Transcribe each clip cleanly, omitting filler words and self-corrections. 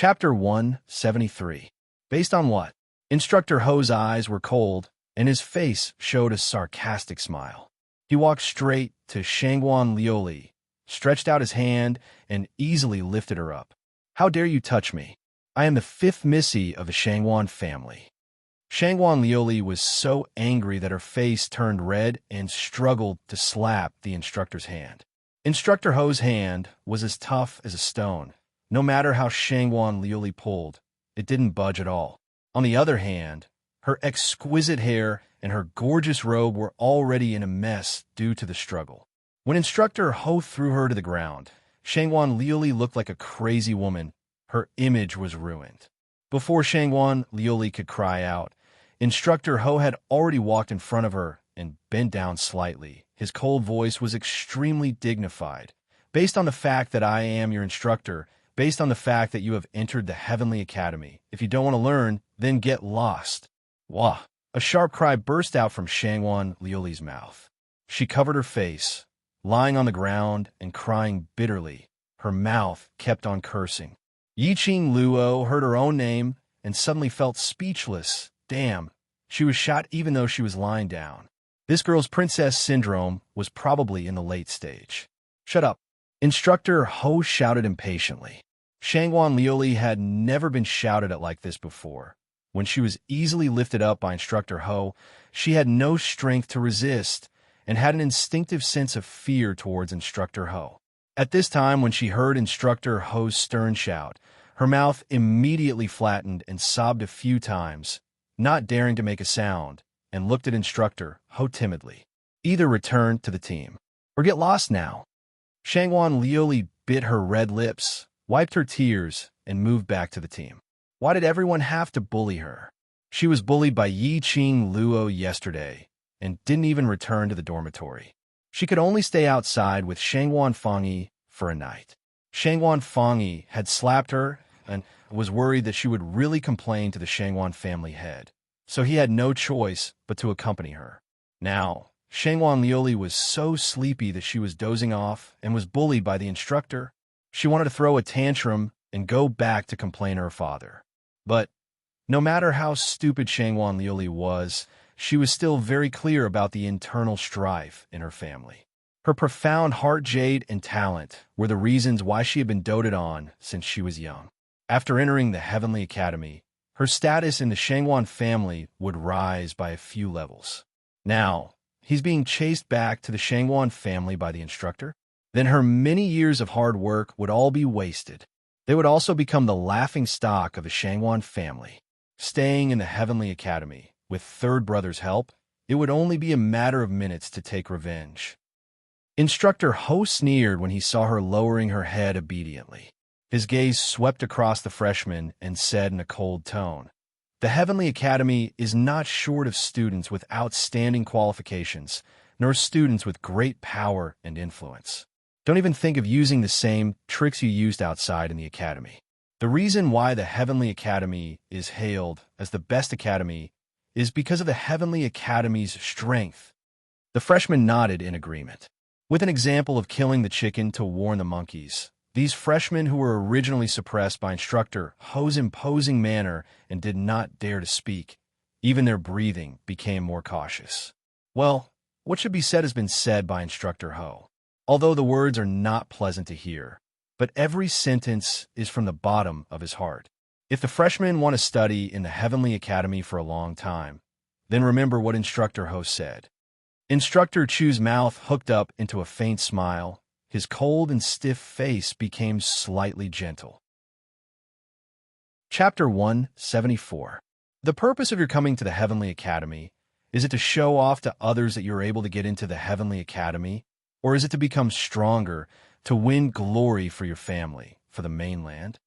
Chapter 173. Based on what? Instructor Ho's eyes were cold, and his face showed a sarcastic smile. He walked straight to Shangguan Liuli, stretched out his hand, and easily lifted her up. How dare you touch me? I am the fifth Missy of the Shangguan family. Shangguan Liuli was so angry that her face turned red and struggled to slap the instructor's hand. Instructor Ho's hand was as tough as a stone. No matter how Shangguan Liuli pulled, it didn't budge at all. On the other hand, her exquisite hair and her gorgeous robe were already in a mess due to the struggle. When Instructor Ho threw her to the ground, Shangguan Liuli looked like a crazy woman. Her image was ruined. Before Shangguan Liuli could cry out, Instructor Ho had already walked in front of her and bent down slightly. His cold voice was extremely dignified. Based on the fact that I am your instructor, based on the fact that you have entered the Heavenly Academy, if you don't want to learn, then get lost. Wah! A sharp cry burst out from Shangguan Liuli's mouth. She covered her face, lying on the ground and crying bitterly. Her mouth kept on cursing. Yiqing Luo heard her own name and suddenly felt speechless. Damn, she was shot even though she was lying down. This girl's princess syndrome was probably in the late stage. Shut up. Instructor Ho shouted impatiently. Shangguan Liuli had never been shouted at like this before. When she was easily lifted up by Instructor Ho, she had no strength to resist and had an instinctive sense of fear towards Instructor Ho. At this time, when she heard Instructor Ho's stern shout, her mouth immediately flattened and sobbed a few times, not daring to make a sound, and looked at Instructor Ho timidly. Either return to the team, or get lost now. Shangguan Liuli bit her red lips, wiped her tears, and moved back to the team. Why did everyone have to bully her? She was bullied by Yiqing Luo yesterday, and didn't even return to the dormitory. She could only stay outside with Shangguan Fangyi for a night. Shangguan Fangyi had slapped her and was worried that she would really complain to the Shangguan family head, so he had no choice but to accompany her. Now, Shangguan Liuli was so sleepy that she was dozing off and was bullied by the instructor. She wanted to throw a tantrum and go back to complain to her father. But no matter how stupid Shangguan Liuli was, she was still very clear about the internal strife in her family. Her profound heart jade and talent were the reasons why she had been doted on since she was young. After entering the Heavenly Academy, her status in the Shangguan family would rise by a few levels. Now, he's being chased back to the Shangguan family by the instructor? Then her many years of hard work would all be wasted. They would also become the laughing stock of the Shangguan family. Staying in the Heavenly Academy, with third brother's help, it would only be a matter of minutes to take revenge. Instructor Ho sneered when he saw her lowering her head obediently. His gaze swept across the freshman and said in a cold tone, "The Heavenly Academy is not short of students with outstanding qualifications, nor students with great power and influence. Don't even think of using the same tricks you used outside in the academy. The reason why the Heavenly Academy is hailed as the best academy is because of the Heavenly Academy's strength." The freshman nodded in agreement. With an example of killing the chicken to warn the monkeys, these freshmen who were originally suppressed by Instructor Ho's imposing manner and did not dare to speak, even their breathing became more cautious. Well, what should be said has been said by Instructor Ho. Although the words are not pleasant to hear, but every sentence is from the bottom of his heart. If the freshmen want to study in the Heavenly Academy for a long time, then remember what Instructor Ho said. Instructor Chu's mouth hooked up into a faint smile. His cold and stiff face became slightly gentle. Chapter 174. The purpose of your coming to the Heavenly Academy, is it to show off to others that you're able to get into the Heavenly Academy, or is it to become stronger, to win glory for your family, for the mainland?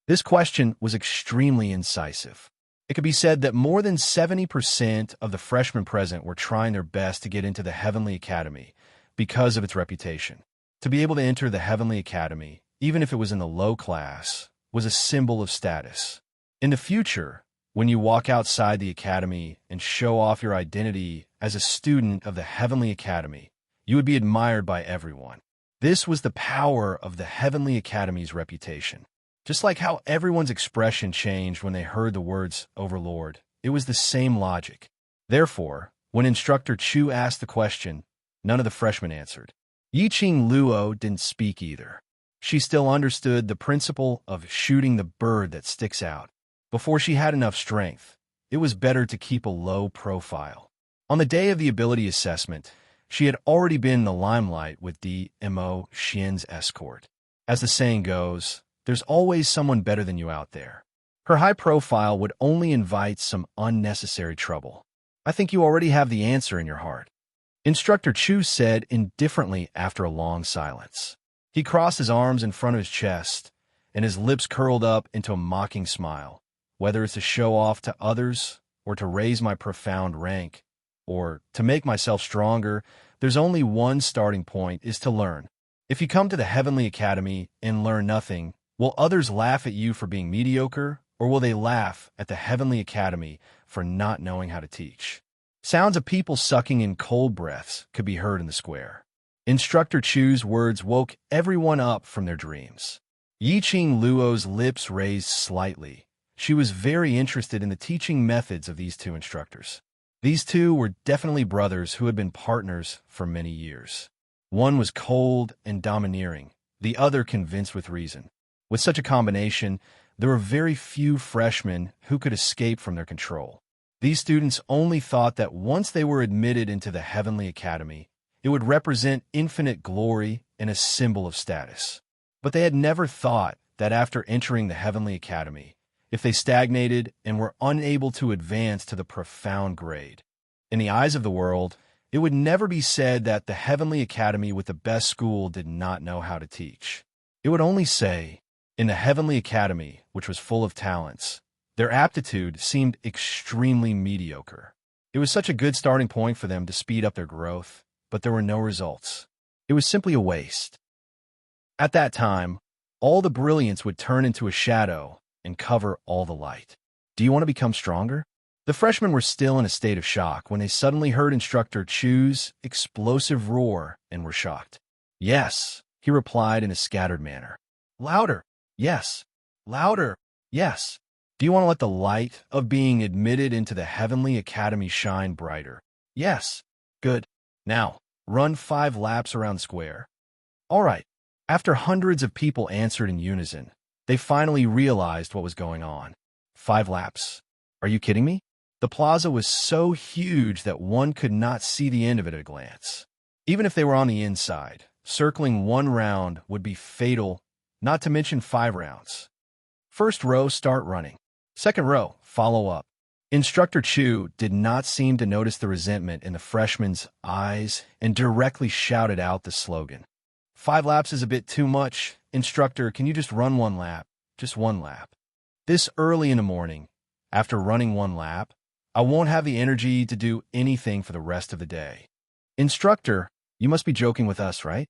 This question was extremely incisive. It could be said that more than 70% of the freshmen present were trying their best to get into the Heavenly Academy because of its reputation. To be able to enter the Heavenly Academy, even if it was in the low class, was a symbol of status. In the future, when you walk outside the academy and show off your identity as a student of the Heavenly Academy, you would be admired by everyone. This was the power of the Heavenly Academy's reputation. Just like how everyone's expression changed when they heard the words Overlord, it was the same logic. Therefore, when Instructor Chu asked the question, none of the freshmen answered. Yiqing Luo didn't speak either. She still understood the principle of shooting the bird that sticks out. Before she had enough strength, it was better to keep a low profile. On the day of the ability assessment, she had already been in the limelight with D.Mo. Xian's escort. As the saying goes, there's always someone better than you out there. Her high profile would only invite some unnecessary trouble. I think you already have the answer in your heart. Instructor Chu said indifferently after a long silence. He crossed his arms in front of his chest, and his lips curled up into a mocking smile. Whether it's to show off to others, or to raise my profound rank, or to make myself stronger, there's only one starting point, is to learn. If you come to the Heavenly Academy and learn nothing, will others laugh at you for being mediocre, or will they laugh at the Heavenly Academy for not knowing how to teach? Sounds of people sucking in cold breaths could be heard in the square. Instructor Chu's words woke everyone up from their dreams. Yiqing Luo's lips raised slightly. She was very interested in the teaching methods of these two instructors. These two were definitely brothers who had been partners for many years. One was cold and domineering, the other convinced with reason. With such a combination, there were very few freshmen who could escape from their control. These students only thought that once they were admitted into the Heavenly Academy, it would represent infinite glory and a symbol of status. But they had never thought that after entering the Heavenly Academy, if they stagnated and were unable to advance to the profound grade. In the eyes of the world, it would never be said that the Heavenly Academy with the best school did not know how to teach. It would only say, in the Heavenly Academy, which was full of talents, their aptitude seemed extremely mediocre. It was such a good starting point for them to speed up their growth, but there were no results. It was simply a waste. At that time, all the brilliance would turn into a shadow and cover all the light. Do you want to become stronger? The freshmen were still in a state of shock when they suddenly heard Instructor Chu's explosive roar and were shocked. Yes, he replied in a scattered manner. Louder. Yes. Louder. Yes. Do you want to let the light of being admitted into the Heavenly Academy shine brighter? Yes. Good. Now, run 5 laps around the square. All right. After hundreds of people answered in unison, they finally realized what was going on. 5 laps. Are you kidding me? The plaza was so huge that one could not see the end of it at a glance. Even if they were on the inside, circling 1 round would be fatal, not to mention 5 rounds. First row, start running. Second row, follow up. Instructor Chu did not seem to notice the resentment in the freshman's eyes and directly shouted out the slogan. 5 laps is a bit too much. Instructor, can you just run 1 lap? Just 1 lap. This early in the morning, after running 1 lap, I won't have the energy to do anything for the rest of the day. Instructor, you must be joking with us, right?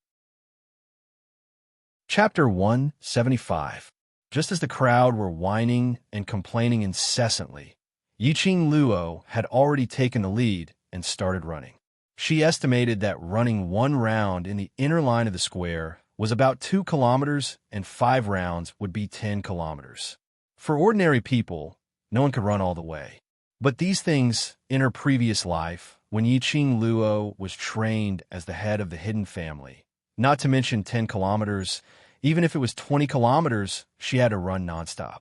Chapter 175. Just as the crowd were whining and complaining incessantly, Yiqing Luo had already taken the lead and started running. She estimated that running 1 round in the inner line of the square was about 2 kilometers and 5 rounds would be 10 kilometers. For ordinary people, no one could run all the way. But these things, in her previous life, when Yiqing Luo was trained as the head of the hidden family, not to mention 10 kilometers, even if it was 20 kilometers, she had to run nonstop.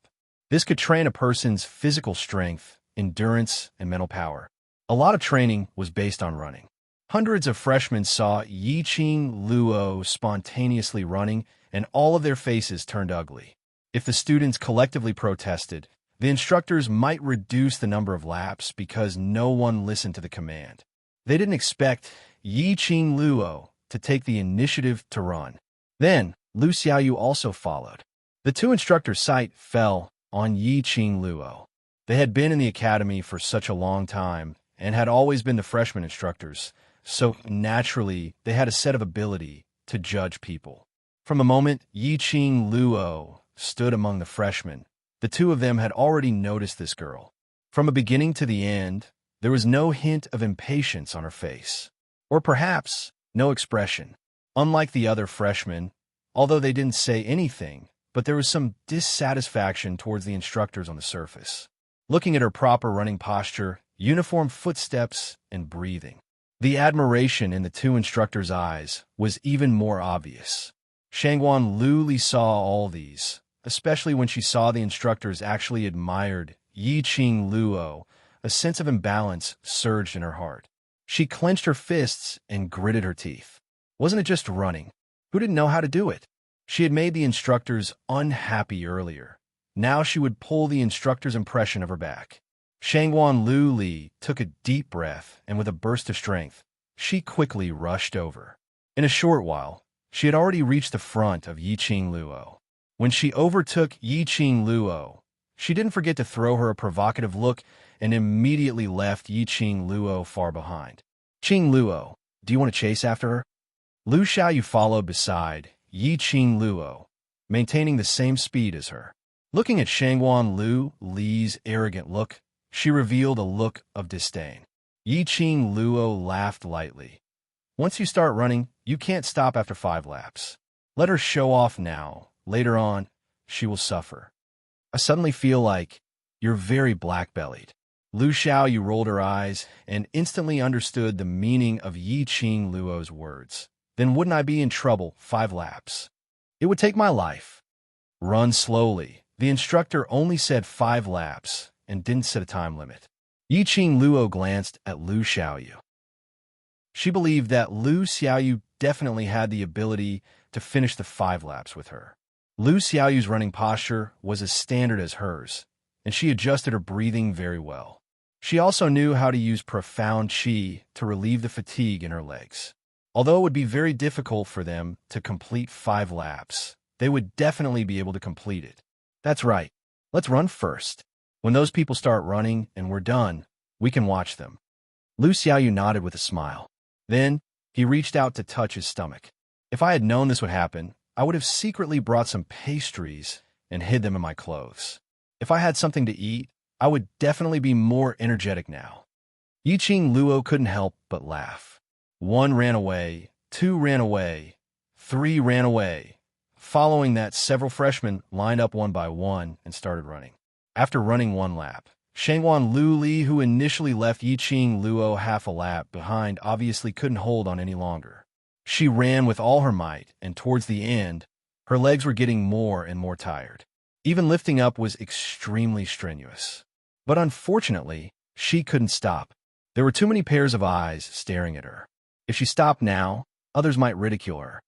This could train a person's physical strength, endurance, and mental power. A lot of training was based on running. Hundreds of freshmen saw Yiqing Luo spontaneously running, and all of their faces turned ugly. If the students collectively protested, the instructors might reduce the number of laps because no one listened to the command. They didn't expect Yiqing Luo to take the initiative to run. Then, Lu Xiaoyu also followed. The 2 instructors' sight fell on Yiqing Luo. They had been in the academy for such a long time and had always been the freshman instructors, so naturally they had a set of ability to judge people. From the moment Yiqing Luo stood among the freshmen, the 2 of them had already noticed this girl. From a beginning to the end, there was no hint of impatience on her face, or perhaps no expression. Unlike the other freshmen, although they didn't say anything, but there was some dissatisfaction towards the instructors on the surface. Looking at her proper running posture, uniform footsteps, and breathing, the admiration in the two instructors' eyes was even more obvious. Shangguan Lu saw all these, especially when she saw the instructors actually admired Yiqing Luo. A sense of imbalance surged in her heart. She clenched her fists and gritted her teeth. Wasn't it just running? Who didn't know how to do it? She had made the instructors unhappy earlier. Now she would pull the instructor's impression of her back. Shangguan Lu took a deep breath, and with a burst of strength, she quickly rushed over. In a short while, she had already reached the front of Yiqing Luo. When she overtook Yiqing Luo, she didn't forget to throw her a provocative look and immediately left Yiqing Luo far behind. Qing Luo, do you want to chase after her? Lu Xiaoyu followed beside Yiqing Luo, maintaining the same speed as her. Looking at Shangguan Li's arrogant look, she revealed a look of disdain. Yiqing Luo laughed lightly. Once you start running, you can't stop after 5 laps. Let her show off now. Later on, she will suffer. I suddenly feel like you're very black-bellied. Lu Xiaoyu rolled her eyes and instantly understood the meaning of Yiqing Luo's words. Then wouldn't I be in trouble 5 laps? It would take my life. Run slowly. The instructor only said 5 laps and didn't set a time limit. Yiqing Luo glanced at Lu Xiaoyu. She believed that Lu Xiaoyu definitely had the ability to finish the 5 laps with her. Lu Xiaoyu's running posture was as standard as hers, and she adjusted her breathing very well. She also knew how to use profound qi to relieve the fatigue in her legs. Although it would be very difficult for them to complete 5 laps, they would definitely be able to complete it. That's right. Let's run first. When those people start running and we're done, we can watch them. Lu Xiaoyu nodded with a smile. Then, he reached out to touch his stomach. If I had known this would happen, I would have secretly brought some pastries and hid them in my clothes. If I had something to eat, I would definitely be more energetic now. Yiqing Luo couldn't help but laugh. 1 ran away, 2 ran away, 3 ran away. Following that, several freshmen lined up one by one and started running. After running 1 lap, Shangguan Lu, who initially left Yiqing Luo half a lap behind, obviously couldn't hold on any longer. She ran with all her might, and towards the end, her legs were getting more and more tired. Even lifting up was extremely strenuous. But unfortunately, she couldn't stop. There were too many pairs of eyes staring at her. If she stopped now, others might ridicule her.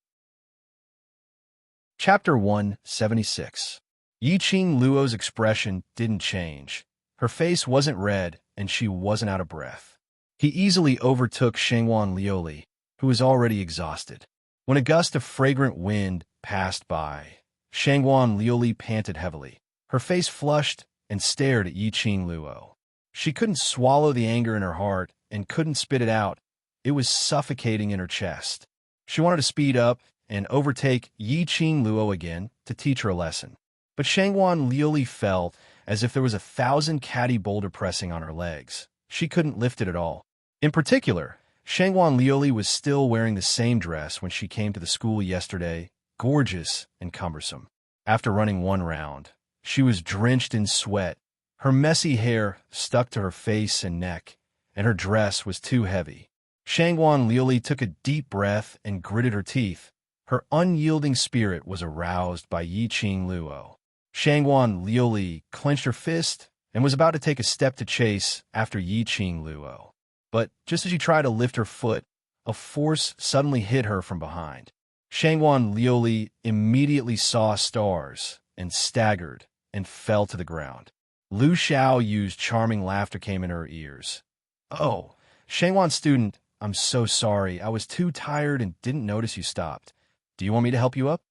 Chapter 176. Yiqing Luo's expression didn't change. Her face wasn't red, and she wasn't out of breath. He easily overtook Shangguan Lioli, who was already exhausted. When a gust of fragrant wind passed by, Shangguan Lioli panted heavily. Her face flushed and stared at Yiqing Luo. She couldn't swallow the anger in her heart and couldn't spit it out. It was suffocating in her chest. She wanted to speed up and overtake Yiqing Luo again to teach her a lesson. But Shangguan Lioli felt as if there was 1,000 catty boulder pressing on her legs. She couldn't lift it at all. In particular, Shangguan Lioli was still wearing the same dress when she came to the school yesterday, gorgeous and cumbersome. After running 1 round, she was drenched in sweat. Her messy hair stuck to her face and neck, and her dress was too heavy. Shangguan Lioli took a deep breath and gritted her teeth. Her unyielding spirit was aroused by Yiqing Luo. Shangguan Lioli clenched her fist and was about to take a step to chase after Yiqing Luo. But just as she tried to lift her foot, a force suddenly hit her from behind. Shangguan Lioli immediately saw stars and staggered and fell to the ground. Lu Xiaoyu's charming laughter came in her ears. "Oh, Shangguan student, I'm so sorry. I was too tired and didn't notice you stopped. Do you want me to help you up?"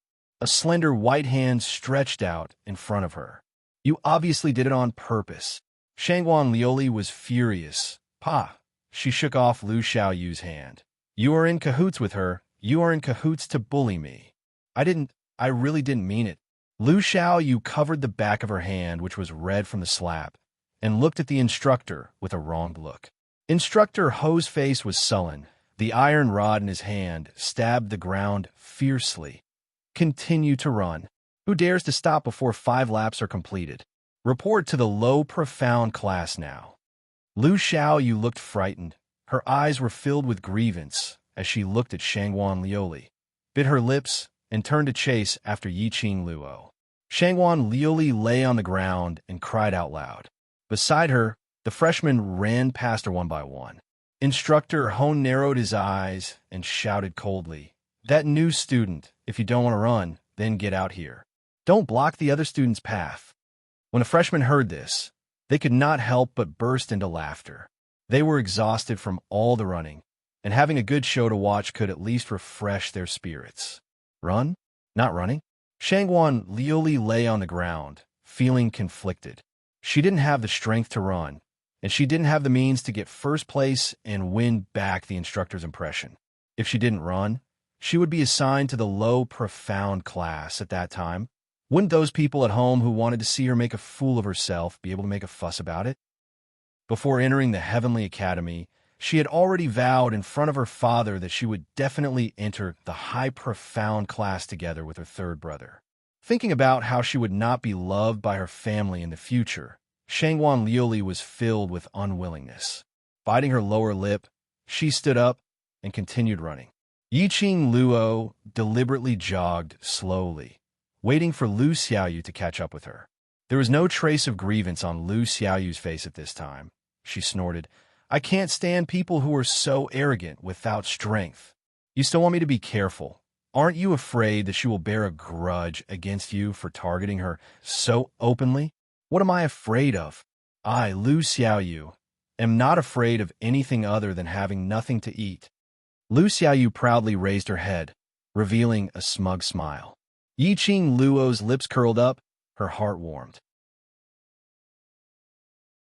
A slender white hand stretched out in front of her. "You obviously did it on purpose." Shangguan Lioli was furious. "Pa!" She shook off Lu Xiaoyu's hand. "You are in cahoots with her. You are in cahoots to bully me." I really didn't mean it." Lu Xiaoyu covered the back of her hand, which was red from the slap, and looked at the instructor with a wronged look. Instructor Ho's face was sullen. The iron rod in his hand stabbed the ground fiercely. "Continue to run." Who dares to stop before 5 laps are completed? Report to the low, profound class now. Lu Xiaoyu looked frightened. Her eyes were filled with grievance as she looked at Shangguan Liuli, bit her lips, and turned to chase after Yiqing Luo. Shangguan Liuli lay on the ground and cried out loud. Beside her, the freshmen ran past her one by one. Instructor Hone narrowed his eyes and shouted coldly, "That new student, if you don't want to run, then get out here. Don't block the other student's path." When the freshmen heard this, they could not help but burst into laughter. They were exhausted from all the running, and having a good show to watch could at least refresh their spirits. Run? Not running? Shangguan Liuli lay on the ground, feeling conflicted. She didn't have the strength to run, and she didn't have the means to get first place and win back the instructor's impression. If she didn't run, she would be assigned to the low, profound class at that time. Wouldn't those people at home who wanted to see her make a fool of herself be able to make a fuss about it? Before entering the Heavenly Academy, she had already vowed in front of her father that she would definitely enter the high, profound class together with her third brother. Thinking about how she would not be loved by her family in the future, Shangguan Liuli was filled with unwillingness. Biting her lower lip, she stood up and continued running. Yiqing Luo deliberately jogged slowly, waiting for Lu Xiaoyu to catch up with her. There was no trace of grievance on Lu Xiaoyu's face at this time. She snorted, "I can't stand people who are so arrogant without strength. You still want me to be careful? Aren't you afraid that she will bear a grudge against you for targeting her so openly? What am I afraid of? I, Lu Xiaoyu, am not afraid of anything other than having nothing to eat." Lu Xiaoyu proudly raised her head, revealing a smug smile. Yiqing Luo's lips curled up, her heart warmed.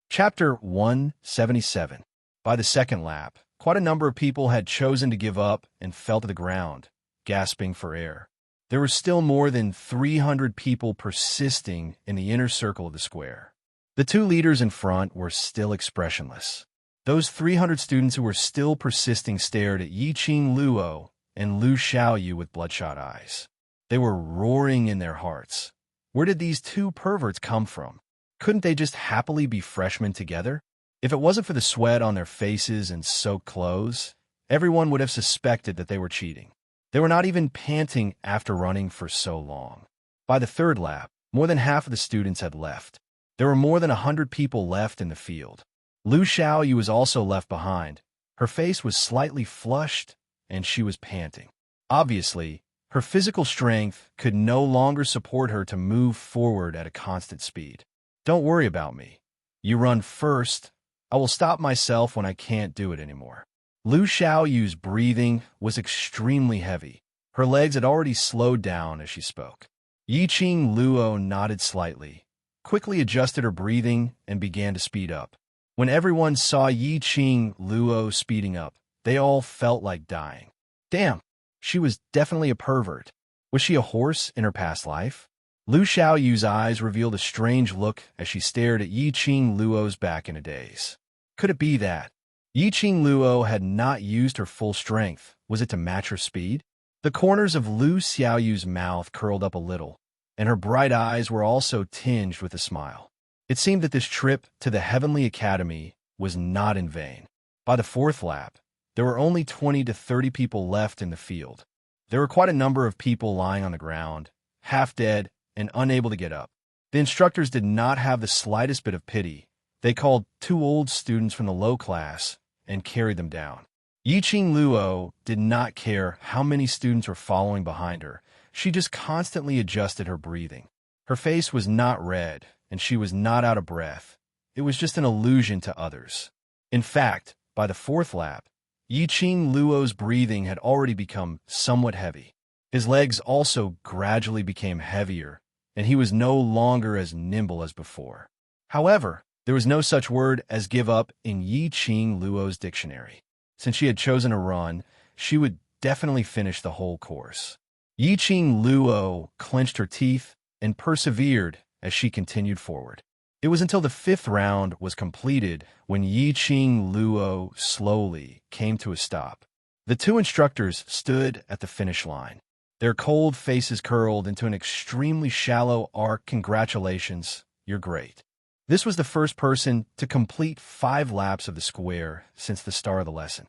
Chapter 177. By the second lap, quite a number of people had chosen to give up and fell to the ground, gasping for air. There were still more than 300 people persisting in the inner circle of the square. The 2 leaders in front were still expressionless. Those 300 students who were still persisting stared at Yiqing Luo and Lu Xiaoyu with bloodshot eyes. They were roaring in their hearts. Where did these 2 perverts come from? Couldn't they just happily be freshmen together? If it wasn't for the sweat on their faces and soaked clothes, everyone would have suspected that they were cheating. They were not even panting after running for so long. By the third lap, more than half of the students had left. There were more than 100 people left in the field. Lu Xiaoyu was also left behind. Her face was slightly flushed, and she was panting. Obviously, her physical strength could no longer support her to move forward at a constant speed. "Don't worry about me. You run first. I will stop myself when I can't do it anymore." Lu Xiaoyu's breathing was extremely heavy. Her legs had already slowed down as she spoke. Yiqing Luo nodded slightly, quickly adjusted her breathing, and began to speed up. When everyone saw Yiqing Luo speeding up, they all felt like dying. Damn, she was definitely a pervert. Was she a horse in her past life? Lu Xiaoyu's eyes revealed a strange look as she stared at Yiqing Luo's back in a daze. Could it be that Yiqing Luo had not used her full strength? Was it to match her speed? The corners of Lu Xiaoyu's mouth curled up a little, and her bright eyes were also tinged with a smile. It seemed that this trip to the Heavenly Academy was not in vain. By the fourth lap, there were only 20 to 30 people left in the field. There were quite a number of people lying on the ground, half dead and unable to get up. The instructors did not have the slightest bit of pity. They called 2 old students from the low class and carried them down. Yiqing Luo did not care how many students were following behind her. She just constantly adjusted her breathing. Her face was not red, and she was not out of breath. It was just an illusion to others. In fact, by the fourth lap, Yiqing Luo's breathing had already become somewhat heavy. His legs also gradually became heavier, and he was no longer as nimble as before. However, there was no such word as give up in Yiqing Luo's dictionary. Since she had chosen to run, she would definitely finish the whole course. Yiqing Luo clenched her teeth and persevered as she continued forward. It was until the 5th round was completed when Yiqing Luo slowly came to a stop. The 2 instructors stood at the finish line. Their cold faces curled into an extremely shallow arc. Congratulations, you're great. This was the first person to complete 5 laps of the square since the start of the lesson.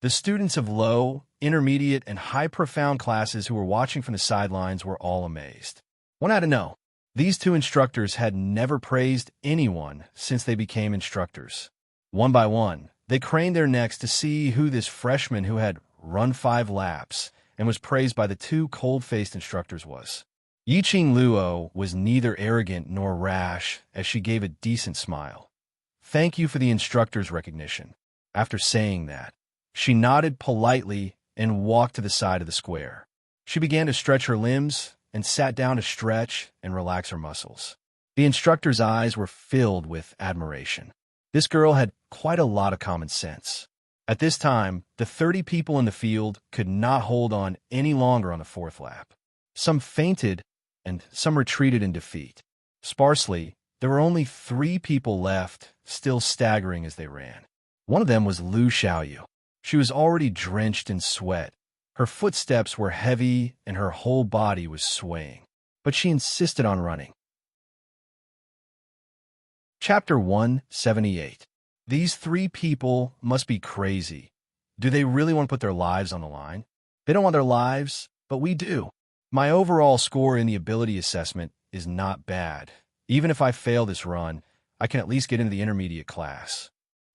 The students of low, intermediate, and high profound classes who were watching from the sidelines were all amazed. One had to know, these 2 instructors had never praised anyone since they became instructors. One by one, they craned their necks to see who this freshman who had run 5 laps and was praised by the 2 cold-faced instructors was. Yiqing Luo was neither arrogant nor rash as she gave a decent smile. Thank you for the instructor's recognition. After saying that, she nodded politely and walked to the side of the square. She began to stretch her limbs and sat down to stretch and relax her muscles. The instructor's eyes were filled with admiration. This girl had quite a lot of common sense. At this time, the 30 people in the field could not hold on any longer on the 4th lap. Some fainted and some retreated in defeat. Sparsely, there were only 3 people left, still staggering as they ran. One of them was Lu Xiaoyu. She was already drenched in sweat. Her footsteps were heavy and her whole body was swaying, but she insisted on running. Chapter 178. These 3 people must be crazy. Do they really want to put their lives on the line? They don't want their lives, but we do. My overall score in the ability assessment is not bad. Even if I fail this run, I can at least get into the intermediate class.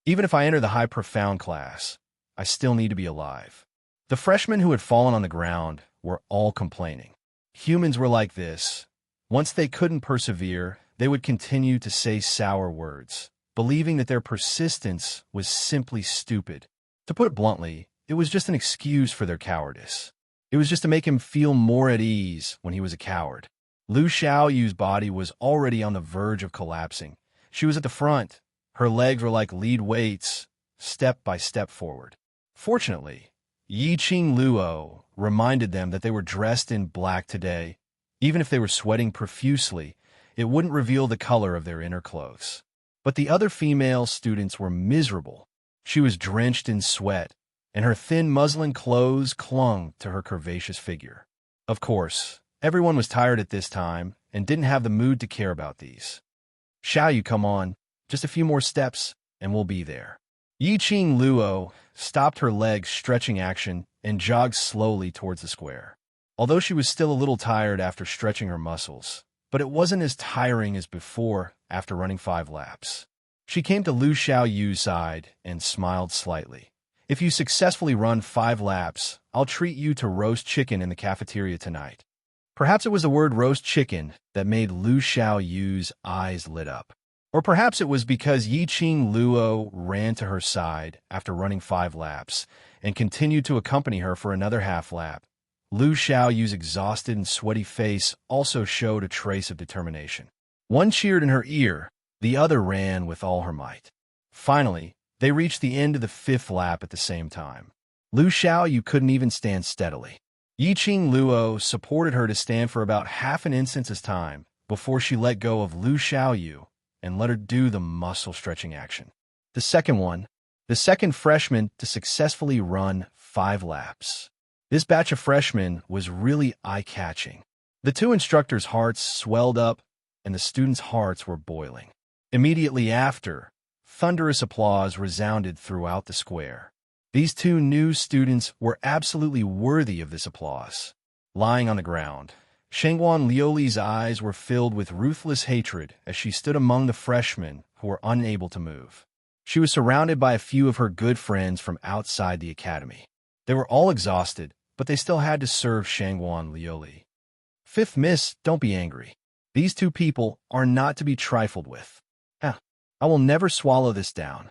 Even if I enter the high profound class, I still need to be alive. The freshmen who had fallen on the ground were all complaining. Humans were like this. Once they couldn't persevere, they would continue to say sour words, believing that their persistence was simply stupid. To put it bluntly, it was just an excuse for their cowardice. It was just to make him feel more at ease when he was a coward. Lu Xiaoyu's body was already on the verge of collapsing. She was at the front. Her legs were like lead weights, step by step forward. Fortunately, Yiqing Luo reminded them that they were dressed in black today. Even if they were sweating profusely, it wouldn't reveal the color of their inner clothes. But the other female students were miserable. She was drenched in sweat, and her thin muslin clothes clung to her curvaceous figure. Of course, everyone was tired at this time and didn't have the mood to care about these. Xiaoyu, come on, just a few more steps, and we'll be there. Yiqing Luo stopped her legs stretching action and jogged slowly towards the square. Although she was still a little tired after stretching her muscles, but it wasn't as tiring as before after running 5 laps. She came to Lu Xiaoyu's side and smiled slightly. If you successfully run 5 laps, I'll treat you to roast chicken in the cafeteria tonight. Perhaps it was the word roast chicken that made Lu Xiaoyu's eyes lit up. Or perhaps it was because Yiqing Luo ran to her side after running 5 laps and continued to accompany her for another half lap. Lu Xiaoyu's exhausted and sweaty face also showed a trace of determination. One cheered in her ear, the other ran with all her might. Finally, they reached the end of the 5th lap at the same time. Lu Xiaoyu couldn't even stand steadily. Yiqing Luo supported her to stand for about half an instant's time before she let go of Lu Xiaoyu and let her do the muscle-stretching action. The second freshman to successfully run 5 laps. This batch of freshmen was really eye-catching. The 2 instructors' hearts swelled up, and the students' hearts were boiling. Immediately after, thunderous applause resounded throughout the square. These 2 new students were absolutely worthy of this applause. Lying on the ground, Shangguan Liuli's eyes were filled with ruthless hatred as she stood among the freshmen who were unable to move. She was surrounded by a few of her good friends from outside the academy. They were all exhausted, but they still had to serve Shangguan Liuli. 5th Miss, don't be angry. These 2 people are not to be trifled with. I will never swallow this down.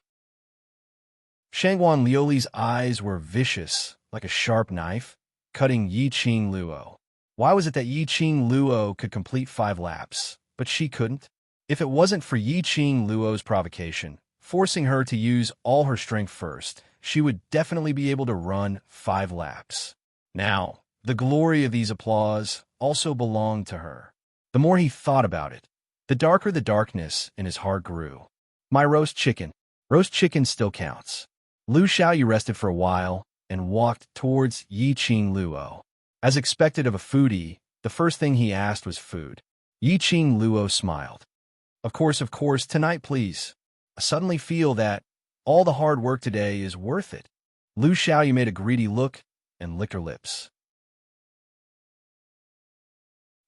Shangguan Liuli's eyes were vicious, like a sharp knife, cutting Yiqing Luo. Why was it that Yiqing Luo could complete 5 laps, but she couldn't? If it wasn't for Yiqing Luo's provocation, forcing her to use all her strength first, she would definitely be able to run 5 laps. Now, the glory of these applause also belonged to her. The more he thought about it, the darker the darkness in his heart grew. My roast chicken. Roast chicken still counts. Lu Xiaoyu rested for a while and walked towards Yiqing Luo. As expected of a foodie, the first thing he asked was food. Yiqing Luo smiled. Of course, tonight please. I suddenly feel that all the hard work today is worth it. Lu Xiaoyu made a greedy look and licked her lips.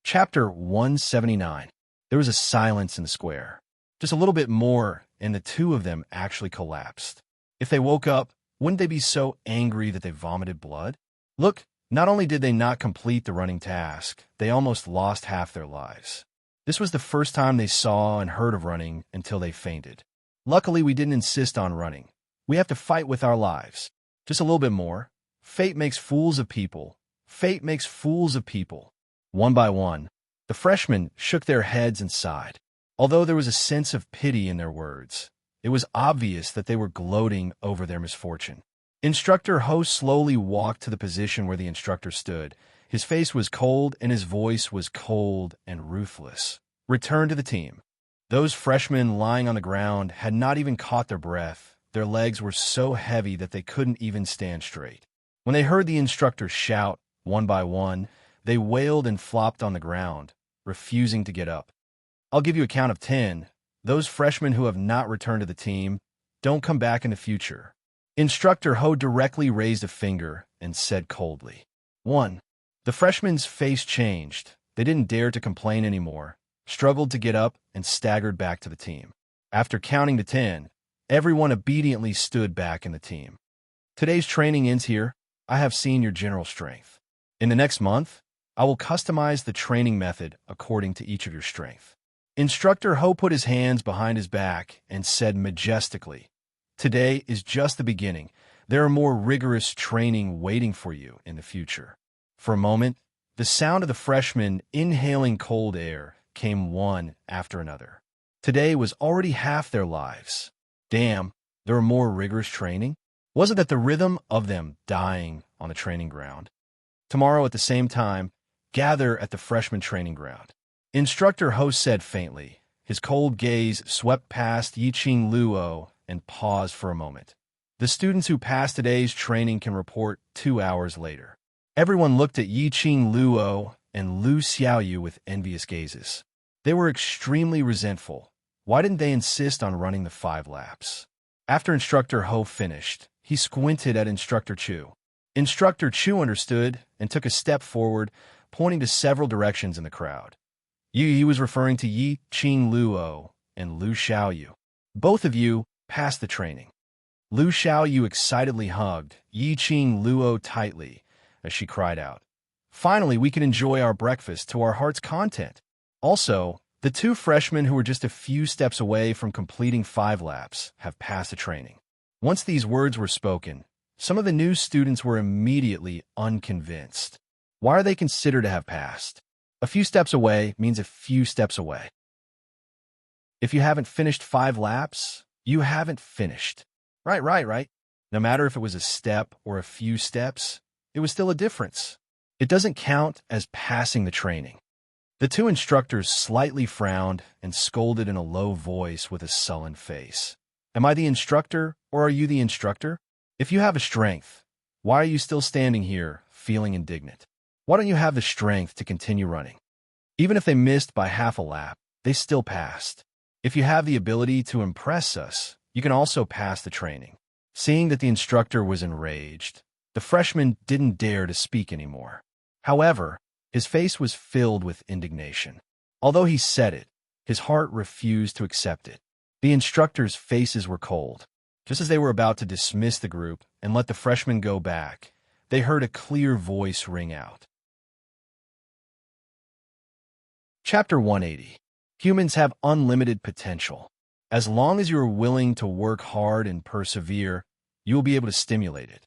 Chapter 179. There was a silence in the square. Just a little bit more, and the two of them actually collapsed. If they woke up, wouldn't they be so angry that they vomited blood? Look, not only did they not complete the running task, they almost lost half their lives. This was the first time they saw and heard of running until they fainted. Luckily, we didn't insist on running. We have to fight with our lives. Just a little bit more. Fate makes fools of people. Fate makes fools of people. One by one, the freshmen shook their heads and sighed. Although there was a sense of pity in their words, it was obvious that they were gloating over their misfortune. Instructor Ho slowly walked to the position where the instructor stood. His face was cold and his voice was cold and ruthless. Return to the team. Those freshmen lying on the ground had not even caught their breath. Their legs were so heavy that they couldn't even stand straight. When they heard the instructor shout, one by one, they wailed and flopped on the ground, refusing to get up. I'll give you a count of 10. Those freshmen who have not returned to the team, don't come back in the future. Instructor Ho directly raised a finger and said coldly, 1. The freshmen's face changed. They didn't dare to complain anymore, struggled to get up, and staggered back to the team. After counting to 10, everyone obediently stood back in the team. Today's training ends here. I have seen your general strength. In the next month, I will customize the training method according to each of your strength. Instructor Ho put his hands behind his back and said majestically, today is just the beginning. There are more rigorous training waiting for you in the future. For a moment, the sound of the freshmen inhaling cold air came one after another. Today was already half their lives. Damn, there were more rigorous training? Was it that the rhythm of them dying on the training ground? Tomorrow at the same time, gather at the freshman training ground. Instructor Ho said faintly. His cold gaze swept past Yiqing Luo and paused for a moment. The students who passed today's training can report 2 hours later. Everyone looked at Yiqing Luo and Lu Xiaoyu with envious gazes. They were extremely resentful. Why didn't they insist on running the 5 laps? After Instructor Ho finished, he squinted at Instructor Chu. Instructor Chu understood and took a step forward, pointing to several directions in the crowd. He was referring to Yiqing Luo and Lu Xiaoyu. Both of you passed the training. Lu Xiaoyu excitedly hugged Yiqing Luo tightly as she cried out, finally, we can enjoy our breakfast to our heart's content. Also, the 2 freshmen who were just a few steps away from completing 5 laps have passed the training. Once these words were spoken, some of the new students were immediately unconvinced. Why are they considered to have passed? A few steps away means a few steps away. If you haven't finished 5 laps, you haven't finished. Right. No matter if it was a step or a few steps, it was still a difference. It doesn't count as passing the training. The 2 instructors slightly frowned and scolded in a low voice with a sullen face. Am I the instructor, or are you the instructor? If you have a strength, why are you still standing here, feeling indignant? Why don't you have the strength to continue running? Even if they missed by half a lap, they still passed. If you have the ability to impress us, you can also pass the training. Seeing that the instructor was enraged, the freshman didn't dare to speak anymore. However, his face was filled with indignation. Although he said it, his heart refused to accept it. The instructors' faces were cold. Just as they were about to dismiss the group and let the freshmen go back, they heard a clear voice ring out. Chapter 180. Humans have unlimited potential. As long as you are willing to work hard and persevere, you will be able to stimulate it.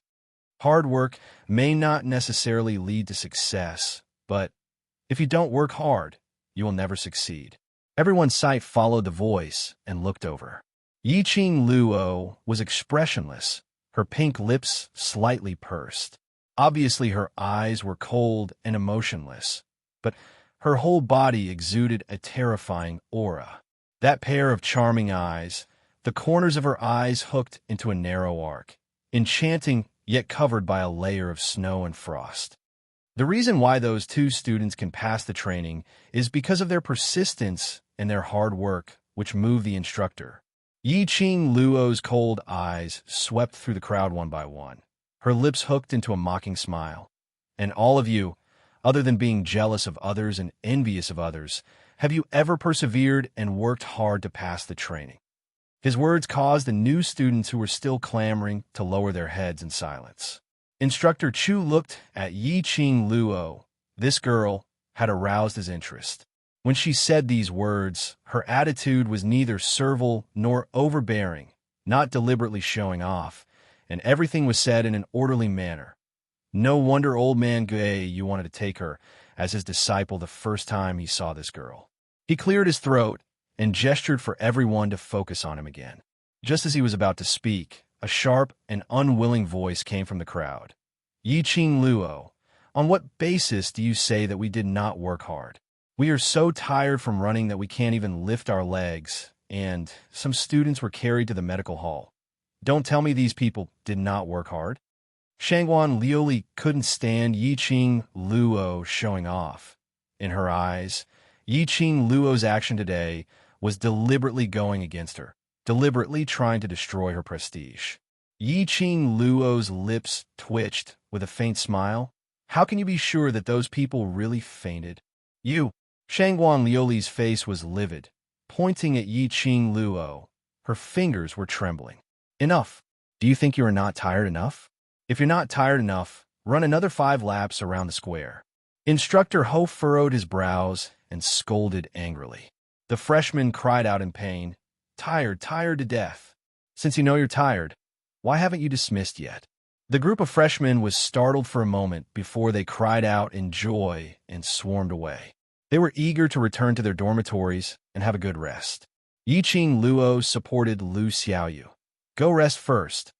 Hard work may not necessarily lead to success, but if you don't work hard, you will never succeed. Everyone's sight followed the voice and looked over. Yiqing Luo was expressionless, her pink lips slightly pursed. Obviously, her eyes were cold and emotionless, but her whole body exuded a terrifying aura. That pair of charming eyes, the corners of her eyes hooked into a narrow arc, enchanting yet covered by a layer of snow and frost. The reason why those two students can pass the training is because of their persistence and their hard work, which moved the instructor. Yi Qing Luo's cold eyes swept through the crowd one by one, her lips hooked into a mocking smile. And all of you, other than being jealous of others and envious of others, have you ever persevered and worked hard to pass the training? His words caused the new students who were still clamoring to lower their heads in silence. Instructor Chu looked at Yi Qing Luo. This girl had aroused his interest. When she said these words, her attitude was neither servile nor overbearing, not deliberately showing off, and everything was said in an orderly manner. No wonder old man Gui you wanted to take her as his disciple the first time he saw this girl. He cleared his throat and gestured for everyone to focus on him again. Just as he was about to speak, a sharp and unwilling voice came from the crowd. Yi Qing Luo, on what basis do you say that we did not work hard? We are so tired from running that we can't even lift our legs, and some students were carried to the medical hall. Don't tell me these people did not work hard. Shangguan Liuli couldn't stand Yi Qing Luo showing off. In her eyes, Yi Qing Luo's action today was deliberately going against her, deliberately trying to destroy her prestige. Yi Qing Luo's lips twitched with a faint smile. How can you be sure that those people really fainted? You. Shangguan Liuli's face was livid, pointing at Yi Qing Luo. Her fingers were trembling. Enough. Do you think you are not tired enough? If you're not tired enough, run another 5 laps around the square. Instructor Ho furrowed his brows and scolded angrily. The freshman cried out in pain, tired to death. Since you know you're tired, why haven't you dismissed yet? The group of freshmen was startled for a moment before they cried out in joy and swarmed away. They were eager to return to their dormitories and have a good rest. Yi Qing Luo supported Lu Xiaoyu. Go rest first.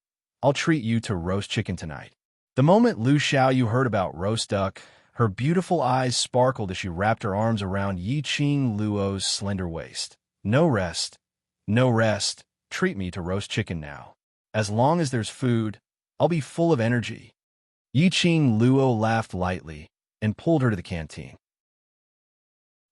I'll treat you to roast chicken tonight. The moment Lu Xiaoyu heard about roast duck, her beautiful eyes sparkled as she wrapped her arms around Yi Qing Luo's slender waist. No rest. No rest. Treat me to roast chicken now. As long as there's food, I'll be full of energy. Yi Qing Luo laughed lightly and pulled her to the canteen.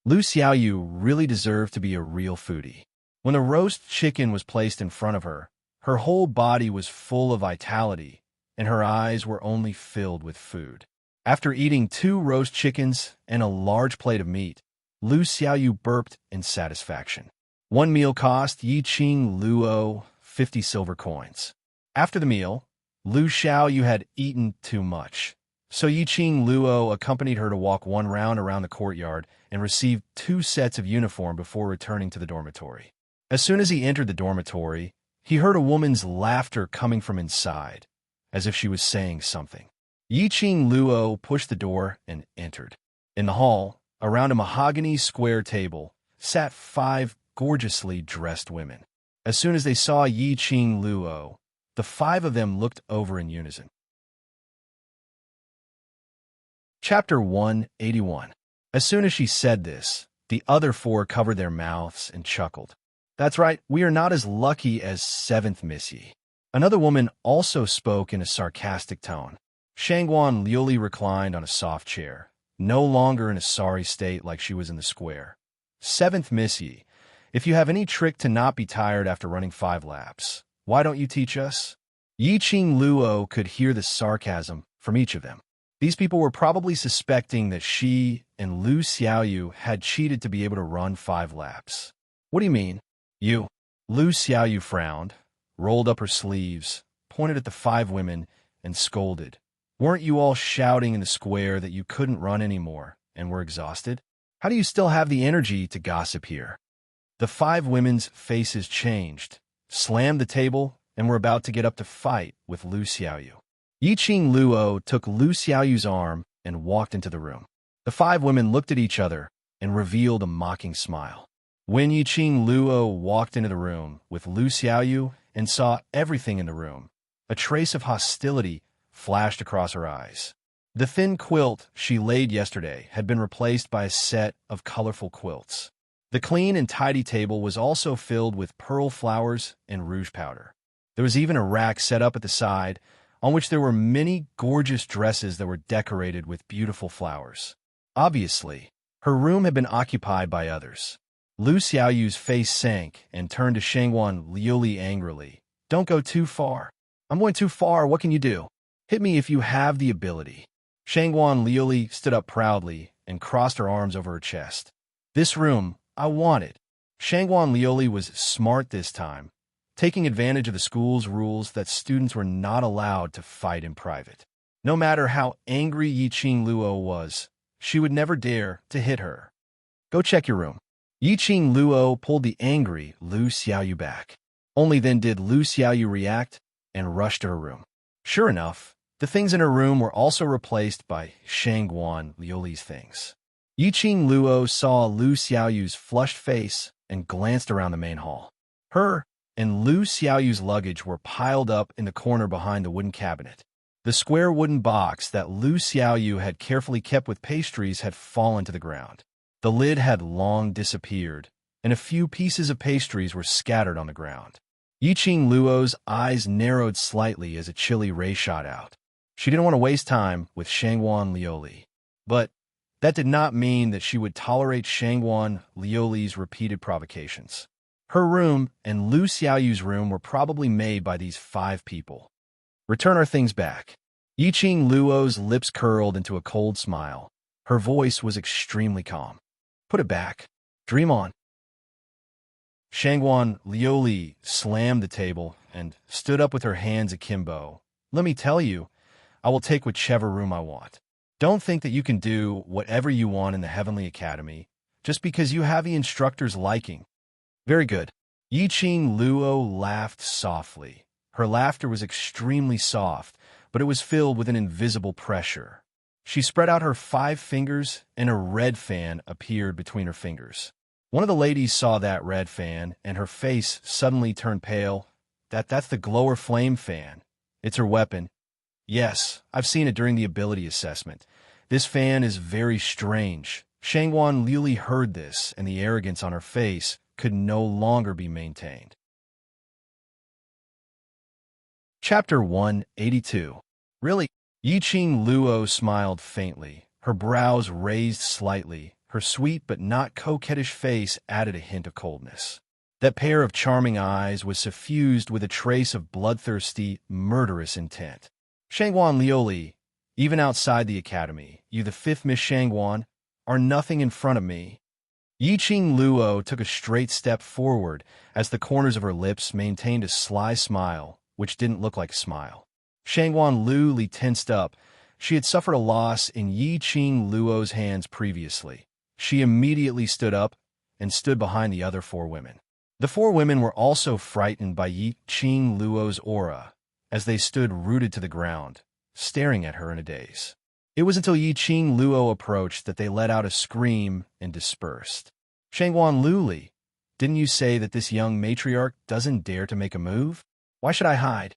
Lu Xiaoyu really deserved to be a real foodie. When the roast chicken was placed in front of her, her whole body was full of vitality, and her eyes were only filled with food. After eating 2 roast chickens and a large plate of meat, Lu Xiaoyu burped in satisfaction. One meal cost Yi Qing Luo 50 silver coins. After the meal, Lu Xiaoyu had eaten too much, so Yi Qing Luo accompanied her to walk 1 round around the courtyard and received 2 sets of uniform before returning to the dormitory. As soon as he entered the dormitory, he heard a woman's laughter coming from inside, as if she was saying something. Yi Qing Luo pushed the door and entered. In the hall, around a mahogany square table, sat 5 gorgeously dressed women. As soon as they saw Yi Qing Luo, the 5 of them looked over in unison. Chapter 181. As soon as she said this, the other 4 covered their mouths and chuckled. That's right, we are not as lucky as 7th Miss Yi. Another woman also spoke in a sarcastic tone. Shangguan Liuli reclined on a soft chair, no longer in a sorry state like she was in the square. 7th Miss Yi, if you have any trick to not be tired after running 5 laps, why don't you teach us? Yi Qing Luo could hear the sarcasm from each of them. These people were probably suspecting that she and Lu Xiaoyu had cheated to be able to run 5 laps. What do you mean? You. Lu Xiaoyu frowned, rolled up her sleeves, pointed at the 5 women, and scolded. Weren't you all shouting in the square that you couldn't run anymore and were exhausted? How do you still have the energy to gossip here? The 5 women's faces changed, slammed the table, and were about to get up to fight with Lu Xiaoyu. Yi Qing Luo took Lu Xiaoyu's arm and walked into the room. The 5 women looked at each other and revealed a mocking smile. When Yi Qing Luo walked into the room with Lu Xiaoyu and saw everything in the room, a trace of hostility flashed across her eyes. The thin quilt she laid yesterday had been replaced by a set of colorful quilts. The clean and tidy table was also filled with pearl flowers and rouge powder. There was even a rack set up at the side, on which there were many gorgeous dresses that were decorated with beautiful flowers. Obviously, her room had been occupied by others. Lu Xiaoyu's face sank and turned to Shangguan Liuli angrily. "Don't go too far." "I'm going too far. What can you do? Hit me if you have the ability." Shangguan Liuli stood up proudly and crossed her arms over her chest. "This room, I want it." Shangguan Liuli was smart this time, taking advantage of the school's rules that students were not allowed to fight in private. No matter how angry Yiqing Luo was, she would never dare to hit her. "Go check your room." Yiqing Luo pulled the angry Lu Xiaoyu back. Only then did Lu Xiaoyu react and rush to her room. Sure enough, the things in her room were also replaced by Shangguan Liuli's things. Yiqing Luo saw Lu Xiaoyu's flushed face and glanced around the main hall. Her and Lu Xiaoyu's luggage were piled up in the corner behind the wooden cabinet. The square wooden box that Lu Xiaoyu had carefully kept with pastries had fallen to the ground. The lid had long disappeared, and a few pieces of pastries were scattered on the ground. Yiqing Luo's eyes narrowed slightly as a chilly ray shot out. She didn't want to waste time with Shangguan Liuli. But that did not mean that she would tolerate Shangguan Liuli's repeated provocations. Her room and Lu Xiaoyu's room were probably made by these 5 people. "Return our things back." Yiqing Luo's lips curled into a cold smile. Her voice was extremely calm. "Put it back. Dream on." Shangguan Liuli slammed the table and stood up with her hands akimbo. "Let me tell you, I will take whichever room I want. Don't think that you can do whatever you want in the Heavenly Academy just because you have the instructor's liking." "Very good." Yiqing Luo laughed softly. Her laughter was extremely soft, but it was filled with an invisible pressure. She spread out her 5 fingers, and a red fan appeared between her fingers. One of the ladies saw that red fan, and her face suddenly turned pale. That's the glower flame fan. It's her weapon. Yes, I've seen it during the ability assessment. This fan is very strange. Shangguan Liuli heard this, and the arrogance on her face could no longer be maintained. Chapter 182. Really? Yiqing Luo smiled faintly, her brows raised slightly. Her sweet but not coquettish face added a hint of coldness. That pair of charming eyes was suffused with a trace of bloodthirsty, murderous intent. "Shangguan Liuli, even outside the academy, you the 5th Miss Shangguan, are nothing in front of me." Yiqing Luo took a straight step forward as the corners of her lips maintained a sly smile, which didn't look like a smile. Shangguan Liuli tensed up. She had suffered a loss in Yiqing Luo's hands previously. She immediately stood up and stood behind the other 4 women. The 4 women were also frightened by Yiqing Luo's aura, as they stood rooted to the ground, staring at her in a daze. It was until Yiqing Luo approached that they let out a scream and dispersed. "Shangguan Liuli, didn't you say that this young matriarch doesn't dare to make a move? Why should I hide?"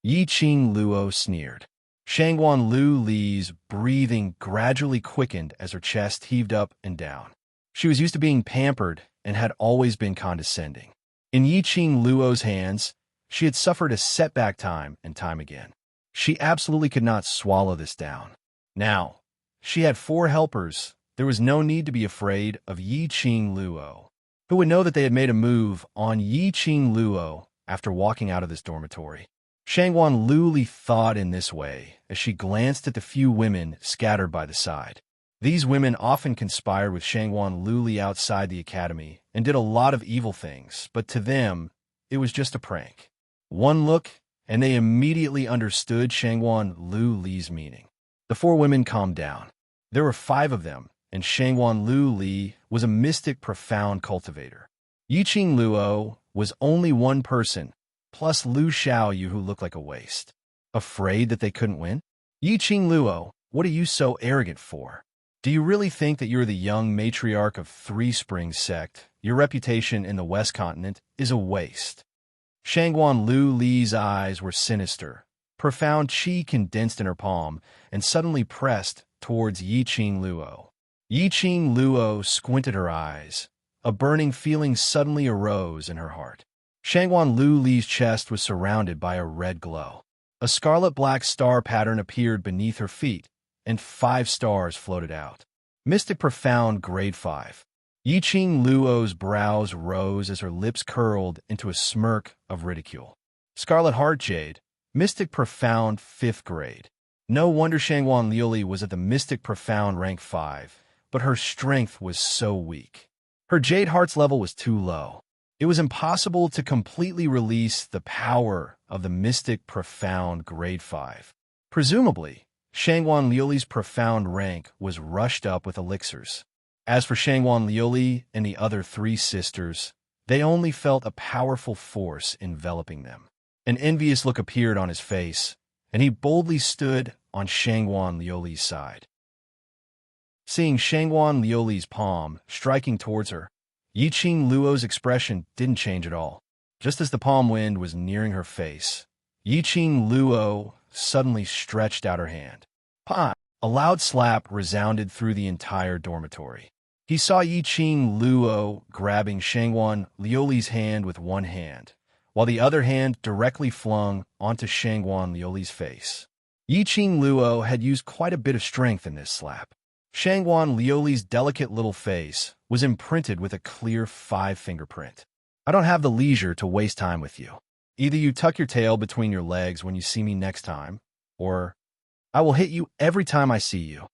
Yiqing Luo sneered. Shangguan Liuli's breathing gradually quickened as her chest heaved up and down. She was used to being pampered and had always been condescending. In Yiqing Luo's hands, she had suffered a setback time and time again. She absolutely could not swallow this down. Now, she had 4 helpers. There was no need to be afraid of Yiqing Luo. Who would know that they had made a move on Yiqing Luo after walking out of this dormitory? Shangguan Liuli thought in this way as she glanced at the few women scattered by the side. These women often conspired with Shangguan Liuli outside the academy and did a lot of evil things, but to them, it was just a prank. One look, and they immediately understood Shangguan Liuli's meaning. The 4 women calmed down. There were 5 of them, and Shangguan Liuli was a mystic, profound cultivator. Yiqing Luo was only one person, plus Lu Xiaoyu, who looked like a waste. Afraid that they couldn't win? "Yiqing Luo, what are you so arrogant for? Do you really think that you're the young matriarch of 3 Springs sect? Your reputation in the West Continent is a waste." Shangguan Liuli's eyes were sinister. Profound qi condensed in her palm and suddenly pressed towards Yiqing Luo. Yiqing Luo squinted her eyes. A burning feeling suddenly arose in her heart. Shangguan Liuli's chest was surrounded by a red glow. A scarlet-black star pattern appeared beneath her feet, and 5 stars floated out. Mystic Profound Grade 5. Yiqing Luo's brows rose as her lips curled into a smirk of ridicule. Scarlet Heart Jade, Mystic Profound 5th Grade. No wonder Shangwan Liuli was at the Mystic Profound rank 5, but her strength was so weak. Her Jade Heart's level was too low. It was impossible to completely release the power of the Mystic Profound Grade 5. Presumably, Shangwan Liuli's profound rank was rushed up with elixirs. As for Shangwan Liuli and the other 3 sisters, they only felt a powerful force enveloping them. An envious look appeared on his face, and he boldly stood on Shangwan Liuli's side. Seeing Shangwan Liuli's palm striking towards her, Yiqing Luo's expression didn't change at all. Just as the palm wind was nearing her face, Yiqing Luo suddenly stretched out her hand. Pa! A loud slap resounded through the entire dormitory. He saw Yiqing Luo grabbing Shangwan Liuli's hand with one hand, while the other hand directly flung onto Shangwan Liuli's face. Yiqing Luo had used quite a bit of strength in this slap. Shangwan Liuli's delicate little face was imprinted with a clear 5 fingerprint. I don't have the leisure to waste time with you. Either you tuck your tail between your legs when you see me next time, or I will hit you every time I see you.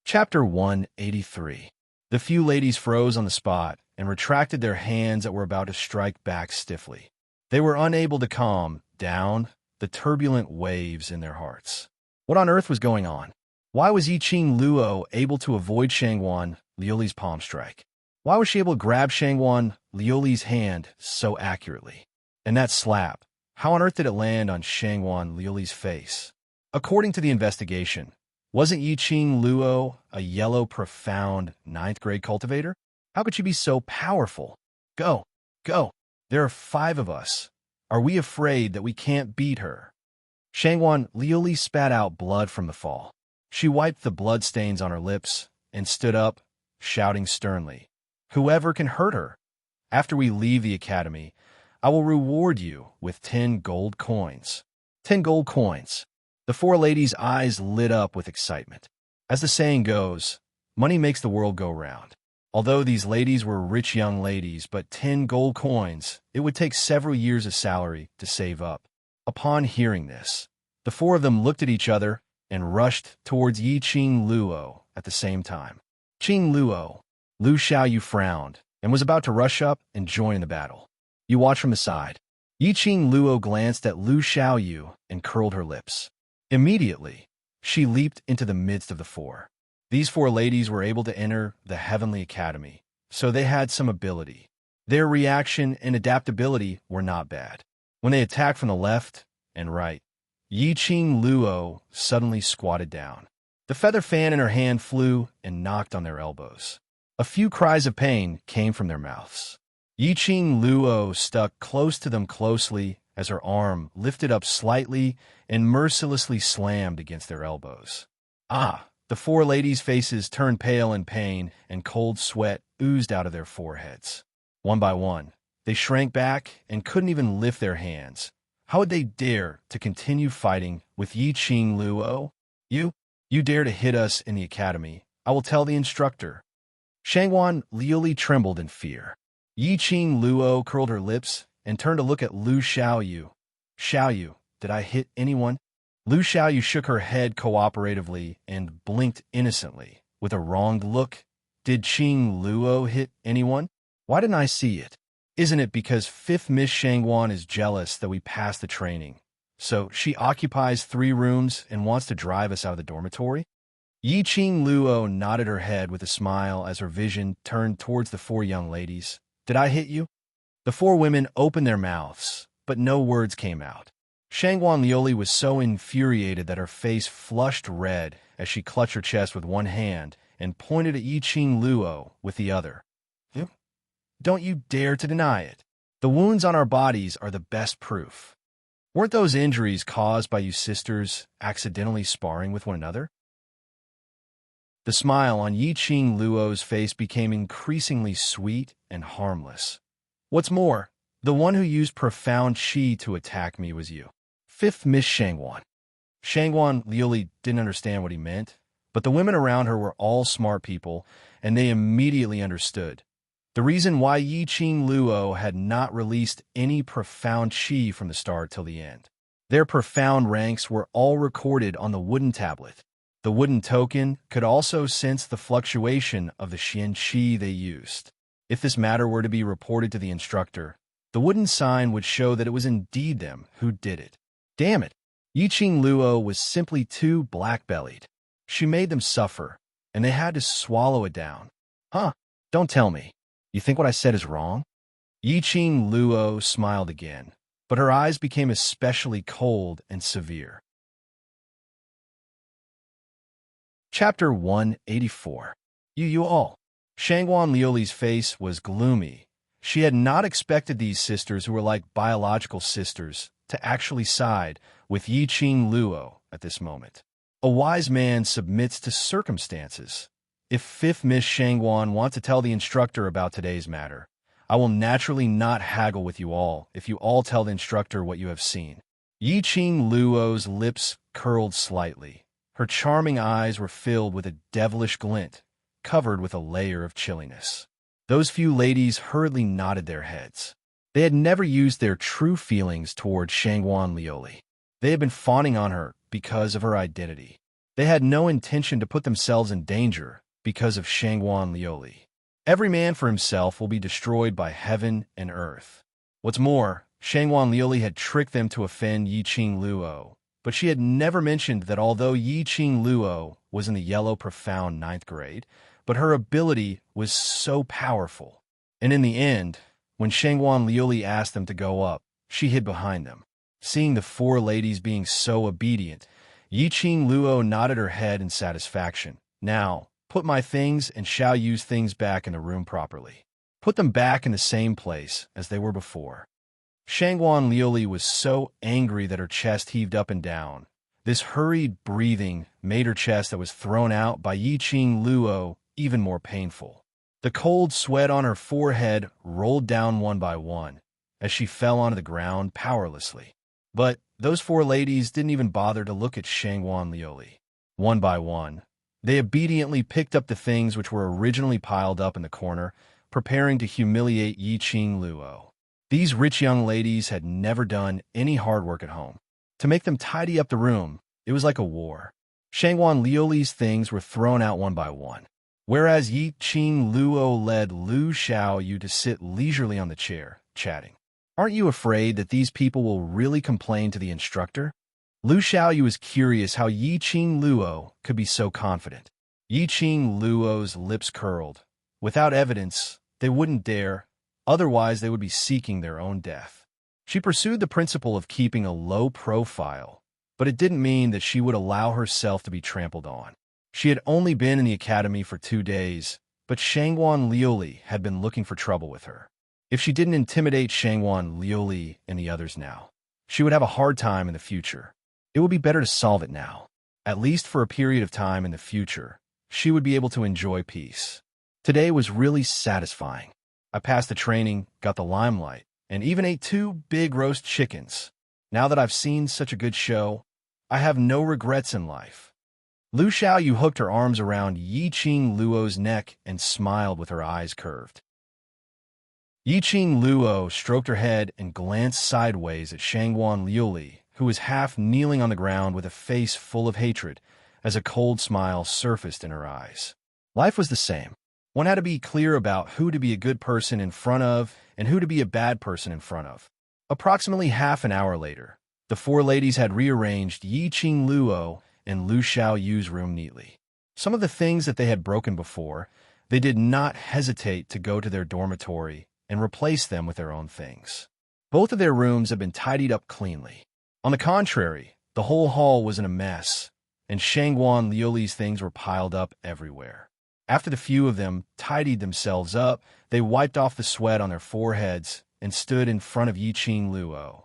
Chapter 183. The few ladies froze on the spot and retracted their hands that were about to strike back stiffly. They were unable to calm down the turbulent waves in their hearts. What on earth was going on? Why was Yiqing Luo able to avoid Shangwan Liuli's palm strike? Why was she able to grab Shangwan Liuli's hand so accurately? And that slap, how on earth did it land on Shangwan Liuli's face? According to the investigation, wasn't Yiqing Luo a yellow profound 9th grade cultivator? How could she be so powerful? Go, go. There are 5 of us. Are we afraid that we can't beat her? Shangwan Liuli spat out blood from the fall. She wiped the blood stains on her lips and stood up, shouting sternly, "Whoever can hurt her, after we leave the academy, I will reward you with 10 gold coins." 10 gold coins. The 4 ladies' eyes lit up with excitement. As the saying goes, money makes the world go round. Although these ladies were rich young ladies, but 10 gold coins, it would take several years of salary to save up. Upon hearing this, the 4 of them looked at each other and rushed towards Yiqing Luo at the same time. Qing Luo, Lu Xiaoyu frowned and was about to rush up and join in the battle. You watch from the side. Yiqing Luo glanced at Lu Xiaoyu and curled her lips. Immediately, she leaped into the midst of the 4. These 4 ladies were able to enter the Heavenly Academy, so they had some ability. Their reaction and adaptability were not bad. When they attacked from the left and right, Yiqing Luo suddenly squatted down. The feather fan in her hand flew and knocked on their elbows. A few cries of pain came from their mouths. Yiqing Luo stuck close to them closely as her arm lifted up slightly and mercilessly slammed against their elbows. Ah! The 4 ladies' faces turned pale in pain, and cold sweat oozed out of their foreheads. One by one, they shrank back and couldn't even lift their hands. How would they dare to continue fighting with Yiqing Luo? You dare to hit us in the academy. I will tell the instructor. Shangwan Liuli trembled in fear. Yiqing Luo curled her lips and turned to look at Lu Xiaoyu. Xiaoyu, did I hit anyone? Lu Xiaoyu shook her head cooperatively and blinked innocently with a wronged look. Did Qing Luo hit anyone? Why didn't I see it? Isn't it because 5th Miss Shangwan is jealous that we passed the training? So she occupies 3 rooms and wants to drive us out of the dormitory? Yiqing Luo nodded her head with a smile as her vision turned towards the 4 young ladies. Did I hit you? The 4 women opened their mouths, but no words came out. Shangwan Liuli was so infuriated that her face flushed red as she clutched her chest with one hand and pointed at Yiqing Luo with the other. Don't you dare to deny it. The wounds on our bodies are the best proof. Weren't those injuries caused by you sisters accidentally sparring with one another? The smile on Yiqing Luo's face became increasingly sweet and harmless. What's more, The one who used profound qi to attack me was you. Fifth Miss Shangwan. Shangwan Liuli didn't understand what he meant, but the women around her were all smart people, and they immediately understood. The reason why Yi Qing Luo had not released any profound qi from the start till the end. Their profound ranks were all recorded on the wooden tablet. The wooden token could also sense the fluctuation of the Xian qi they used. If this matter were to be reported to the instructor, the wooden sign would show that it was indeed them who did it. Damn it! Yi Qing Luo was simply too black-bellied. She made them suffer, and they had to swallow it down. Huh? Don't tell me. You think what I said is wrong? Yi Qing Luo smiled again, but her eyes became especially cold and severe. Chapter 184. You all. Shangwan Liuli's face was gloomy. She had not expected these sisters, who were like biological sisters, to actually side with Yi Qing Luo at this moment. A wise man submits to circumstances. If Fifth Miss Shangwan wants to tell the instructor about today's matter, I will naturally not haggle with you all if you all tell the instructor what you have seen. Yi Qing Luo's lips curled slightly. Her charming eyes were filled with a devilish glint, covered with a layer of chilliness. Those few ladies hurriedly nodded their heads. They had never used their true feelings toward Shangwan Liuli. They had been fawning on her because of her identity. They had no intention to put themselves in danger because of Shangwan Liuli. Every man for himself will be destroyed by heaven and earth. What's more, Shangwan Liuli had tricked them to offend Yi Qing Luo, but she had never mentioned that although Yi Qing Luo was in the yellow profound 9th grade, but her ability was so powerful. And in the end, when Shangwan Liuli asked them to go up, she hid behind them. Seeing the four ladies being so obedient, Yi Qing Luo nodded her head in satisfaction. Now, put my things and shall use things back in the room properly. Put them back in the same place as they were before. Shangwan Liuli was so angry that her chest heaved up and down. This hurried breathing made her chest that was thrown out by Yi Qing Luo even more painful. The cold sweat on her forehead rolled down one by one as she fell onto the ground powerlessly. But those four ladies didn't even bother to look at Shangwan Liuli. One by one, they obediently picked up the things which were originally piled up in the corner, preparing to humiliate Yi Qing Luo. These rich young ladies had never done any hard work at home. To make them tidy up the room, it was like a war. Shangwan Liuli's things were thrown out one by one, whereas Yi Qing Luo led Lu Xiaoyu to sit leisurely on the chair, chatting. Aren't you afraid that these people will really complain to the instructor? Lu Xiaoyu was curious how Yi Qing Luo could be so confident. Yi Qing Luo's lips curled. Without evidence, they wouldn't dare. Otherwise, they would be seeking their own death. She pursued the principle of keeping a low profile, but it didn't mean that she would allow herself to be trampled on. She had only been in the academy for 2 days, but Shangwan Liuli had been looking for trouble with her. If she didn't intimidate Shangwan Liuli and the others now, she would have a hard time in the future. It would be better to solve it now. At least for a period of time in the future, she would be able to enjoy peace. Today was really satisfying. I passed the training, got the limelight, and even ate 2 big roast chickens. Now that I've seen such a good show, I have no regrets in life. Lu Xiaoyu hooked her arms around Yi Qing Luo's neck and smiled with her eyes curved. Yi Qing Luo stroked her head and glanced sideways at Shangwan Liuli, who was half kneeling on the ground with a face full of hatred, as a cold smile surfaced in her eyes. Life was the same. One had to be clear about who to be a good person in front of and who to be a bad person in front of. Approximately half an hour later, the four ladies had rearranged Yi Qing Luo and Lu Xiaoyu's room neatly. Some of the things that they had broken before, they did not hesitate to go to their dormitory and replace them with their own things. Both of their rooms had been tidied up cleanly. On the contrary, the whole hall was in a mess, and Shangwan Liuli's things were piled up everywhere. After the few of them tidied themselves up, they wiped off the sweat on their foreheads and stood in front of Yi Qing Luo.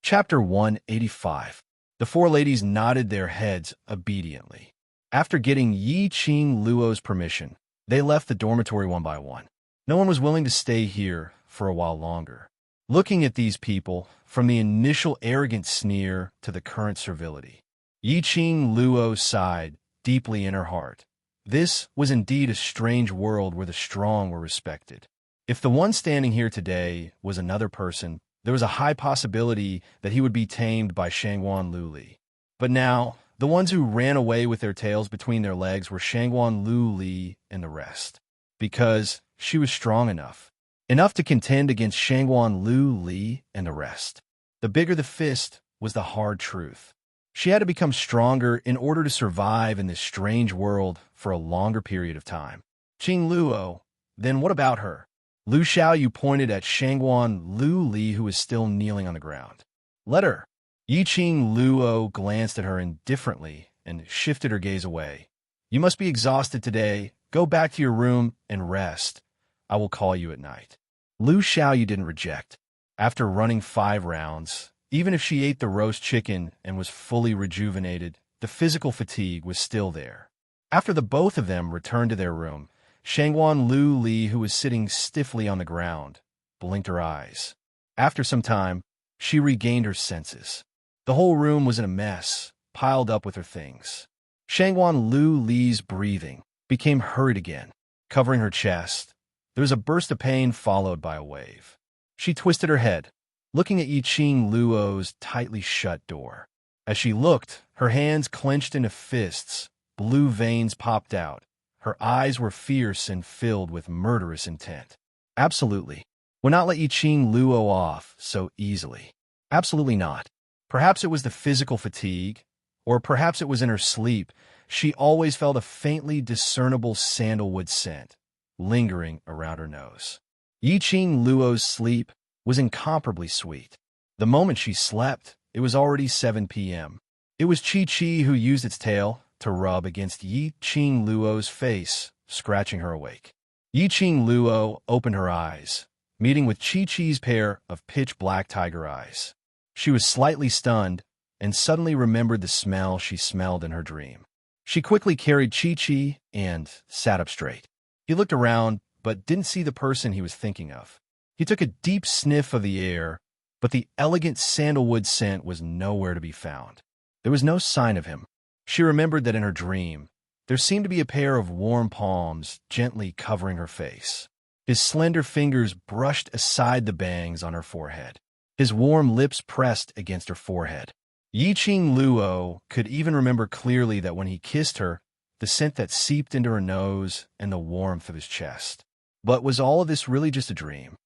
Chapter 185. The four ladies nodded their heads obediently. After getting Yi Qing Luo's permission, they left the dormitory one by one. No one was willing to stay here for a while longer. Looking at these people, from the initial arrogant sneer to the current servility, Yiqing Luo sighed deeply in her heart. This was indeed a strange world where the strong were respected. If the one standing here today was another person, there was a high possibility that he would be tamed by Shangguan Luli. But now, the ones who ran away with their tails between their legs were Shangguan Luli and the rest. Because she was strong enough to contend against Shangguan Luli and the rest. The bigger the fist was the hard truth. She had to become stronger in order to survive in this strange world for a longer period of time. Qing Luo, then what about her? Lu Xiaoyu pointed at Shangguan Luli, who was still kneeling on the ground. Let her. Yiqing Luo glanced at her indifferently and shifted her gaze away. You must be exhausted today. Go back to your room and rest. I will call you at night. Lu Xiaoyu didn't reject. After running 5 rounds, even if she ate the roast chicken and was fully rejuvenated, the physical fatigue was still there. After the both of them returned to their room, Shangguan Luli, who was sitting stiffly on the ground, blinked her eyes. After some time, she regained her senses. The whole room was in a mess, piled up with her things. Shangguan Luli's breathing became hurried again, covering her chest. There was a burst of pain followed by a wave. She twisted her head, looking at Yiqing Luo's tightly shut door. As she looked, her hands clenched into fists, blue veins popped out. Her eyes were fierce and filled with murderous intent. Absolutely. Would not let Yiqing Luo off so easily. Absolutely not. Perhaps it was the physical fatigue, or perhaps it was in her sleep. She always felt a faintly discernible sandalwood scent lingering around her nose. Yiqing Luo's sleep was incomparably sweet. The moment she slept, it was already 7 p.m. It was Chi-Chi who used its tail to rub against Yiqing Luo's face, scratching her awake. Yiqing Luo opened her eyes, meeting with Chi-Chi's pair of pitch-black tiger eyes. She was slightly stunned and suddenly remembered the smell she smelled in her dream. She quickly carried Chi-Chi and sat up straight. He looked around, but didn't see the person he was thinking of. He took a deep sniff of the air, but the elegant sandalwood scent was nowhere to be found. There was no sign of him. She remembered that in her dream, there seemed to be a pair of warm palms gently covering her face. His slender fingers brushed aside the bangs on her forehead. His warm lips pressed against her forehead. Yiqing Luo could even remember clearly that when he kissed her, the scent that seeped into her nose and the warmth of his chest. But was all of this really just a dream?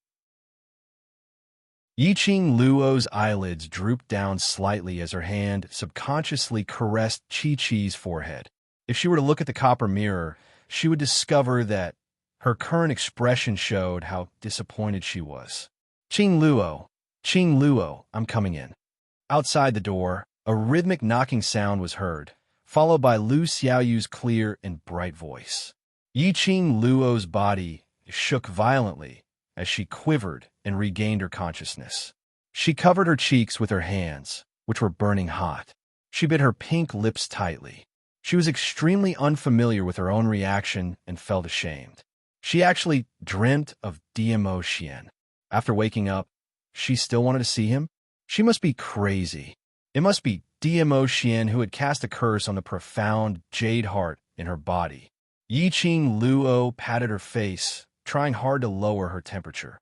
Yiqing Luo's eyelids drooped down slightly as her hand subconsciously caressed Chi-Chi's forehead. If she were to look at the copper mirror, she would discover that her current expression showed how disappointed she was. Qing Luo, I'm coming in. Outside the door, a rhythmic knocking sound was heard, followed by Lu Xiaoyu's clear and bright voice. Yiqing Luo's body shook violently as she quivered and regained her consciousness. She covered her cheeks with her hands, which were burning hot. She bit her pink lips tightly. She was extremely unfamiliar with her own reaction and felt ashamed. She actually dreamt of DMO Xian. After waking up, she still wanted to see him? She must be crazy. It must be DMO Xian who had cast a curse on the profound jade heart in her body. Yiqing Luo patted her face, trying hard to lower her temperature.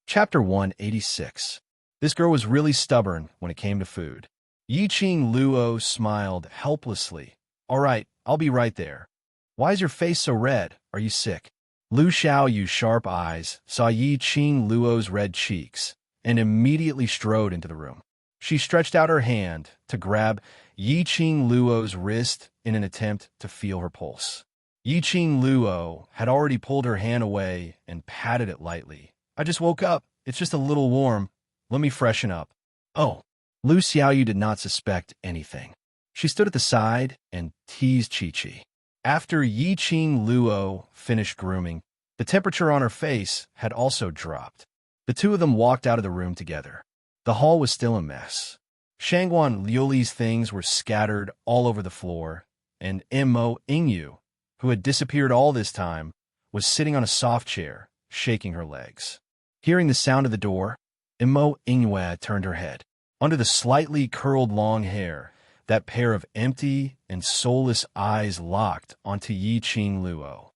Chapter 186. This girl was really stubborn when it came to food. Yiqing Luo smiled helplessly. All right, I'll be right there. Why is your face so red? Are you sick? Lu Xiaoyu's sharp eyes saw Yiqing Luo's red cheeks and immediately strode into the room. She stretched out her hand to grab Yiqing Luo's wrist in an attempt to feel her pulse. Yiqing Luo had already pulled her hand away and patted it lightly. I just woke up. It's just a little warm. Let me freshen up. Oh. Lu Xiaoyu did not suspect anything. She stood at the side and teased Chi-Chi. After Yiqing Luo finished grooming, the temperature on her face had also dropped. The two of them walked out of the room together. The hall was still a mess. Shangguan Liuli's things were scattered all over the floor, and Mo Ingyu who had disappeared all this time, was sitting on a soft chair, shaking her legs. Hearing the sound of the door, Imo Ingwe turned her head. Under the slightly curled long hair, that pair of empty and soulless eyes locked onto Yi Qing Luo.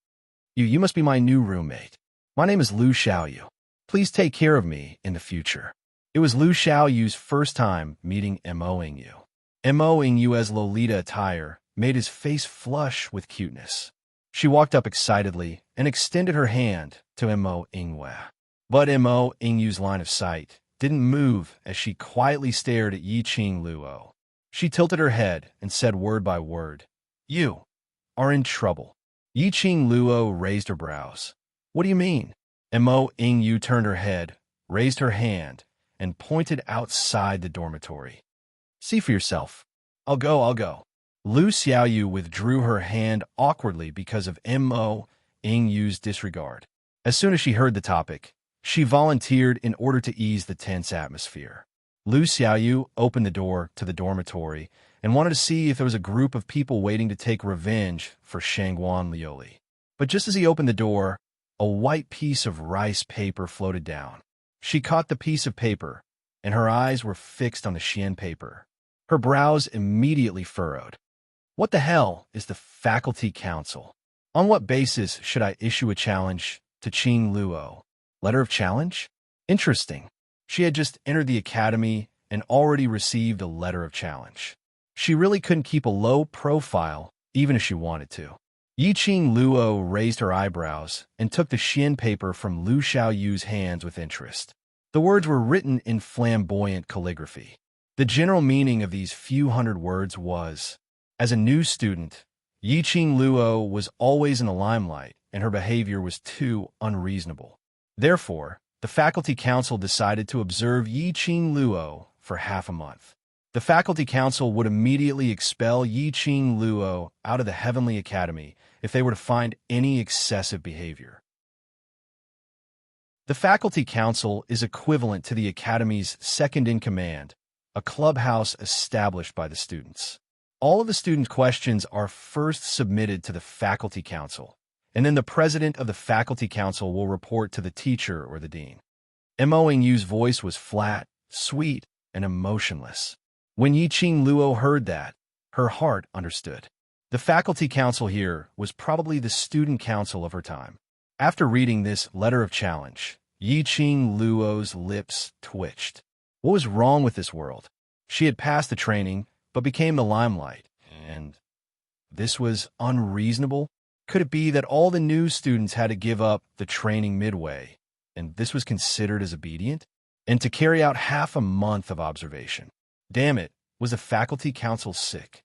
You must be my new roommate. My name is Lu Xiaoyu. Please take care of me in the future. It was Lu Xiaoyu's first time meeting Mo Ingyu. Mo Ingyu's Lolita attire made his face flush with cuteness. She walked up excitedly and extended her hand to Mo Ingwe. But Mo Ingyu's line of sight didn't move as she quietly stared at Yi Qing Luo. She tilted her head and said word by word, "You are in trouble." Yi Qing Luo raised her brows. "What do you mean?" Mo Ingyu turned her head, raised her hand, and pointed outside the dormitory. "See for yourself." I'll go. Lu Xiaoyu withdrew her hand awkwardly because of Mo Ingyu's disregard. As soon as she heard the topic, she volunteered in order to ease the tense atmosphere. Lu Xiaoyu opened the door to the dormitory and wanted to see if there was a group of people waiting to take revenge for Shangguan Lioli. But just as he opened the door, a white piece of rice paper floated down. She caught the piece of paper, and her eyes were fixed on the Xian paper. Her brows immediately furrowed. What the hell is the Faculty Council? On what basis should I issue a challenge to Qing Luo? Letter of challenge? Interesting. She had just entered the academy and already received a letter of challenge. She really couldn't keep a low profile, even if she wanted to. Yi Qing Luo raised her eyebrows and took the Xian paper from Lu Xiaoyu's hands with interest. The words were written in flamboyant calligraphy. The general meaning of these few hundred words was, as a new student, Yi Qing Luo was always in the limelight, and her behavior was too unreasonable. Therefore, the Faculty Council decided to observe Yi Qing Luo for half a month. The Faculty Council would immediately expel Yi Qing Luo out of the Heavenly Academy if they were to find any excessive behavior. The Faculty Council is equivalent to the Academy's second-in-command, a clubhouse established by the students. All of the student questions are first submitted to the Faculty Council, and then the president of the Faculty Council will report to the teacher or the dean. Mo Ingyu's voice was flat, sweet, and emotionless. When Yi Qing Luo heard that, her heart understood. The Faculty Council here was probably the student council of her time. After reading this letter of challenge, Yi Qing Luo's lips twitched. What was wrong with this world? She had passed the training, but became the limelight, and this was unreasonable? Could it be that all the new students had to give up the training midway, and this was considered as obedient? And to carry out half a month of observation. Damn it, was the Faculty Council sick?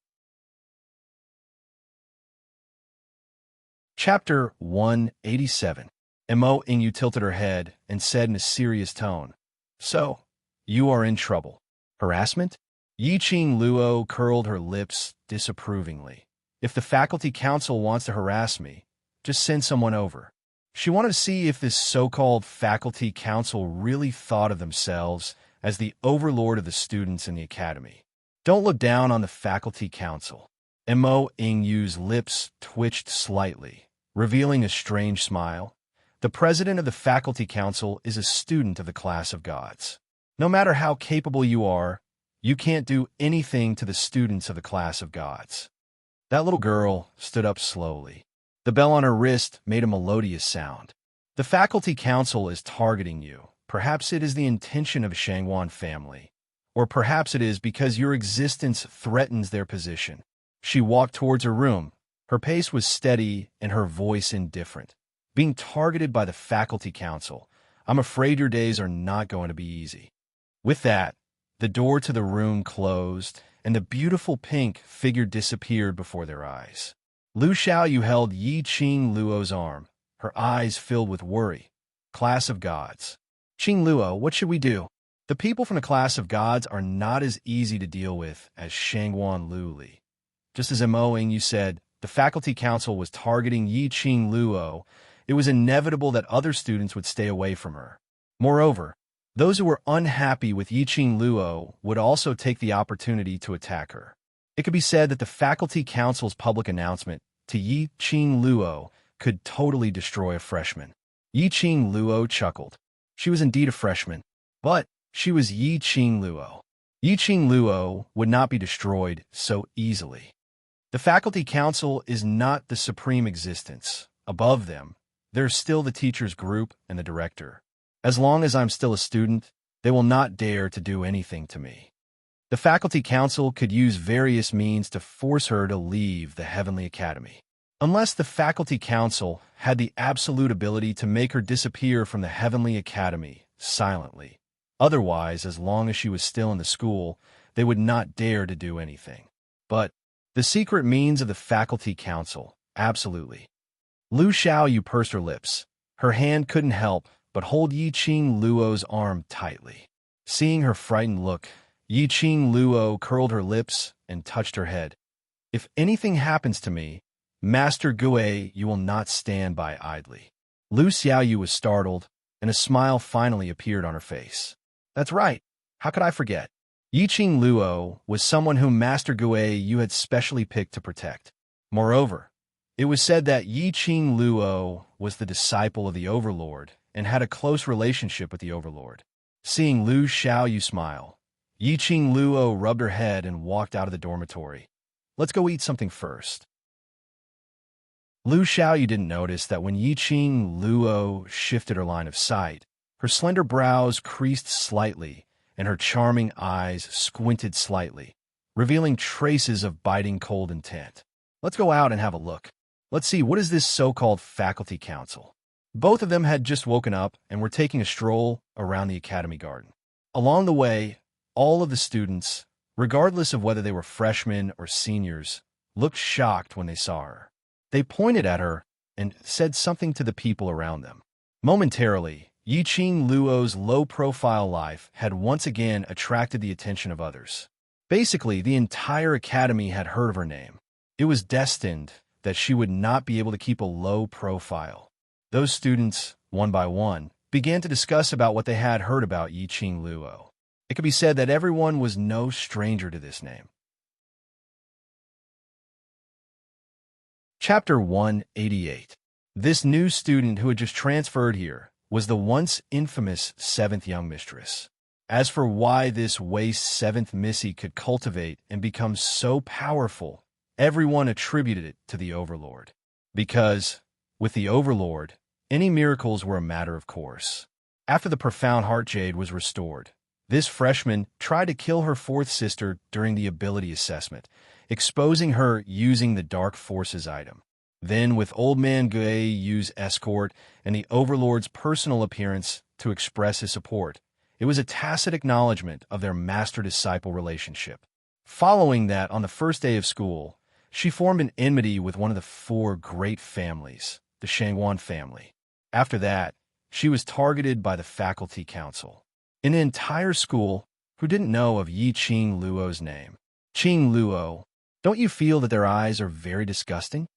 Chapter 187. Mo Ingyu tilted her head and said in a serious tone, "So, you are in trouble. Harassment?" Yi Qing Luo curled her lips disapprovingly. "If the Faculty Council wants to harass me, just send someone over." She wanted to see if this so-called Faculty Council really thought of themselves as the overlord of the students in the academy. Don't look down on the Faculty Council. Mo Ingyu's lips twitched slightly, revealing a strange smile. The president of the Faculty Council is a student of the class of gods. No matter how capable you are, you can't do anything to the students of the class of gods. That little girl stood up slowly. The bell on her wrist made a melodious sound. The Faculty Council is targeting you. Perhaps it is the intention of the Shangguan family. Or perhaps it is because your existence threatens their position. She walked towards her room. Her pace was steady and her voice indifferent. Being targeted by the Faculty Council, I'm afraid your days are not going to be easy. With that, the door to the room closed, and the beautiful pink figure disappeared before their eyes. Lu Xiaoyu held Yi Qing Luo's arm, her eyes filled with worry. Class of Gods. Qing Luo, what should we do? The people from the class of gods are not as easy to deal with as Shangguan Luli. Just as Mo Ingyu said, the Faculty Council was targeting Yi Qing Luo. It was inevitable that other students would stay away from her. Moreover, those who were unhappy with Yi Qing Luo would also take the opportunity to attack her. It could be said that the Faculty Council's public announcement to Yi Qing Luo could totally destroy a freshman. Yi Qing Luo chuckled. She was indeed a freshman, but she was Yi Qing Luo. Yi Qing Luo would not be destroyed so easily. The faculty council is not the supreme existence. Above them, there's still the teachers group and the director. As long as I'm still a student, they will not dare to do anything to me. The faculty council could use various means to force her to leave the Heavenly Academy. Unless the faculty council had the absolute ability to make her disappear from the Heavenly Academy silently. Otherwise, as long as she was still in the school, they would not dare to do anything. But the secret means of the faculty council, absolutely. Lu Xiaoyu pursed her lips. Her hand couldn't help but hold Yi Qing Luo's arm tightly. Seeing her frightened look, Yi Qing Luo curled her lips and touched her head. If anything happens to me, Master Gue, you will not stand by idly. Lu Xiaoyu was startled, and a smile finally appeared on her face. That's right. How could I forget? Yi Qing Luo was someone whom Master Gue had specially picked to protect. Moreover, it was said that Yi Qing Luo was the disciple of the Overlord and had a close relationship with the Overlord. Seeing Lu Xiaoyu smile, Yi Qing Luo rubbed her head and walked out of the dormitory. Let's go eat something first. Lu Xiaoyu didn't notice that when Yi Qing Luo shifted her line of sight, her slender brows creased slightly and her charming eyes squinted slightly, revealing traces of biting cold intent. Let's go out and have a look. Let's see, what is this so-called faculty council? Both of them had just woken up and were taking a stroll around the academy garden. Along the way, all of the students, regardless of whether they were freshmen or seniors, looked shocked when they saw her. They pointed at her and said something to the people around them. Momentarily, Yi Qing Luo's low-profile life had once again attracted the attention of others. Basically, the entire academy had heard of her name. It was destined that she would not be able to keep a low profile. Those students, one by one, began to discuss about what they had heard about Yi Qing Luo. It could be said that everyone was no stranger to this name. Chapter 188. This new student who had just transferred here was the once infamous 7th young mistress. As for why this waste 7th missy could cultivate and become so powerful, everyone attributed it to the Overlord. Because, with the Overlord, any miracles were a matter of course. After the profound heart jade was restored, this freshman tried to kill her 4th sister during the ability assessment, exposing her using the Dark Forces item. Then, with Old Man Gue use escort and the Overlord's personal appearance to express his support, it was a tacit acknowledgement of their master-disciple relationship. Following that, on the first day of school, she formed an enmity with one of the 4 great families, the Shangguan family. After that, she was targeted by the faculty council. In the entire school, who didn't know of Yi Qing Luo's name? Qing Luo, don't you feel that their eyes are very disgusting?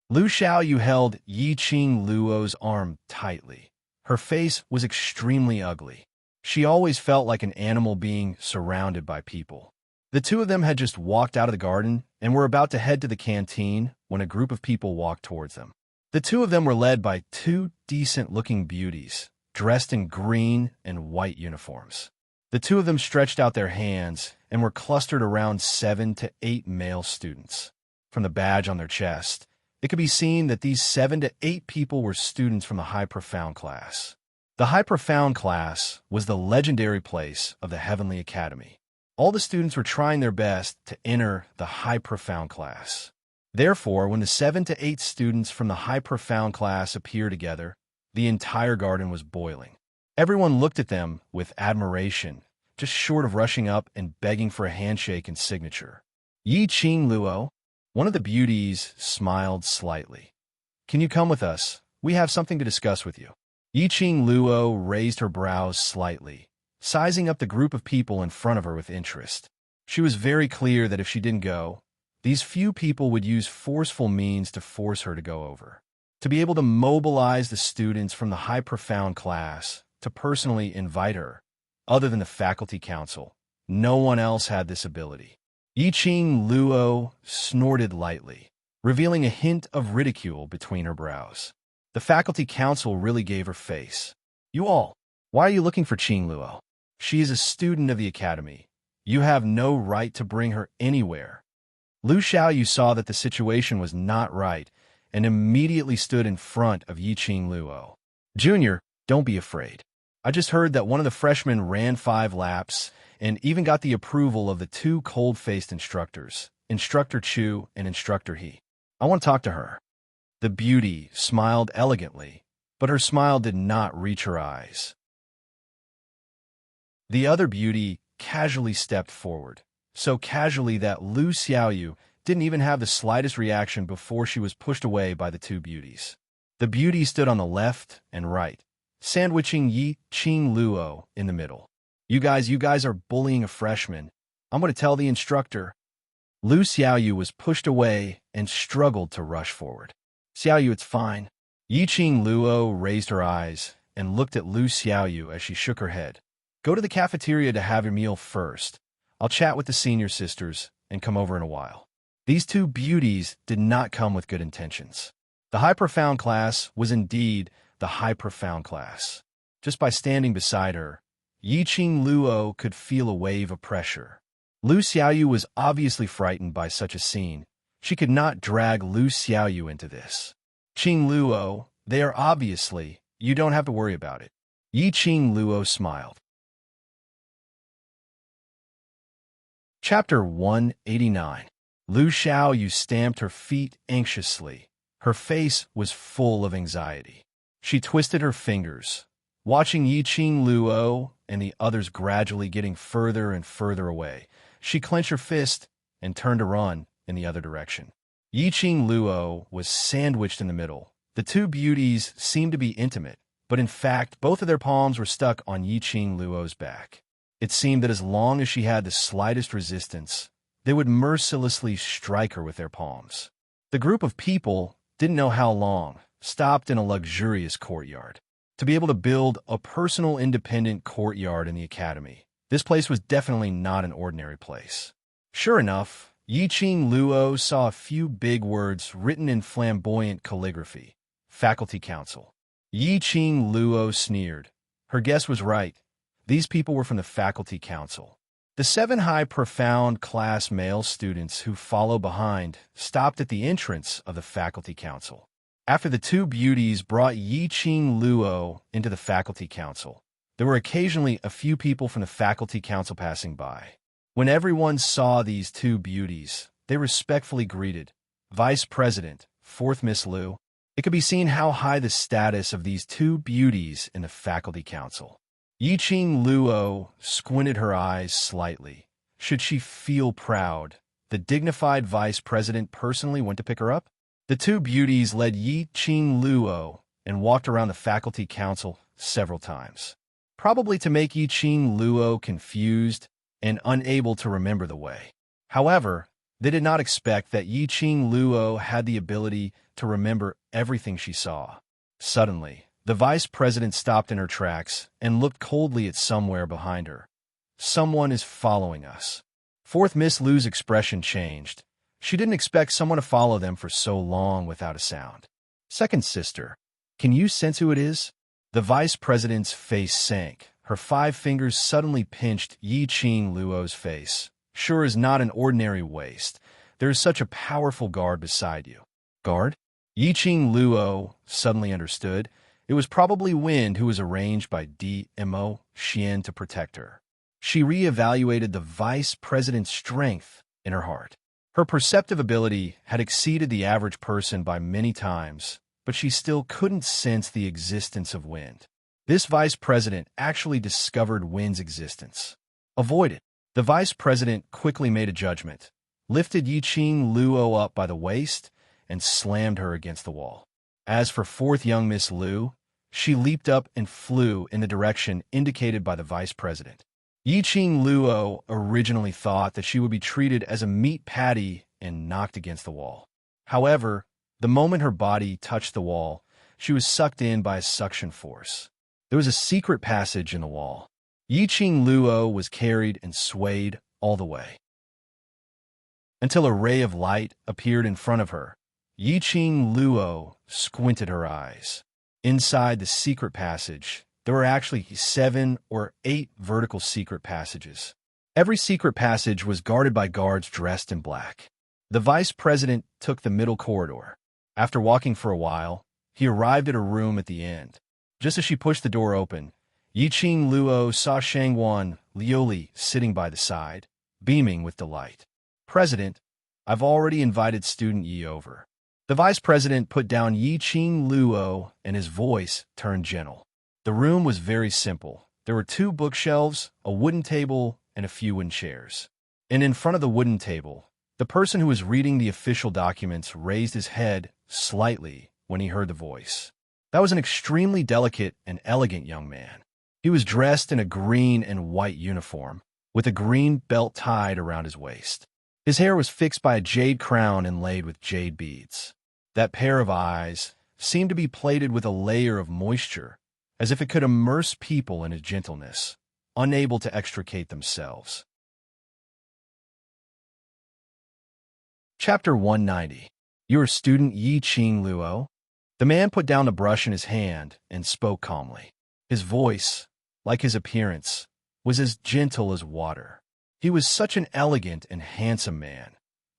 Lu Xiaoyu held Yi Qing Luo's arm tightly. Her face was extremely ugly. She always felt like an animal being surrounded by people. The two of them had just walked out of the garden and were about to head to the canteen when a group of people walked towards them. The two of them were led by 2 decent-looking beauties, dressed in green and white uniforms. The two of them stretched out their hands and were clustered around 7 to 8 male students. From the badge on their chest, it could be seen that these 7 to 8 people were students from the High Profound class. The High Profound class was the legendary place of the Heavenly Academy. All the students were trying their best to enter the High Profound class. Therefore, when the 7 to 8 students from the High Profound class appeared together, the entire garden was boiling. Everyone looked at them with admiration, just short of rushing up and begging for a handshake and signature. Yi Qing Luo, one of the beauties, smiled slightly. Can you come with us? We have something to discuss with you. Yi Qing Luo raised her brows slightly, sizing up the group of people in front of her with interest. She was very clear that if she didn't go, these few people would use forceful means to force her to go over. To be able to mobilize the students from the High Profound class to personally invite her, other than the faculty council, no one else had this ability. Yi Qing Luo snorted lightly. revealing a hint of ridicule between her brows. The faculty council really gave her face. You all, why are you looking for Qing Luo? She is a student of the academy. You have no right to bring her anywhere. Lu Xiaoyu saw that the situation was not right and immediately stood in front of Qing Luo. Junior, don't be afraid. I just heard that one of the freshmen ran 5 laps and even got the approval of the 2 cold-faced instructors, Instructor Chu and Instructor He. I want to talk to her. The beauty smiled elegantly, but her smile did not reach her eyes. The other beauty casually stepped forward, so casually that Lu Xiaoyu didn't even have the slightest reaction before she was pushed away by the 2 beauties. The beauty stood on the left and right, sandwiching Qing Luo in the middle. You guys are bullying a freshman. I'm going to tell the instructor. Lu Xiaoyu was pushed away and struggled to rush forward. Xiaoyu, it's fine. Qing Luo raised her eyes and looked at Lu Xiaoyu as she shook her head. Go to the cafeteria to have your meal first. I'll chat with the senior sisters and come over in a while. These 2 beauties did not come with good intentions. The high profound class was indeed the high profound class. Just by standing beside her, Qing Luo could feel a wave of pressure. Lu Xiaoyu was obviously frightened by such a scene. She could not drag Lu Xiaoyu into this. Qing Luo, they are obviously, you don't have to worry about it. Qing Luo smiled. Chapter 189. Lu Xiaoyu stamped her feet anxiously. Her face was full of anxiety. She twisted her fingers, watching Qing Luo and the others gradually getting further and further away. She clenched her fist and turned to run in the other direction. Qing Luo was sandwiched in the middle. The 2 beauties seemed to be intimate, but in fact, both of their palms were stuck on Qing Luo's back. It seemed that as long as she had the slightest resistance, they would mercilessly strike her with their palms. The group of people didn't know how long, stopped in a luxurious courtyard. To be able to build a personal independent courtyard in the academy, this place was definitely not an ordinary place. Sure enough, Qing Luo saw a few big words written in flamboyant calligraphy. Faculty Council. Qing Luo sneered. Her guess was right. These people were from the Faculty Council. The 7 high profound class male students who follow behind stopped at the entrance of the Faculty Council. After the 2 beauties brought Qing Luo into the Faculty Council, there were occasionally a few people from the Faculty Council passing by. When everyone saw these 2 beauties, they respectfully greeted, Vice President, 4th Miss Lu. It could be seen how high the status of these 2 beauties in the Faculty Council. Qing Luo squinted her eyes slightly. Should she feel proud, the dignified vice president personally went to pick her up? The 2 beauties led Qing Luo and walked around the Faculty Council several times, probably to make Qing Luo confused and unable to remember the way. However, they did not expect that Qing Luo had the ability to remember everything she saw. Suddenly, the vice president stopped in her tracks and looked coldly at somewhere behind her. Someone is following us. 4th Miss Lu's expression changed. She didn't expect someone to follow them for so long without a sound. 2nd sister, can you sense who it is? The vice president's face sank. Her 5 fingers suddenly pinched Qing Luo's face. Sure is not an ordinary waist. There is such a powerful guard beside you. Guard? Qing Luo suddenly understood. It was probably Wind who was arranged by Dmo Xian to protect her. She re-evaluated the vice president's strength in her heart. Her perceptive ability had exceeded the average person by many times, but she still couldn't sense the existence of Wind. This vice president actually discovered Wind's existence. Avoid it. The vice president quickly made a judgment, lifted Qing Luo up by the waist, and slammed her against the wall. As for 4th young Miss Lu, she leaped up and flew in the direction indicated by the vice president. Qing Luo originally thought that she would be treated as a meat patty and knocked against the wall. However, the moment her body touched the wall, she was sucked in by a suction force. There was a secret passage in the wall. Qing Luo was carried and swayed all the way, until a ray of light appeared in front of her. Yiqing Luo squinted her eyes. Inside the secret passage, there were actually 7 or 8 vertical secret passages. Every secret passage was guarded by guards dressed in black. The vice president took the middle corridor. After walking for a while, he arrived at a room at the end. Just as she pushed the door open, Yiqing Luo saw Shangwan Liuli sitting by the side, beaming with delight. "President, I've already invited student Yi over." The vice president put down Yiqing Luo, and his voice turned gentle. The room was very simple. There were 2 bookshelves, a wooden table, and a few wooden chairs. And in front of the wooden table, the person who was reading the official documents raised his head slightly when he heard the voice. That was an extremely delicate and elegant young man. He was dressed in a green and white uniform, with a green belt tied around his waist. His hair was fixed by a jade crown inlaid with jade beads. That pair of eyes seemed to be plated with a layer of moisture, as if it could immerse people in its gentleness, unable to extricate themselves. Chapter 190. Your student Yiqing Luo? The man put down the brush in his hand and spoke calmly. His voice, like his appearance, was as gentle as water. He was such an elegant and handsome man.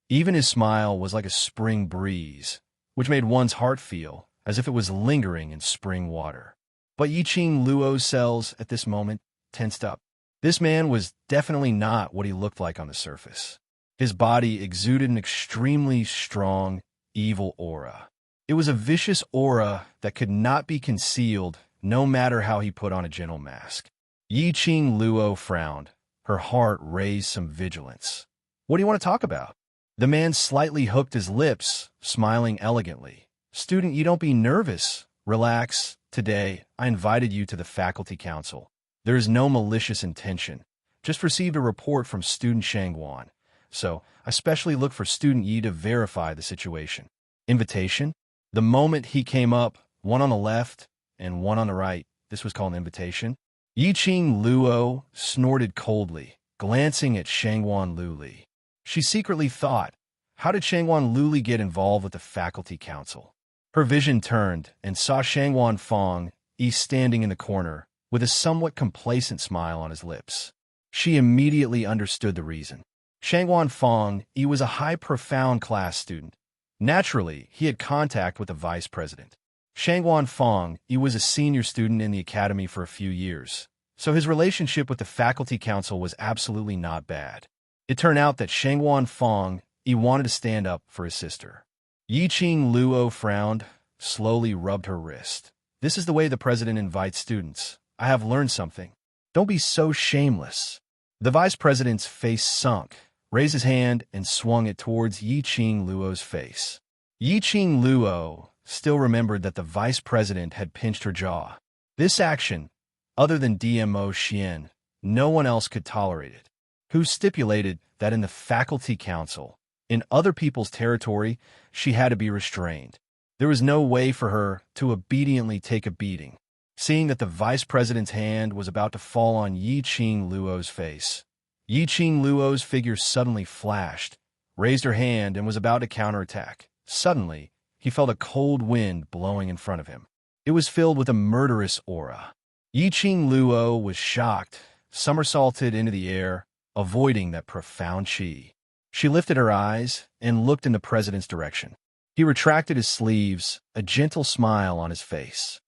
Even his smile was like a spring breeze, which made one's heart feel as if it was lingering in spring water. But Yiqing Luo's cells at this moment tensed up. This man was definitely not what he looked like on the surface. His body exuded an extremely strong, evil aura. It was a vicious aura that could not be concealed no matter how he put on a gentle mask. Yiqing Luo frowned. Her heart raised some vigilance. "What do you want to talk about?" The man slightly hooked his lips, smiling elegantly. "Student, you don't be nervous. Relax. Today, I invited you to the faculty council. There is no malicious intention. Just received a report from student Shangwan. So, I specially looked for student Yi to verify the situation." Invitation? The moment he came up, one on the left and one on the right, this was called an invitation. Yiqing Luo snorted coldly, glancing at Shangwan Luli. She secretly thought, how did Shangwan Luli get involved with the faculty council? Her vision turned and saw Shangwan Fong Yi standing in the corner with a somewhat complacent smile on his lips. She immediately understood the reason. Shangwan Fong Yi was a high profound class student. Naturally, he had contact with the vice president. Shangwan Fong Yi was a senior student in the academy for a few years, so his relationship with the faculty council was absolutely not bad. It turned out that Shangwan Fong Yi wanted to stand up for his sister. Yiqing Luo frowned, slowly rubbed her wrist. "This is the way the president invites students. I have learned something. Don't be so shameless." The vice president's face sunk, raised his hand, and swung it towards Yiqing Luo's face. Yiqing Luo still remembered that the vice president had pinched her jaw. This action, other than DMO Xian, no one else could tolerate it. Who stipulated that in the faculty council, in other people's territory, she had to be restrained. There was no way for her to obediently take a beating. Seeing that the vice president's hand was about to fall on Yiqing Luo's face, Yiqing Luo's figure suddenly flashed, raised her hand, and was about to counterattack. Suddenly, he felt a cold wind blowing in front of him. It was filled with a murderous aura. Yiqing Luo was shocked, somersaulted into the air, avoiding that profound chi. She lifted her eyes and looked in the president's direction. He retracted his sleeves, a gentle smile on his face.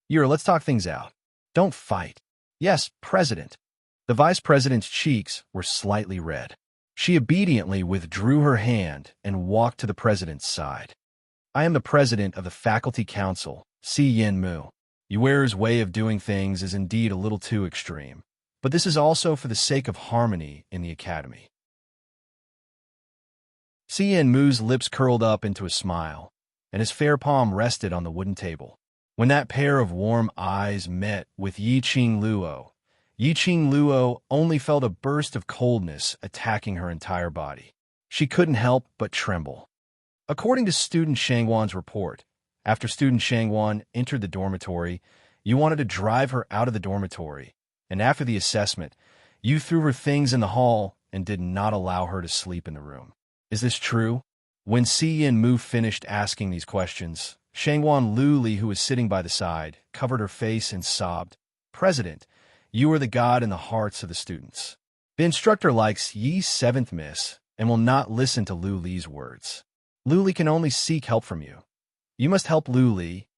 "Yura, let's talk things out. Don't fight." "Yes, President." The vice president's cheeks were slightly red. She obediently withdrew her hand and walked to the president's side. "I am the president of the faculty council, Si Yin Mu. Yuer's way of doing things is indeed a little too extreme, but this is also for the sake of harmony in the academy." Si Yin Mu's lips curled up into a smile, and his fair palm rested on the wooden table. When that pair of warm eyes met with Yiqing Luo only felt a burst of coldness attacking her entire body. She couldn't help but tremble. According to student Shangwan's report, after student Shangwan entered the dormitory, you wanted to drive her out of the dormitory, and after the assessment, you threw her things in the hall and did not allow her to sleep in the room. Is this true? When Si Yin Mu finished asking these questions, Shangwan Luli, who was sitting by the side, covered her face and sobbed, "President, you are the god in the hearts of the students. The instructor likes Yi's seventh miss and will not listen to Luli's words. Luli can only seek help from you. You must help Luli."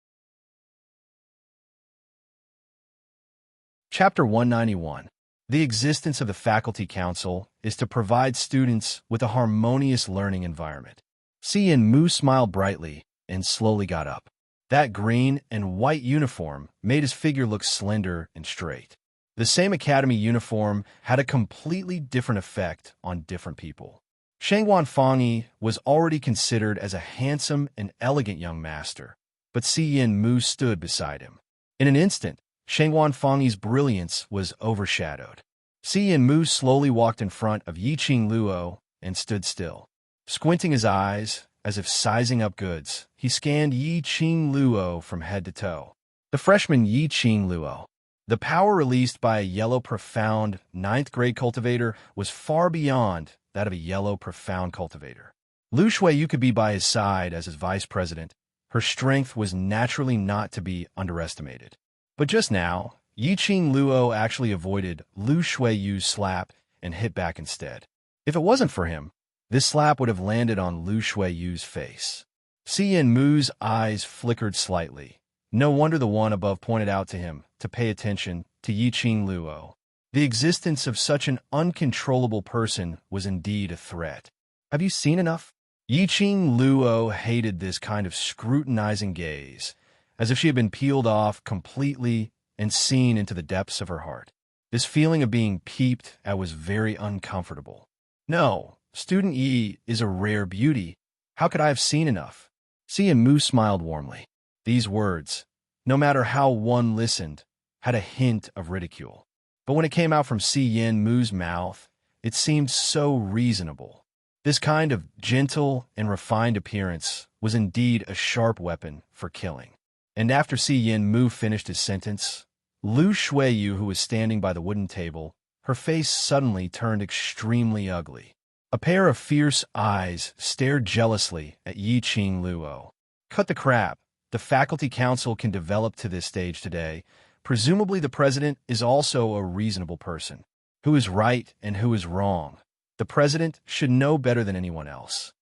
Chapter 191. The existence of the Faculty Council is to provide students with a harmonious learning environment. Si Yin Mu smiled brightly and slowly got up. That green and white uniform made his figure look slender and straight. The same academy uniform had a completely different effect on different people. Shangwan Fangyi was already considered as a handsome and elegant young master, but Si Yin Mu stood beside him. In an instant, Shangwan Fangyi's brilliance was overshadowed. Si Yin Mu slowly walked in front of Yiqing Luo and stood still. Squinting his eyes, as if sizing up goods, he scanned Yiqing Luo from head to toe. The freshman Yiqing Luo. The power released by a yellow profound ninth-grade cultivator was far beyond that of a yellow profound cultivator. Lu Shuiyu could be by his side as his vice president. Her strength was naturally not to be underestimated. But just now, Yiqing Luo actually avoided Lu Shuiyu's slap and hit back instead. If it wasn't for him, this slap would have landed on Lu Shuiyu's face. Si Yin Mu's eyes flickered slightly. No wonder the one above pointed out to him to pay attention to Yiqing Luo. The existence of such an uncontrollable person was indeed a threat. Have you seen enough? Yiqing Luo hated this kind of scrutinizing gaze, as if she had been peeled off completely and seen into the depths of her heart. This feeling of being peeped at was very uncomfortable. No, Student Yi is a rare beauty. How could I have seen enough? Si Yin Mu smiled warmly. These words, no matter how one listened, had a hint of ridicule. But when it came out from Si Yin Mu's mouth, it seemed so reasonable. This kind of gentle and refined appearance was indeed a sharp weapon for killing. And after Si Yin Mu finished his sentence, Lu Shuiyu, who was standing by the wooden table, her face suddenly turned extremely ugly. A pair of fierce eyes stared jealously at Yiqing Luo. Cut the crap. The Faculty Council can develop to this stage today. Presumably the president is also a reasonable person. Who is right and who is wrong? The president should know better than anyone else.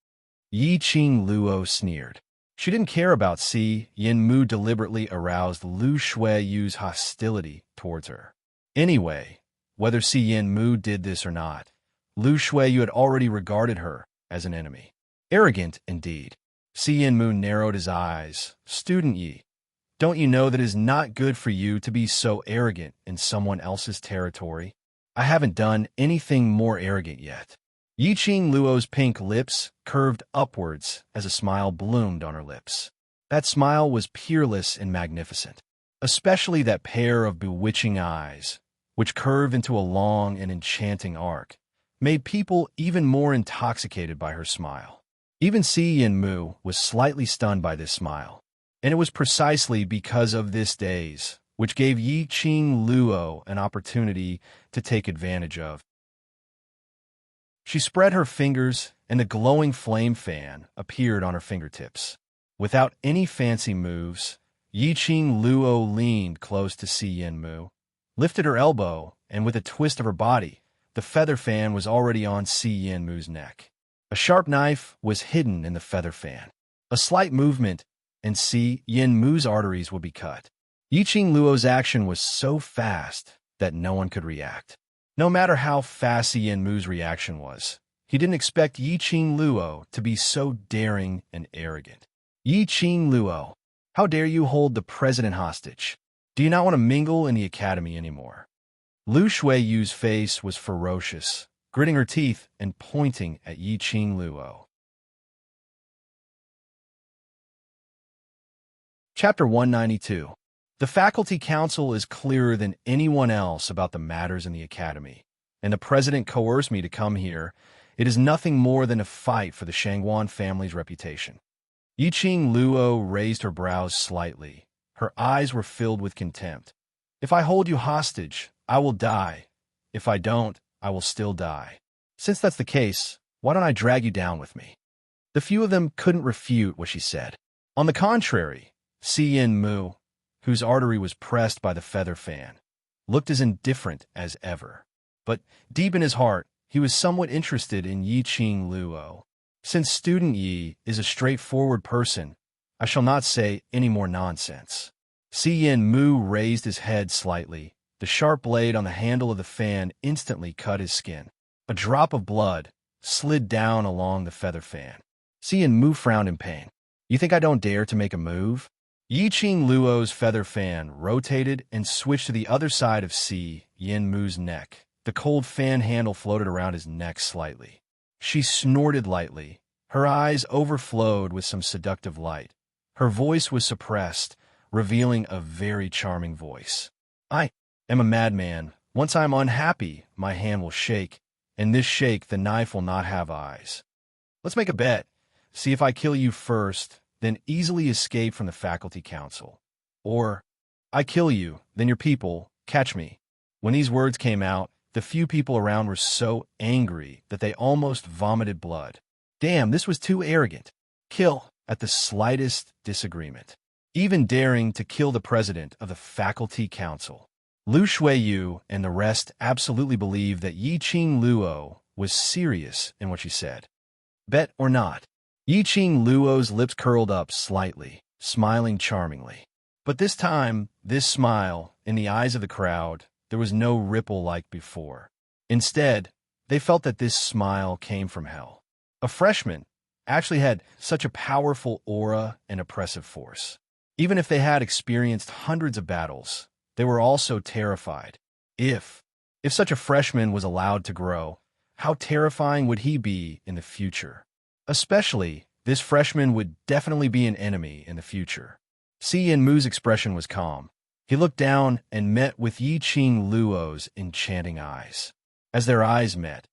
Yiqing Luo sneered. She didn't care about Si Yin Mu deliberately aroused Lu Shuiyu's hostility towards her. Anyway, whether Si Yin Mu did this or not, Lu Shuiyu had already regarded her as an enemy. Arrogant, indeed. Si Yin Mu narrowed his eyes. Student Yi, don't you know that it is not good for you to be so arrogant in someone else's territory? I haven't done anything more arrogant yet. Yiqing Luo's pink lips curved upwards as a smile bloomed on her lips. That smile was peerless and magnificent, especially that pair of bewitching eyes, which curved into a long and enchanting arc, made people even more intoxicated by her smile. Even Si Yin Mu was slightly stunned by this smile, and it was precisely because of this daze, which gave Yiqing Luo an opportunity to take advantage of. She spread her fingers, and a glowing flame fan appeared on her fingertips. Without any fancy moves, Yiqing Luo leaned close to Si Yin Mu, lifted her elbow, and with a twist of her body, the feather fan was already on Si Yin Mu's neck. A sharp knife was hidden in the feather fan. A slight movement, and Si Yin Mu's arteries would be cut. Yiqing Luo's action was so fast that no one could react. No matter how fast Si Yin Mu's reaction was, he didn't expect Yiqing Luo to be so daring and arrogant. Yiqing Luo, how dare you hold the president hostage? Do you not want to mingle in the academy anymore? Lu Shuiyu's face was ferocious, gritting her teeth and pointing at Yiqing Luo. Chapter 192. The Faculty Council is clearer than anyone else about the matters in the academy, and the president coerced me to come here. It is nothing more than a fight for the Shangwan family's reputation. Yiqing Luo raised her brows slightly. Her eyes were filled with contempt. If I hold you hostage, I will die. If I don't, I will still die. Since that's the case, why don't I drag you down with me? The few of them couldn't refute what she said. On the contrary, Yin Mu, whose artery was pressed by the feather fan, looked as indifferent as ever. But deep in his heart, he was somewhat interested in Yi Qing Luo. Since student Yi is a straightforward person, I shall not say any more nonsense. Yin Mu raised his head slightly. The sharp blade on the handle of the fan instantly cut his skin. A drop of blood slid down along the feather fan. Yin Mu frowned in pain. You think I don't dare to make a move? Yi Qing Luo's feather fan rotated and switched to the other side of Yin Mu's neck. The cold fan handle floated around his neck slightly. She snorted lightly. Her eyes overflowed with some seductive light. Her voice was suppressed, revealing a very charming voice. I am a madman. Once I am unhappy, my hand will shake, and this shake the knife will not have eyes. Let's make a bet. See if I kill you first, then easily escape from the faculty council. Or, I kill you, then your people catch me. When these words came out, the few people around were so angry that they almost vomited blood. Damn, this was too arrogant. Kill at the slightest disagreement. Even daring to kill the president of the faculty council. Lu Shuiyu and the rest absolutely believed that Yi Qing Luo was serious in what she said. Bet or not? Yi Qing Luo's lips curled up slightly, smiling charmingly. But this time, this smile, in the eyes of the crowd, there was no ripple like before. Instead, they felt that this smile came from hell. A freshman actually had such a powerful aura and oppressive force. Even if they had experienced hundreds of battles, they were also terrified. If such a freshman was allowed to grow, how terrifying would he be in the future? Especially, this freshman would definitely be an enemy in the future. Yin Mu's expression was calm. He looked down and met with Yi Qing Luo's enchanting eyes. As their eyes met,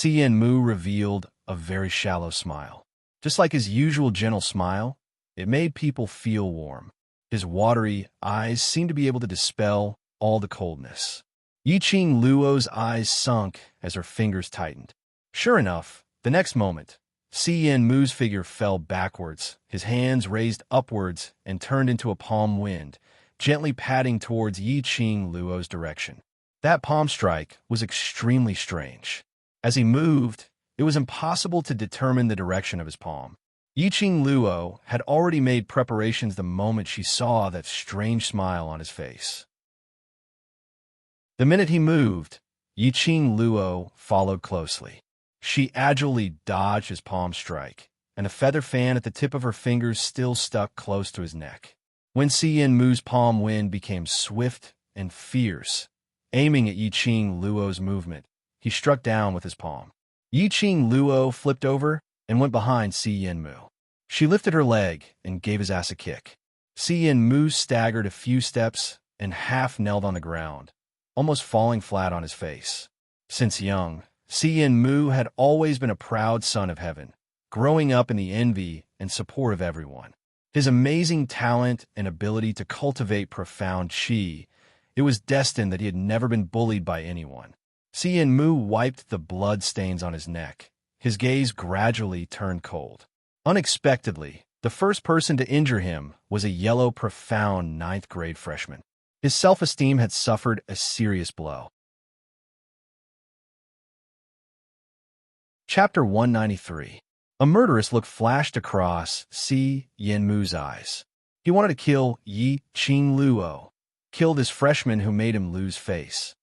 Yin Mu revealed a very shallow smile. Just like his usual gentle smile, it made people feel warm. His watery eyes seemed to be able to dispel all the coldness. Yi Qing Luo's eyes sunk as her fingers tightened. Sure enough, the next moment, Yin Mu's figure fell backwards, his hands raised upwards and turned into a palm wind, gently patting towards Yi Qing Luo's direction. That palm strike was extremely strange. As he moved, it was impossible to determine the direction of his palm. Yi Qing Luo had already made preparations the moment she saw that strange smile on his face. The minute he moved, Yi Qing Luo followed closely. She agilely dodged his palm strike, and a feather fan at the tip of her fingers still stuck close to his neck. When Yin Mu's palm wind became swift and fierce, aiming at Yi Qing Luo's movement, he struck down with his palm. Yi Qing Luo flipped over and went behind Yin Mu. She lifted her leg and gave his ass a kick. Yin Mu staggered a few steps and half knelt on the ground, almost falling flat on his face. Since young, Yin Mu had always been a proud son of heaven, growing up in the envy and support of everyone. His amazing talent and ability to cultivate profound qi, it was destined that he had never been bullied by anyone. Yin Mu wiped the blood stains on his neck. His gaze gradually turned cold. Unexpectedly, the first person to injure him was a yellow, profound ninth-grade freshman. His self-esteem had suffered a serious blow. Chapter 193. A murderous look flashed across Yin Mu's eyes. He wanted to kill Yi Qing Luo, kill this freshman who made him lose face.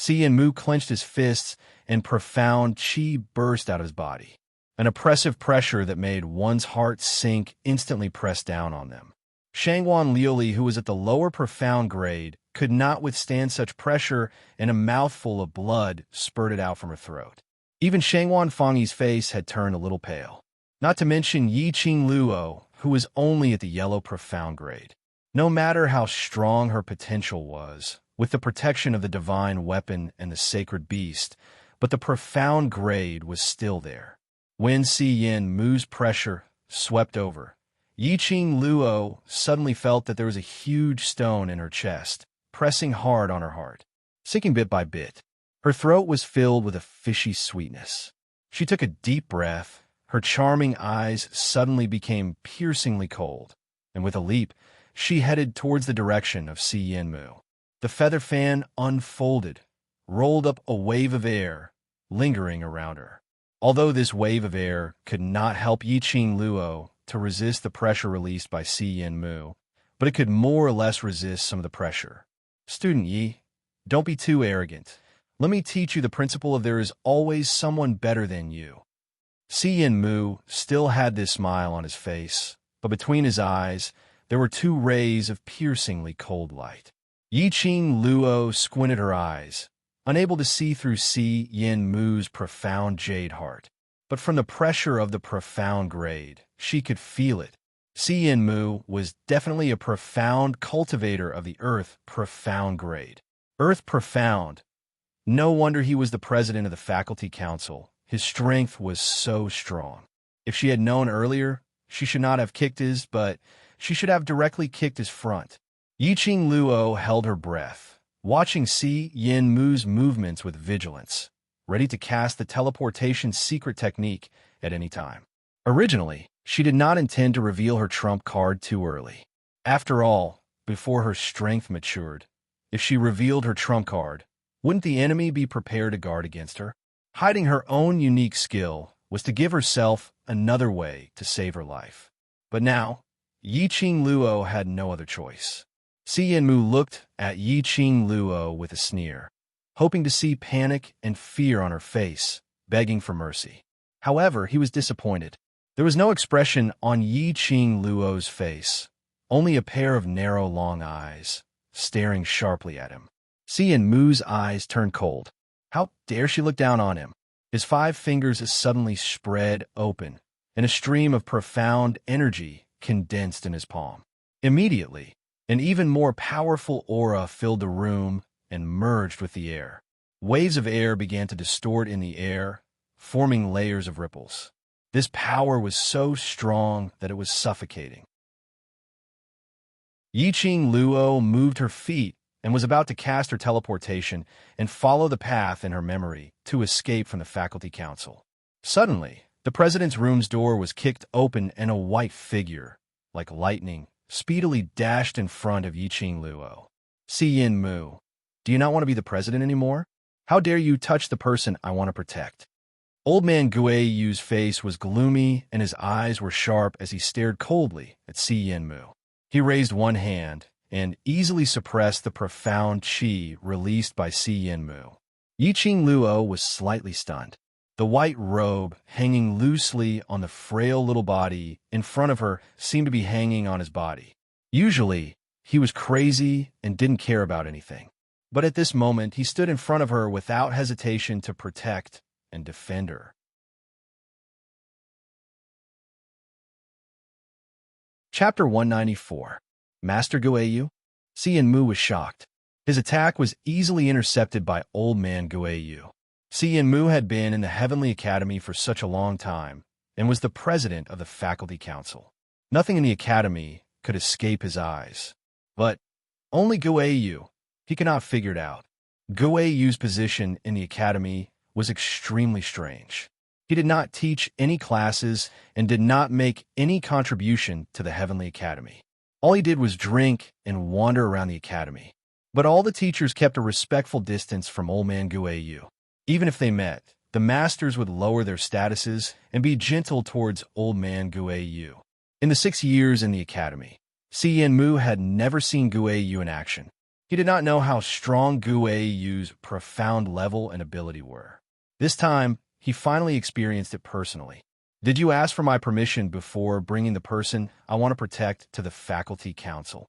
Yin Mu clenched his fists and profound qi burst out of his body. An oppressive pressure that made one's heart sink instantly pressed down on them. Shangwan Liuli, who was at the lower profound grade, could not withstand such pressure, and a mouthful of blood spurted out from her throat. Even Shangwan Fangyi's face had turned a little pale. Not to mention Yi Qing Luo, who was only at the yellow profound grade. No matter how strong her potential was, with the protection of the divine weapon and the sacred beast, but the profound grade was still there. When Yin Mu's pressure swept over, Yi Qing Luo suddenly felt that there was a huge stone in her chest, pressing hard on her heart. Sinking bit by bit, her throat was filled with a fishy sweetness. She took a deep breath, Her charming eyes suddenly became piercingly cold, and with a leap, she headed towards the direction of Si Yanmu. The feather fan unfolded, rolled up a wave of air, lingering around her. Although this wave of air could not help Yiqing Luo to resist the pressure released by Si Yanmu, but it could more or less resist some of the pressure. Student Yi, don't be too arrogant. Let me teach you the principle of there is always someone better than you. Si Yanmu still had this smile on his face, but between his eyes, there were two rays of piercingly cold light. Yiqing Luo squinted her eyes, unable to see through Si Yanmu's profound jade heart. But from the pressure of the profound grade, she could feel it. Si Yanmu was definitely a profound cultivator of the Earth profound grade. Earth profound. No wonder he was the president of the faculty council. His strength was so strong. If she had known earlier, she should not have kicked his, but she should have directly kicked his front. Yiqing Luo held her breath, watching Si Yanmu's movements with vigilance, ready to cast the teleportation secret technique at any time. Originally, she did not intend to reveal her trump card too early. After all, before her strength matured, if she revealed her trump card, wouldn't the enemy be prepared to guard against her? Hiding her own unique skill was to give herself another way to save her life. But now, Yiqing Luo had no other choice. Si Yanmu looked at Yiqing Luo with a sneer, hoping to see panic and fear on her face, begging for mercy. However, he was disappointed. There was no expression on Yiqing Luo's face, only a pair of narrow, long eyes, staring sharply at him. Si Yanmu's eyes turned cold. How dare she look down on him? His 5 fingers suddenly spread open, and a stream of profound energy condensed in his palm. Immediately, an even more powerful aura filled the room and merged with the air. Waves of air began to distort in the air, forming layers of ripples. This power was so strong that it was suffocating. Yiqing Luo moved her feet and was about to cast her teleportation and follow the path in her memory to escape from the faculty council. Suddenly, the president's room's door was kicked open and a white figure, like lightning, speedily dashed in front of Yiqing Luo. Si Yanmu, do you not want to be the president anymore? How dare you touch the person I want to protect? Old man Guiyu's face was gloomy and his eyes were sharp as he stared coldly at Si Yanmu. He raised one hand and easily suppressed the profound qi released by Si Yanmu. Yiqing Luo was slightly stunned. The white robe hanging loosely on the frail little body in front of her seemed to be hanging on his body. Usually, he was crazy and didn't care about anything. But at this moment, he stood in front of her without hesitation to protect and defend her. Chapter 194. Master Guiyu? Si Yanmu was shocked. His attack was easily intercepted by old man Guiyu. Si Yanmu had been in the Heavenly Academy for such a long time and was the president of the faculty council. Nothing in the academy could escape his eyes. But only Guiyu. He could not figure it out. Guiyu's position in the academy was extremely strange. He did not teach any classes and did not make any contribution to the Heavenly Academy. All he did was drink and wander around the academy. But all the teachers kept a respectful distance from old man Guiyu. Even if they met, the masters would lower their statuses and be gentle towards old man Guiyu. In the 6 years in the academy, Si Yanmu had never seen Guiyu in action. He did not know how strong Guiyu's profound level and ability were. This time, he finally experienced it personally. Did you ask for my permission before bringing the person I want to protect to the faculty council?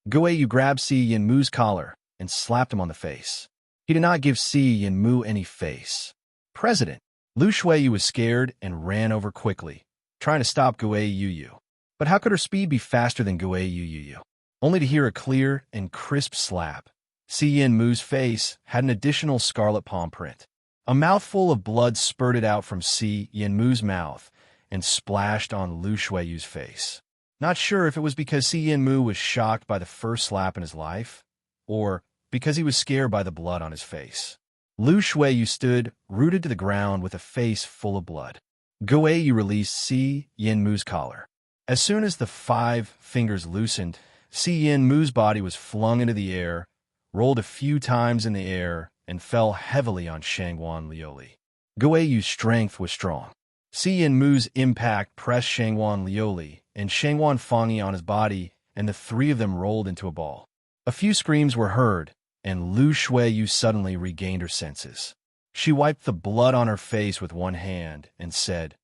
Guiyu grabbed Si Yanmu's collar and slapped him on the face. He did not give Si Yanmu any face. President, Lu Shuiyu was scared and ran over quickly, trying to stop Guiyu. But how could her speed be faster than Guiyu? Only to hear a clear and crisp slap. Si Yanmu's face had an additional scarlet palm print. A mouthful of blood spurted out from Si Yanmu's mouth and splashed on Lu Shuiyu's face. Not sure if it was because Si Yanmu was shocked by the first slap in his life, or because he was scared by the blood on his face. Lu Shuiyu stood rooted to the ground with a face full of blood. Guayu released Si Yin-Mu's collar. As soon as the 5 fingers loosened, Si Yin-Mu's body was flung into the air, rolled a few times in the air, and fell heavily on Shangwan Lioli. Guayu's strength was strong. Si Yin-Mu's impact pressed Shangwan Lioli and Shangwan Fangyi on his body, and the 3 of them rolled into a ball. A few screams were heard, and Lu Shuiyu suddenly regained her senses. She wiped the blood on her face with one hand and said,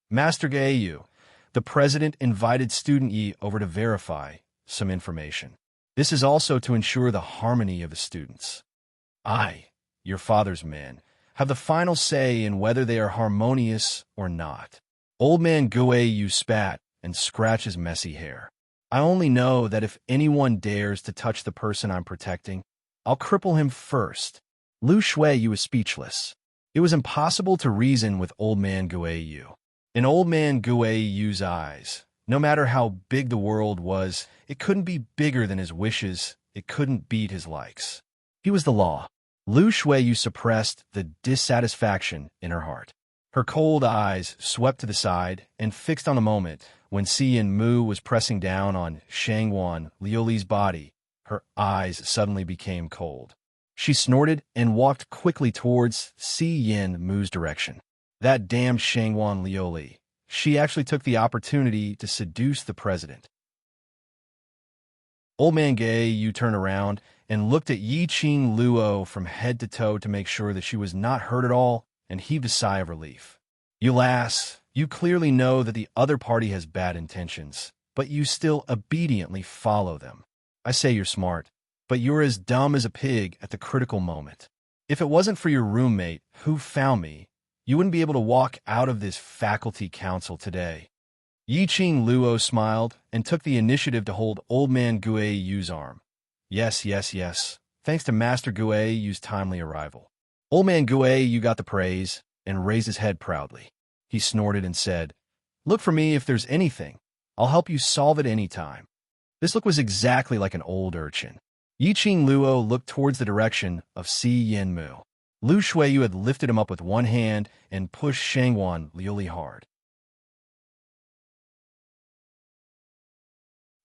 "Master Guayu, the president invited Student Yi over to verify some information. This is also to ensure the harmony of the students. I, your father's men, have the final say in whether they are harmonious or not." Old man Guayu spat and scratched his messy hair. "I only know that if anyone dares to touch the person I'm protecting, I'll cripple him first." Lu Shuiyu was speechless. It was impossible to reason with old man Guayu. In old man Guayu's eyes, no matter how big the world was, it couldn't be bigger than his wishes, it couldn't beat his likes. He was the law. Lu Shuiyu suppressed the dissatisfaction in her heart. Her cold eyes swept to the side and fixed on a moment when Si Yin-Mu was pressing down on Shangwan Lioli's body. Her eyes suddenly became cold. She snorted and walked quickly towards Si Yin-Mu's direction. That damned Shangwan Lioli. She actually took the opportunity to seduce the president. Old man Guayu turned around and looked at Yiqing Luo from head to toe to make sure that she was not hurt at all, and heaved a sigh of relief. "You lass, you clearly know that the other party has bad intentions, but you still obediently follow them. I say you're smart, but you're as dumb as a pig at the critical moment. If it wasn't for your roommate, who found me, you wouldn't be able to walk out of this faculty council today." Yiqing Luo smiled and took the initiative to hold old man Guayu's arm. Yes, thanks to Master Guayu's timely arrival. Old man Guayu got the praise and raised his head proudly. He snorted and said, "Look for me if there's anything. I'll help you solve it any time." This look was exactly like an old urchin. Yiqing Luo looked towards the direction of Si Yin-Mu. Lu Shuiyu had lifted him up with one hand and pushed Shangwan Lioli hard.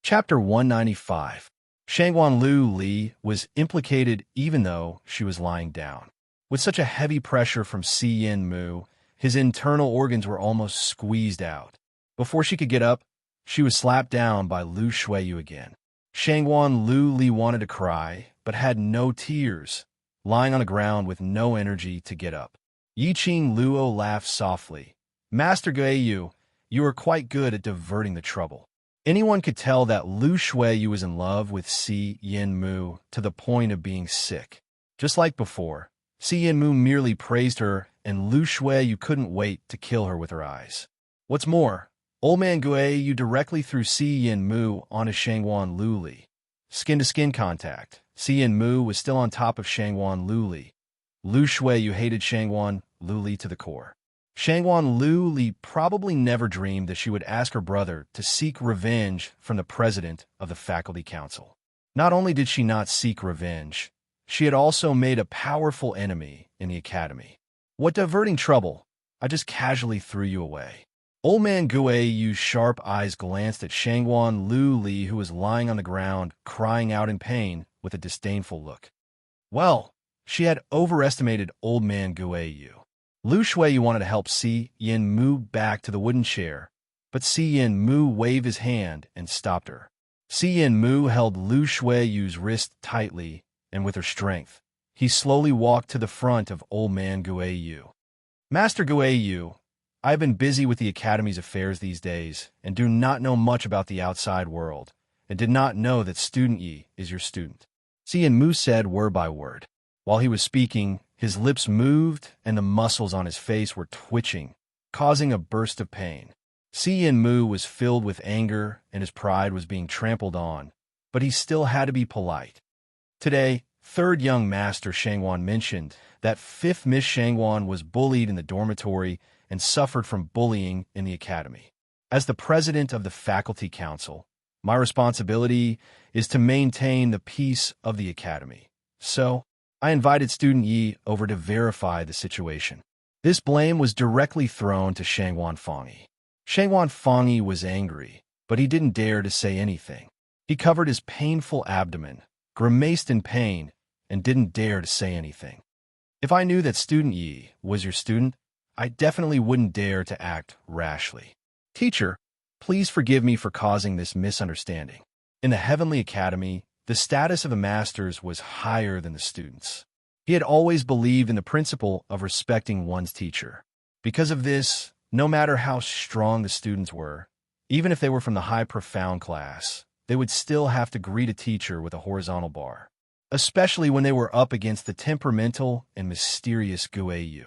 Chapter 195. Shangwan Li was implicated even though she was lying down. With such a heavy pressure from Si Yin-Mu, his internal organs were almost squeezed out. Before she could get up, she was slapped down by Lu Shuiyu again. Shangwan Li wanted to cry, but had no tears, lying on the ground with no energy to get up. Yiqing Luo laughed softly. "Master Guayu, you are quite good at diverting the trouble." Anyone could tell that Lu Shuiyu was in love with Si Yin-Mu to the point of being sick. Just like before, Si Yin-Mu merely praised her, and Lu Shuiyu couldn't wait to kill her with her eyes. What's more, old man Guayu directly threw Si Yin-Mu onto Shangwan Lioli. Skin-to-skin contact. Si Yin-Mu was still on top of Shangwan Lioli. Lu Shuiyu hated Shangwan Lioli to the core. Shangwan Lioli probably never dreamed that she would ask her brother to seek revenge from the president of the faculty council. Not only did she not seek revenge, she had also made a powerful enemy in the academy. "What diverting trouble? I just casually threw you away." Old man Guayu's sharp eyes glanced at Shangwan Lioli, who was lying on the ground, crying out in pain with a disdainful look. Well, she had overestimated old man Guayu. Lu Shuiyu wanted to help Si Yin-Mu back to the wooden chair, but Si Yin-Mu waved his hand and stopped her. Si Yin-Mu held Lu Shuiyu's wrist tightly, and with her strength, he slowly walked to the front of old man Guayu. "Master Guayu, I have been busy with the Academy's affairs these days, and do not know much about the outside world, and did not know that Student Yi is your student," Si Yin-Mu said word by word. While he was speaking, his lips moved and the muscles on his face were twitching, causing a burst of pain. Si Yin-Mu was filled with anger and his pride was being trampled on, but he still had to be polite. Today, third young master Shangwan mentioned that fifth Miss Shangwan was bullied in the dormitory and suffered from bullying in the academy. As the president of the faculty council, my responsibility is to maintain the peace of the academy. So, I invited Student Yi over to verify the situation. This blame was directly thrown to Shangwan Fangyi. Shangwan Fangyi was angry, but he didn't dare to say anything. He covered his painful abdomen, grimaced in pain, and didn't dare to say anything. If I knew that student Yi was your student, I definitely wouldn't dare to act rashly. Teacher, please forgive me for causing this misunderstanding. In the Heavenly Academy, the status of the masters was higher than the students. He had always believed in the principle of respecting one's teacher. Because of this, no matter how strong the students were, even if they were from the high profound class, they would still have to greet a teacher with a horizontal bar, especially when they were up against the temperamental and mysterious Guiyu.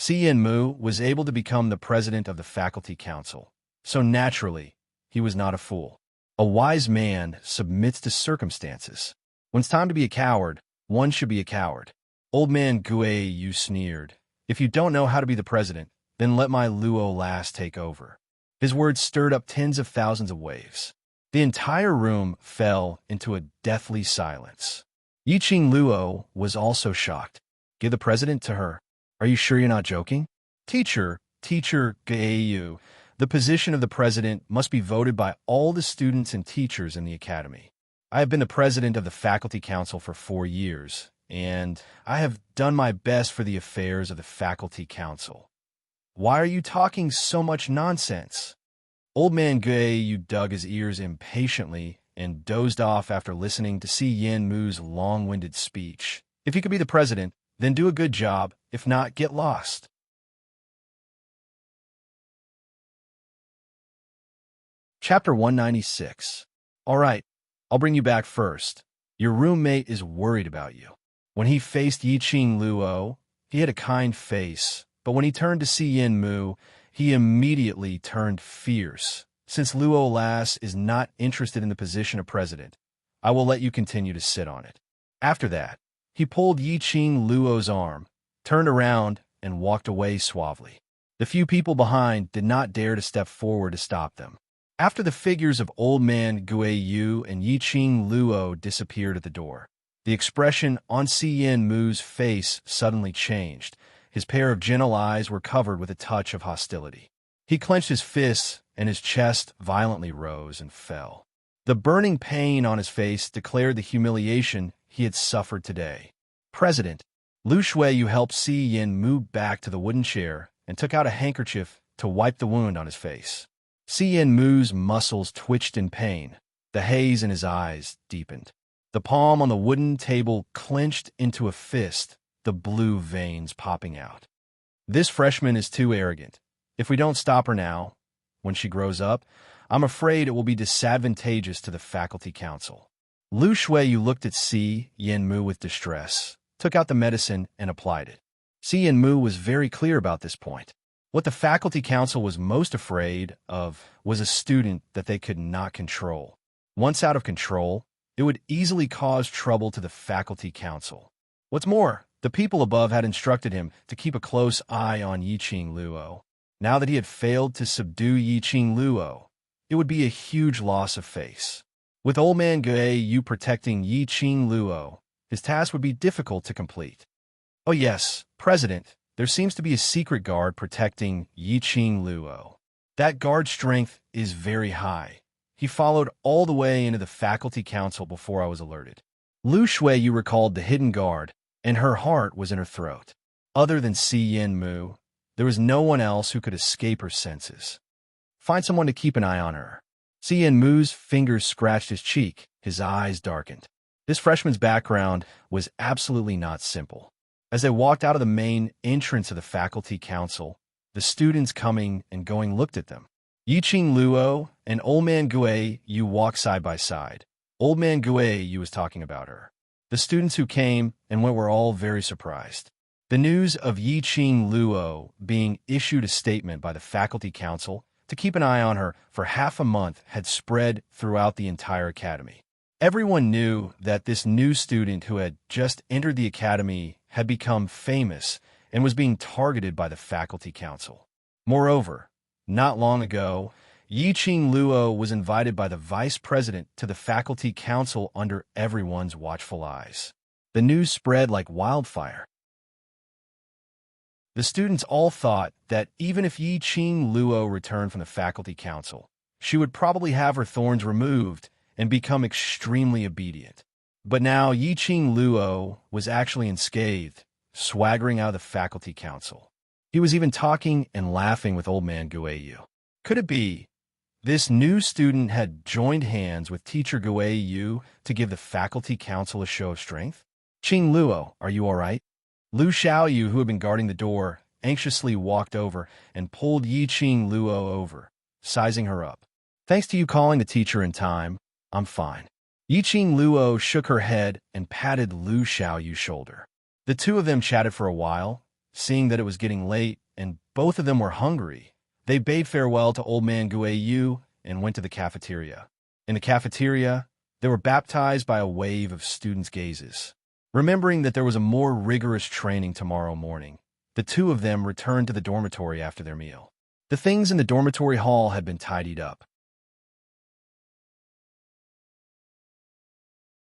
Yen Mu was able to become the president of the faculty council, so naturally, he was not a fool. A wise man submits to circumstances. When it's time to be a coward, one should be a coward. Old man Guiyu sneered. If you don't know how to be the president, then let my Luo last take over. His words stirred up tens of thousands of waves. The entire room fell into a deathly silence. Yiqing Luo was also shocked. Give the president to her. Are you sure you're not joking? Teacher Guiyu, the position of the president must be voted by all the students and teachers in the academy. I have been the president of the faculty council for 4 years, and I have done my best for the affairs of the faculty council. Why are you talking so much nonsense? Old man Guiyu dug his ears impatiently and dozed off after listening to Yen Mu's long-winded speech. If you could be the president, then do a good job. If not, get lost. Chapter 196. All right, I'll bring you back first. Your roommate is worried about you. When he faced Yiqing Luo, he had a kind face, but when he turned to Yen Mu, he immediately turned fierce. Since Luo Lass is not interested in the position of president, I will let you continue to sit on it. After that, he pulled Yiqing Luo's arm, turned around, and walked away suavely. The few people behind did not dare to step forward to stop them. After the figures of Old Man Guiyu and Yiqing Luo disappeared at the door, the expression on Yen Mu's face suddenly changed. His pair of gentle eyes were covered with a touch of hostility. He clenched his fists, and his chest violently rose and fell. The burning pain on his face declared the humiliation he had suffered today. President, Lu Shuiyu helped Yen Mu back to the wooden chair and took out a handkerchief to wipe the wound on his face. Yen Mu's muscles twitched in pain. The haze in his eyes deepened. The palm on the wooden table clenched into a fist, the blue veins popping out. This freshman is too arrogant. If we don't stop her now, when she grows up, I'm afraid it will be disadvantageous to the faculty council. Lu Shuiyu looked at Yen Mu with distress, took out the medicine, and applied it. Yen Mu was very clear about this point. What the faculty council was most afraid of was a student that they could not control. Once out of control, it would easily cause trouble to the faculty council. What's more, the people above had instructed him to keep a close eye on Yiqing Luo. Now that he had failed to subdue Yiqing Luo, it would be a huge loss of face. With Old Man Guiyu protecting Yiqing Luo, his task would be difficult to complete. Oh yes, President, there seems to be a secret guard protecting Yiqing Luo. That guard's strength is very high. He followed all the way into the faculty council before I was alerted. Lu Shuiyu recalled the hidden guard, and her heart was in her throat. Other than Yen Mu, there was no one else who could escape her senses. Find someone to keep an eye on her. Yen Mu's fingers scratched his cheek, his eyes darkened. This freshman's background was absolutely not simple. As they walked out of the main entrance of the faculty council, the students coming and going looked at them. Yiqing Luo and Old Man Guiyu walked side by side. Old Man Guiyu was talking about her. The students who came and went were all very surprised. The news of Yiqing Luo being issued a statement by the faculty council to keep an eye on her for half a month had spread throughout the entire academy. Everyone knew that this new student who had just entered the academy had become famous and was being targeted by the faculty council. Moreover, not long ago, Yiqing Luo was invited by the vice president to the faculty council under everyone's watchful eyes. The news spread like wildfire. The students all thought that even if Yi Qing Luo returned from the faculty council, she would probably have her thorns removed and become extremely obedient. But now Yi Qing Luo was actually unscathed, swaggering out of the faculty council. He was even talking and laughing with old man Guiyu. Could it be this new student had joined hands with teacher Guiyu to give the faculty council a show of strength? Qing Luo, are you all right? Lu Xiaoyu, who had been guarding the door, anxiously walked over and pulled Yi Qing Luo over, sizing her up. Thanks to you calling the teacher in time, I'm fine. Yi Qing Luo shook her head and patted Lu Xiaoyu's shoulder. The two of them chatted for a while, seeing that it was getting late and both of them were hungry. They bade farewell to old man Guiyu and went to the cafeteria. In the cafeteria, they were baptized by a wave of students' gazes. Remembering that there was a more rigorous training tomorrow morning, the two of them returned to the dormitory after their meal. The things in the dormitory hall had been tidied up.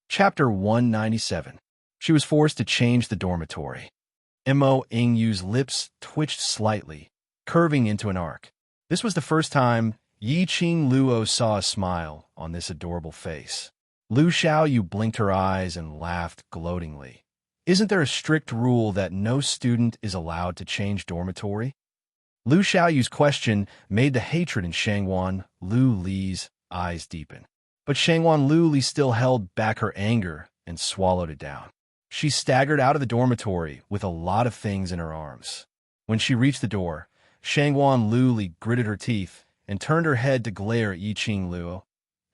Chapter 197. She was forced to change the dormitory. Mo Ingyu's lips twitched slightly, curving into an arc. This was the first time Yi Qing Luo saw a smile on this adorable face. Lu Xiaoyu blinked her eyes and laughed gloatingly. Isn't there a strict rule that no student is allowed to change dormitory? Lu Xiaoyu's question made the hatred in Shangwan Lu Li's eyes deepen. But Shangwan Lu Li still held back her anger and swallowed it down. She staggered out of the dormitory with a lot of things in her arms. When she reached the door, Shangwan Lu Li gritted her teeth and turned her head to glare at Yi Qing Luo.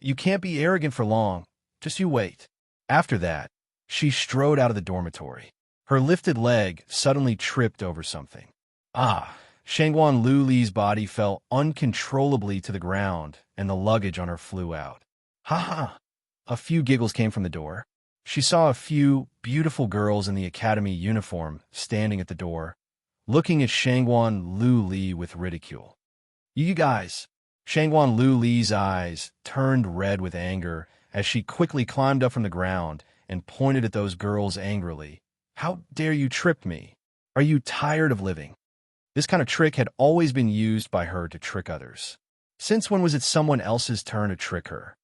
You can't be arrogant for long. Just you wait. After that, she strode out of the dormitory. Her lifted leg suddenly tripped over something. Shangwan Lu Li's body fell uncontrollably to the ground, and the luggage on her flew out. Ha! A few giggles came from the door. She saw a few beautiful girls in the academy uniform standing at the door, looking at Shangwan Lu Li with ridicule. You guys! Shangwan Lu Li's eyes turned red with anger as she quickly climbed up from the ground and pointed at those girls angrily. How dare you trip me? Are you tired of living? This kind of trick had always been used by her to trick others. Since when was it someone else's turn to trick her?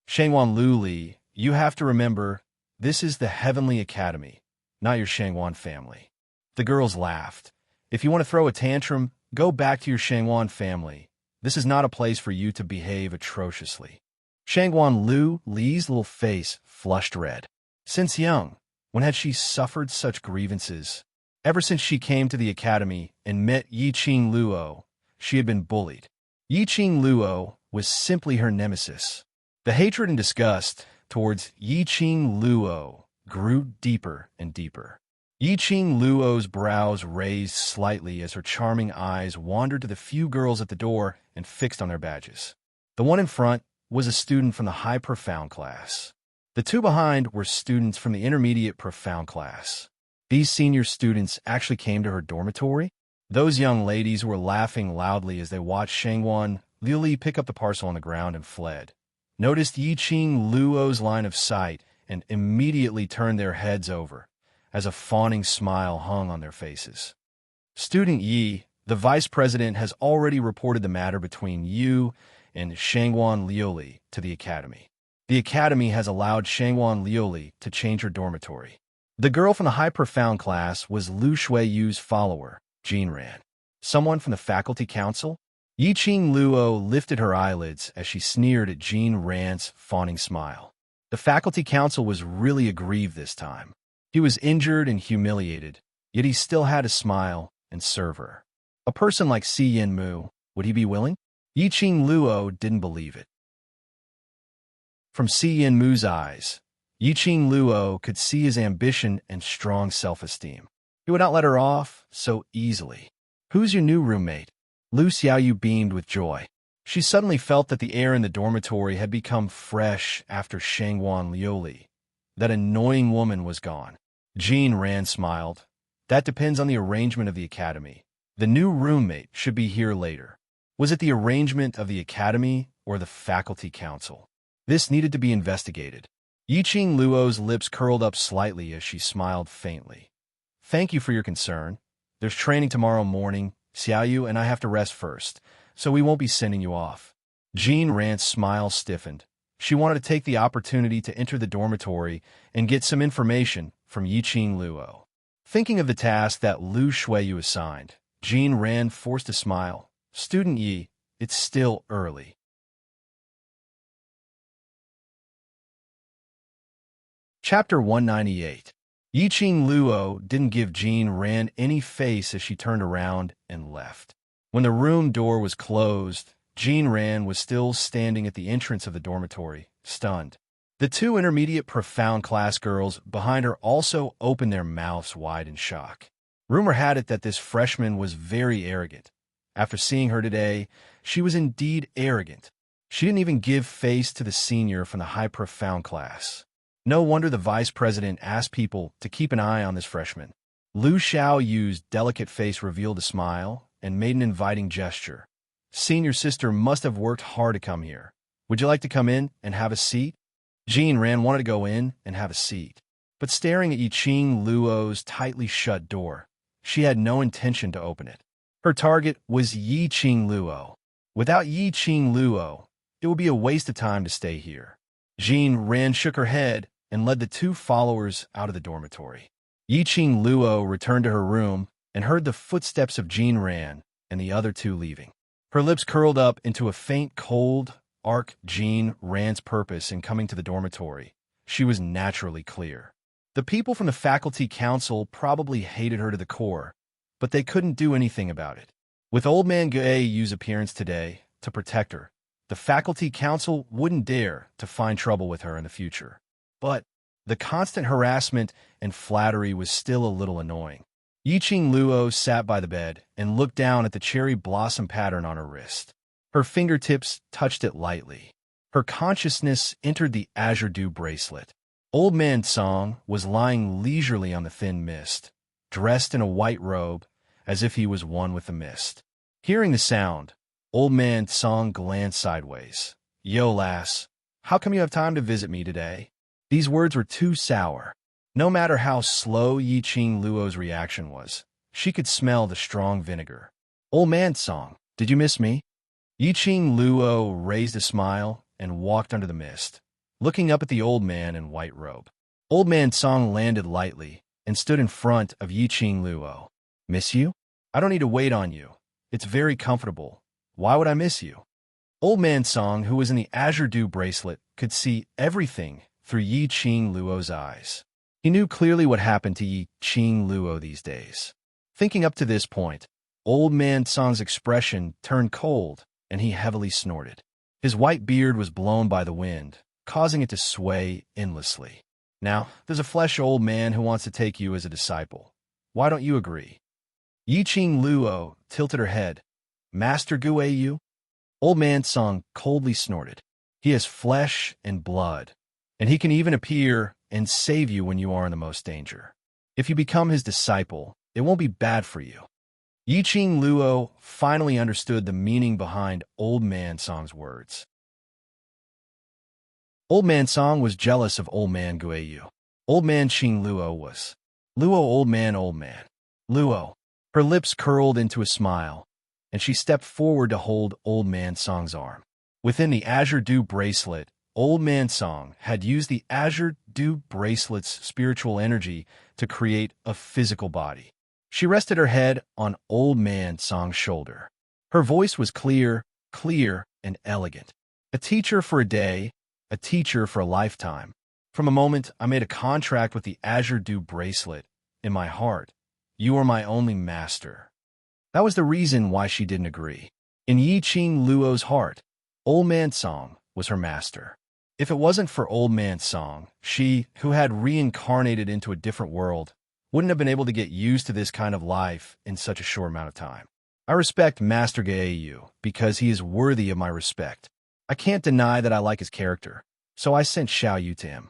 Shangwan Lu Li, you have to remember, this is the Heavenly Academy, not your Shangwan family. The girls laughed. If you want to throw a tantrum, go back to your Shangwan family. This is not a place for you to behave atrociously. Shangwan Lu Li's little face flushed red. Since young, when had she suffered such grievances? Ever since she came to the academy and met Yi Qing Luo, she had been bullied. Yi Qing Luo was simply her nemesis. The hatred and disgust towards Yi Qing Luo grew deeper and deeper. Yi Qing Luo's brows raised slightly as her charming eyes wandered to the few girls at the door and fixed on their badges. The one in front was a student from the high profound class. The two behind were students from the intermediate profound class. These senior students actually came to her dormitory. Those young ladies were laughing loudly as they watched Shangwan Lu Li pick up the parcel on the ground and fled, noticed Yi Qing Luo's line of sight, and immediately turned their heads over, as a fawning smile hung on their faces. Student Yi, the vice president, has already reported the matter between you and Shangwan Lu Li to the academy. The academy has allowed Shangwan Lu Li to change her dormitory. The girl from the high profound class was Lu Shuiyu's follower, Jin Ran. Someone from the faculty council? Yi Qing Luo lifted her eyelids as she sneered at Jin Ran's fawning smile. The faculty council was really aggrieved this time. He was injured and humiliated, yet he still had to smile and serve her. A person like Si Yin Mu, would he be willing? Yi Qing Luo didn't believe it. From Si Yin Mu's eyes, Yi Qing Luo could see his ambition and strong self-esteem. He would not let her off so easily. Who's your new roommate? Lu Xiaoyu beamed with joy. She suddenly felt that the air in the dormitory had become fresh after Shangwan Lu Li. That annoying woman was gone. Jin Ran smiled. That depends on the arrangement of the academy. The new roommate should be here later. Was it the arrangement of the academy or the faculty council? This needed to be investigated. Yi Qing Luo's lips curled up slightly as she smiled faintly. Thank you for your concern. There's training tomorrow morning, Xiaoyu and I have to rest first, so we won't be sending you off. Jean Ran's smile stiffened. She wanted to take the opportunity to enter the dormitory and get some information from Yiqing Luo. Thinking of the task that Lu Shuiyu assigned, Jean Ran forced a smile. Student Yi, it's still early. Chapter 198. Yiqing Luo didn't give Jean Ran any face as she turned around and left. When the room door was closed, Jean Ran was still standing at the entrance of the dormitory, stunned. The two intermediate profound class girls behind her also opened their mouths wide in shock. Rumor had it that this freshman was very arrogant. After seeing her today, she was indeed arrogant. She didn't even give face to the senior from the high profound class. No wonder the vice president asked people to keep an eye on this freshman. Lu Xiaoyu's delicate face revealed a smile and made an inviting gesture. Senior sister must have worked hard to come here. Would you like to come in and have a seat? Jean Ran wanted to go in and have a seat, but staring at Yiqing Luo's tightly shut door, she had no intention to open it. Her target was Yiqing Luo. Without Yiqing Luo, it would be a waste of time to stay here. Jean Ran shook her head and led the two followers out of the dormitory. Yiqing Luo returned to her room and heard the footsteps of Jean Ran and the other two leaving. Her lips curled up into a faint cold arc. Jean Ran's purpose in coming to the dormitory. She was naturally clear. The people from the faculty council probably hated her to the core, but they couldn't do anything about it. With old man Guayu's appearance today to protect her, the faculty council wouldn't dare to find trouble with her in the future. But the constant harassment and flattery was still a little annoying. Yiqing Luo sat by the bed and looked down at the cherry blossom pattern on her wrist. Her fingertips touched it lightly. Her consciousness entered the azure dew bracelet. Old man Song was lying leisurely on the thin mist, dressed in a white robe, as if he was one with the mist. Hearing the sound, old man Song glanced sideways. Yo, lass, how come you have time to visit me today? These words were too sour. No matter how slow Yiqing Luo's reaction was, she could smell the strong vinegar. Old man Song, did you miss me? Yiqing Luo raised a smile and walked under the mist, looking up at the old man in white robe. Old man Song landed lightly and stood in front of Yiqing Luo. Miss you? I don't need to wait on you. It's very comfortable. Why would I miss you? Old man Song, who was in the azure dew bracelet, could see everything through Yiqing Luo's eyes. He knew clearly what happened to Yiqing Luo these days. Thinking up to this point, old man Song's expression turned cold and he heavily snorted. His white beard was blown by the wind, causing it to sway endlessly. Now, there's a flesh old man who wants to take you as a disciple. Why don't you agree? Yiqing Luo tilted her head. Master Guayu? Old man Song coldly snorted. He has flesh and blood, and he can even appear and save you when you are in the most danger. If you become his disciple, it won't be bad for you. Yiqing Luo finally understood the meaning behind Old Man Song's words. Old Man Song was jealous of Old Man Guayu. Old Man Qing Luo was. Luo old man. Luo. Her lips curled into a smile, and she stepped forward to hold Old Man Song's arm. Within the azure dew bracelet, Old Man Song had used the azure dew bracelet's spiritual energy to create a physical body. She rested her head on Old Man Song's shoulder. Her voice was clear, and elegant. A teacher for a day, a teacher for a lifetime. From a moment I made a contract with the azure dew bracelet, in my heart, you are my only master. That was the reason why she didn't agree. In Yiqing Luo's heart, Old Man Song was her master. If it wasn't for Old Man Song, she, who had reincarnated into a different world, wouldn't have been able to get used to this kind of life in such a short amount of time. I respect Master Gaeyu because he is worthy of my respect. I can't deny that I like his character, so I sent Xiaoyu to him.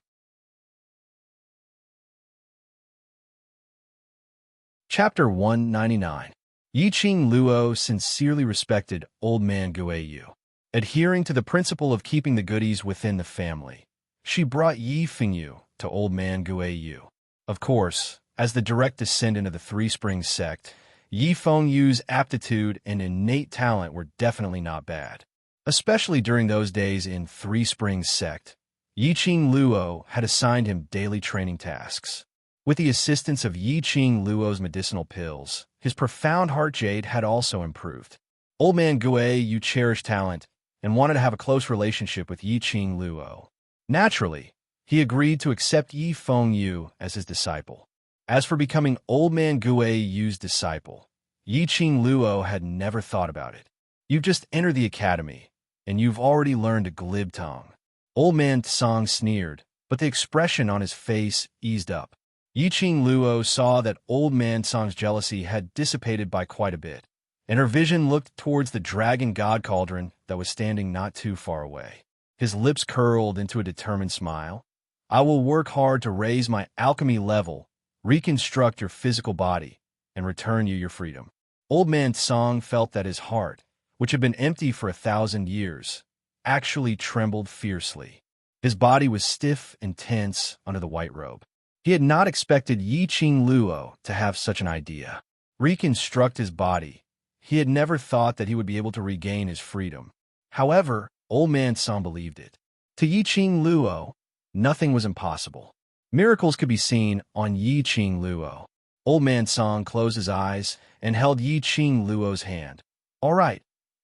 Chapter 199. Yiqing Luo sincerely respected Old Man Guayu. Adhering to the principle of keeping the goodies within the family, she brought Yi Fengyu to Old Man Guayu. Of course, as the direct descendant of the Three Springs sect, Yi Fengyu's aptitude and innate talent were definitely not bad. Especially during those days in Three Springs sect, Yiqing Luo had assigned him daily training tasks. With the assistance of Yiqing Luo's medicinal pills, his profound heart jade had also improved. Old man Gue Yu cherished talent and wanted to have a close relationship with Yiqing Luo. Naturally, he agreed to accept Yi Fengyu as his disciple. As for becoming Old man Gue Yu's disciple, Yiqing Luo had never thought about it. You've just entered the academy, and you've already learned a glib tongue. Old man Tsang sneered, but the expression on his face eased up. Yiqing Luo saw that old man Tsang's jealousy had dissipated by quite a bit, and her vision looked towards the dragon god cauldron that was standing not too far away. His lips curled into a determined smile. I will work hard to raise my alchemy level, reconstruct your physical body, and return you your freedom. Old man Tsang felt that his heart, which had been empty for 1,000 years, actually trembled fiercely. His body was stiff and tense under the white robe. He had not expected Yiqing Luo to have such an idea. Reconstruct his body. He had never thought that he would be able to regain his freedom. However, old man Tsang believed it. To Yiqing Luo, nothing was impossible. Miracles could be seen on Yiqing Luo. Old man Tsang closed his eyes and held Yiqing Luo's hand. All right,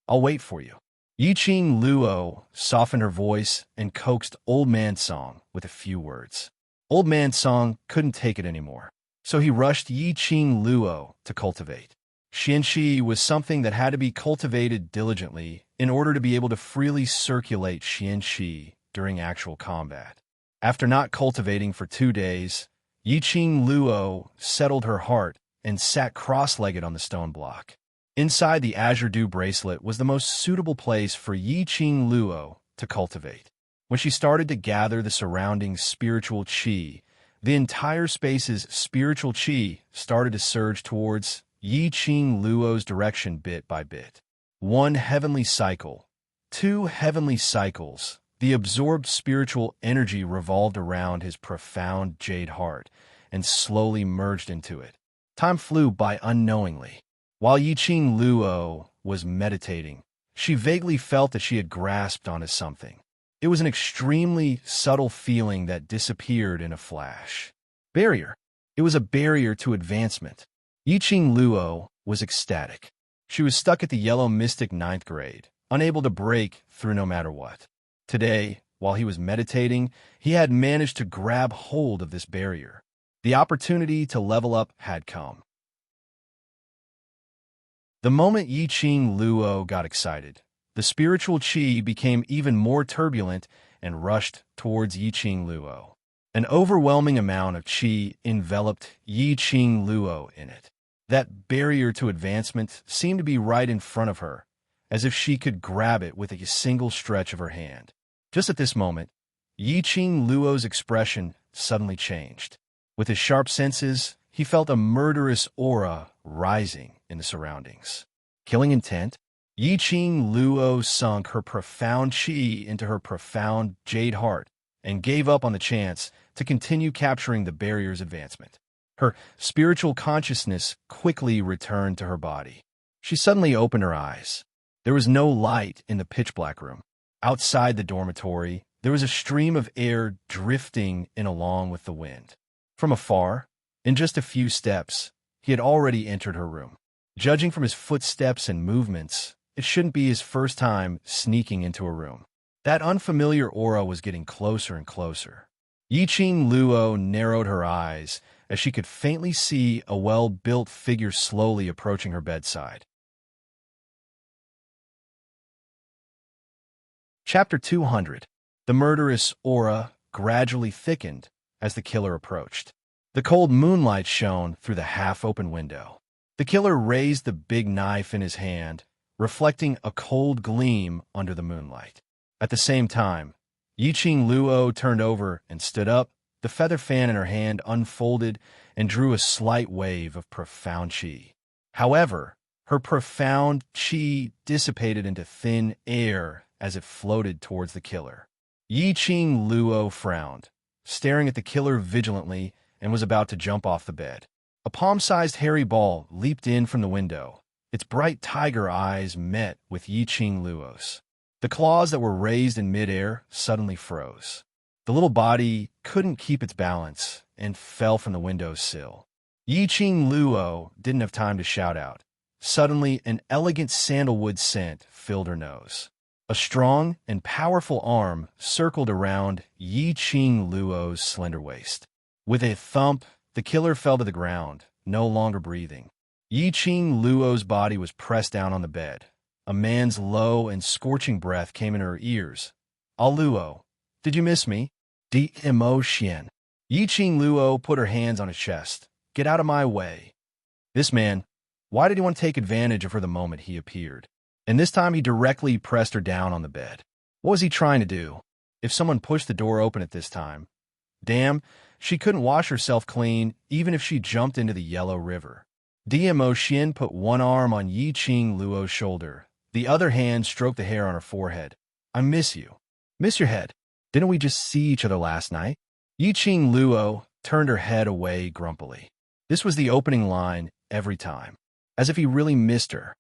I'll wait for you. Yiqing Luo softened her voice and coaxed old man Tsang with a few words. Old man Tsang couldn't take it anymore, so he rushed Yiqing Luo to cultivate. Xianxi was something that had to be cultivated diligently in order to be able to freely circulate Xianxi during actual combat. After not cultivating for 2 days, Yiqing Luo settled her heart and sat cross-legged on the stone block. Inside the Azure Dew bracelet was the most suitable place for Yiqing Luo to cultivate. When she started to gather the surrounding spiritual qi, the entire space's spiritual qi started to surge towards Yiqing Luo's direction bit by bit. 1 heavenly cycle, 2 heavenly cycles. The absorbed spiritual energy revolved around his profound jade heart and slowly merged into it. Time flew by unknowingly. While Yiqing Luo was meditating, she vaguely felt that she had grasped onto something. It was an extremely subtle feeling that disappeared in a flash. Barrier. It was a barrier to advancement. Yiqing Luo was ecstatic. She was stuck at the yellow mystic 9th grade, unable to break through no matter what. Today, while he was meditating, he had managed to grab hold of this barrier. The opportunity to level up had come. The moment Yiqing Luo got excited, the spiritual qi became even more turbulent and rushed towards Yiqing Luo. An overwhelming amount of qi enveloped Yiqing Luo in it. That barrier to advancement seemed to be right in front of her, as if she could grab it with a single stretch of her hand. Just at this moment, Yiqing Luo's expression suddenly changed. With his sharp senses, he felt a murderous aura rising in the surroundings. Killing intent? Yiqing Luo sunk her profound qi into her profound jade heart and gave up on the chance to continue capturing the barrier's advancement. Her spiritual consciousness quickly returned to her body. She suddenly opened her eyes. There was no light in the pitch-black room. Outside the dormitory, there was a stream of air drifting in along with the wind. From afar, in just a few steps, he had already entered her room. Judging from his footsteps and movements, it shouldn't be his first time sneaking into a room. That unfamiliar aura was getting closer and closer. Yiqing Luo narrowed her eyes as she could faintly see a well-built figure slowly approaching her bedside. Chapter 200. The murderous aura gradually thickened as the killer approached. The cold moonlight shone through the half-open window. The killer raised the big knife in his hand, reflecting a cold gleam under the moonlight. At the same time, Yiqing Luo turned over and stood up. The feather fan in her hand unfolded and drew a slight wave of profound qi. However, her profound qi dissipated into thin air as it floated towards the killer. Yiqing Luo frowned, staring at the killer vigilantly, and was about to jump off the bed. A palm-sized hairy ball leaped in from the window. Its bright tiger eyes met with Yi Ching Luo's. The claws that were raised in midair suddenly froze. The little body couldn't keep its balance and fell from the window's sill. Yi Ching Luo didn't have time to shout out. Suddenly, an elegant sandalwood scent filled her nose. A strong and powerful arm circled around Yi Ching Luo's slender waist. With a thump, the killer fell to the ground, no longer breathing. Yi Ching Luo's body was pressed down on the bed. A man's low and scorching breath came in her ears. "Ah Luo, did you miss me?" "Dmo Xian." Yi Ching Luo put her hands on his chest. "Get out of my way." This man, why did he want to take advantage of her the moment he appeared? And this time he directly pressed her down on the bed. What was he trying to do? If someone pushed the door open at this time, damn, she couldn't wash herself clean even if she jumped into the yellow river. Dmo Xian put one arm on Yi Ching Luo's shoulder. The other hand stroked the hair on her forehead. "I miss you." "Miss your head? Didn't we just see each other last night?" Yi Ching Luo turned her head away grumpily. This was the opening line every time, as if he really missed her.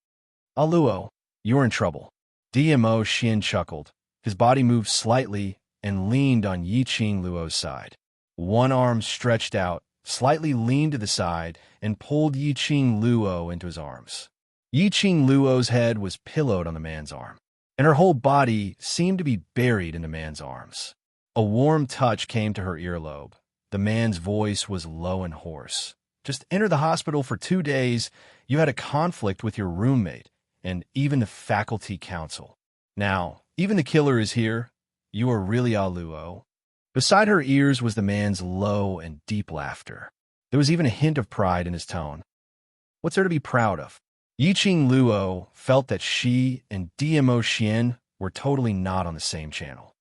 "Ah Luo, you're in trouble." Dmo Xian chuckled. His body moved slightly and leaned on Yi Ching Luo's side. One arm stretched out, slightly leaned to the side, and pulled Yi Ching Luo into his arms. Yi Ching Luo's head was pillowed on the man's arm, and her whole body seemed to be buried in the man's arms. A warm touch came to her earlobe. The man's voice was low and hoarse. "Just enter the hospital for 2 days. You had a conflict with your roommate and even the faculty council. Now, even the killer is here. You are really Ah Luo." Beside her ears was the man's low and deep laughter. There was even a hint of pride in his tone. What's there to be proud of? Yi Ching Luo felt that she and Dmo Xian were totally not on the same channel.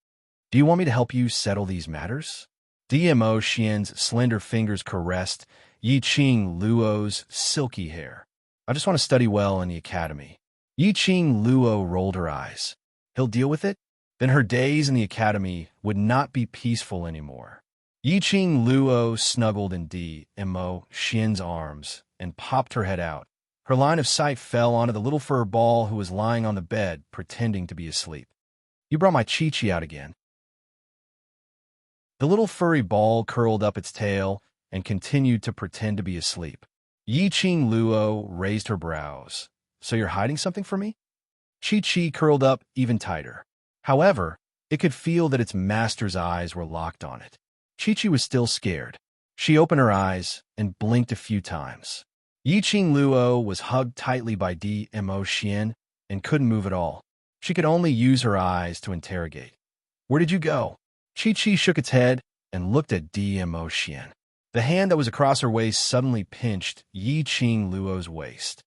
"Do you want me to help you settle these matters?" Dmo Xian's slender fingers caressed Yi Ching Luo's silky hair. "I just want to study well in the academy." Yi Ching Luo rolled her eyes. He'll deal with it? Then her days in the academy would not be peaceful anymore. Yi Ching Luo snuggled in Dmo Xian's arms and popped her head out. Her line of sight fell onto the little fur ball who was lying on the bed, pretending to be asleep. "You brought my Chi-Chi out again." The little furry ball curled up its tail and continued to pretend to be asleep. Yi Ching Luo raised her brows. "So you're hiding something from me?" Chi-Chi curled up even tighter. However, it could feel that its master's eyes were locked on it. Chi-Chi was still scared. She opened her eyes and blinked a few times. Yi Ching Luo was hugged tightly by Dmo Xian and couldn't move at all. She could only use her eyes to interrogate. "Where did you go?" Chi-Chi shook its head and looked at Dmo Xian. The hand that was across her waist suddenly pinched Yi Ching Luo's waist.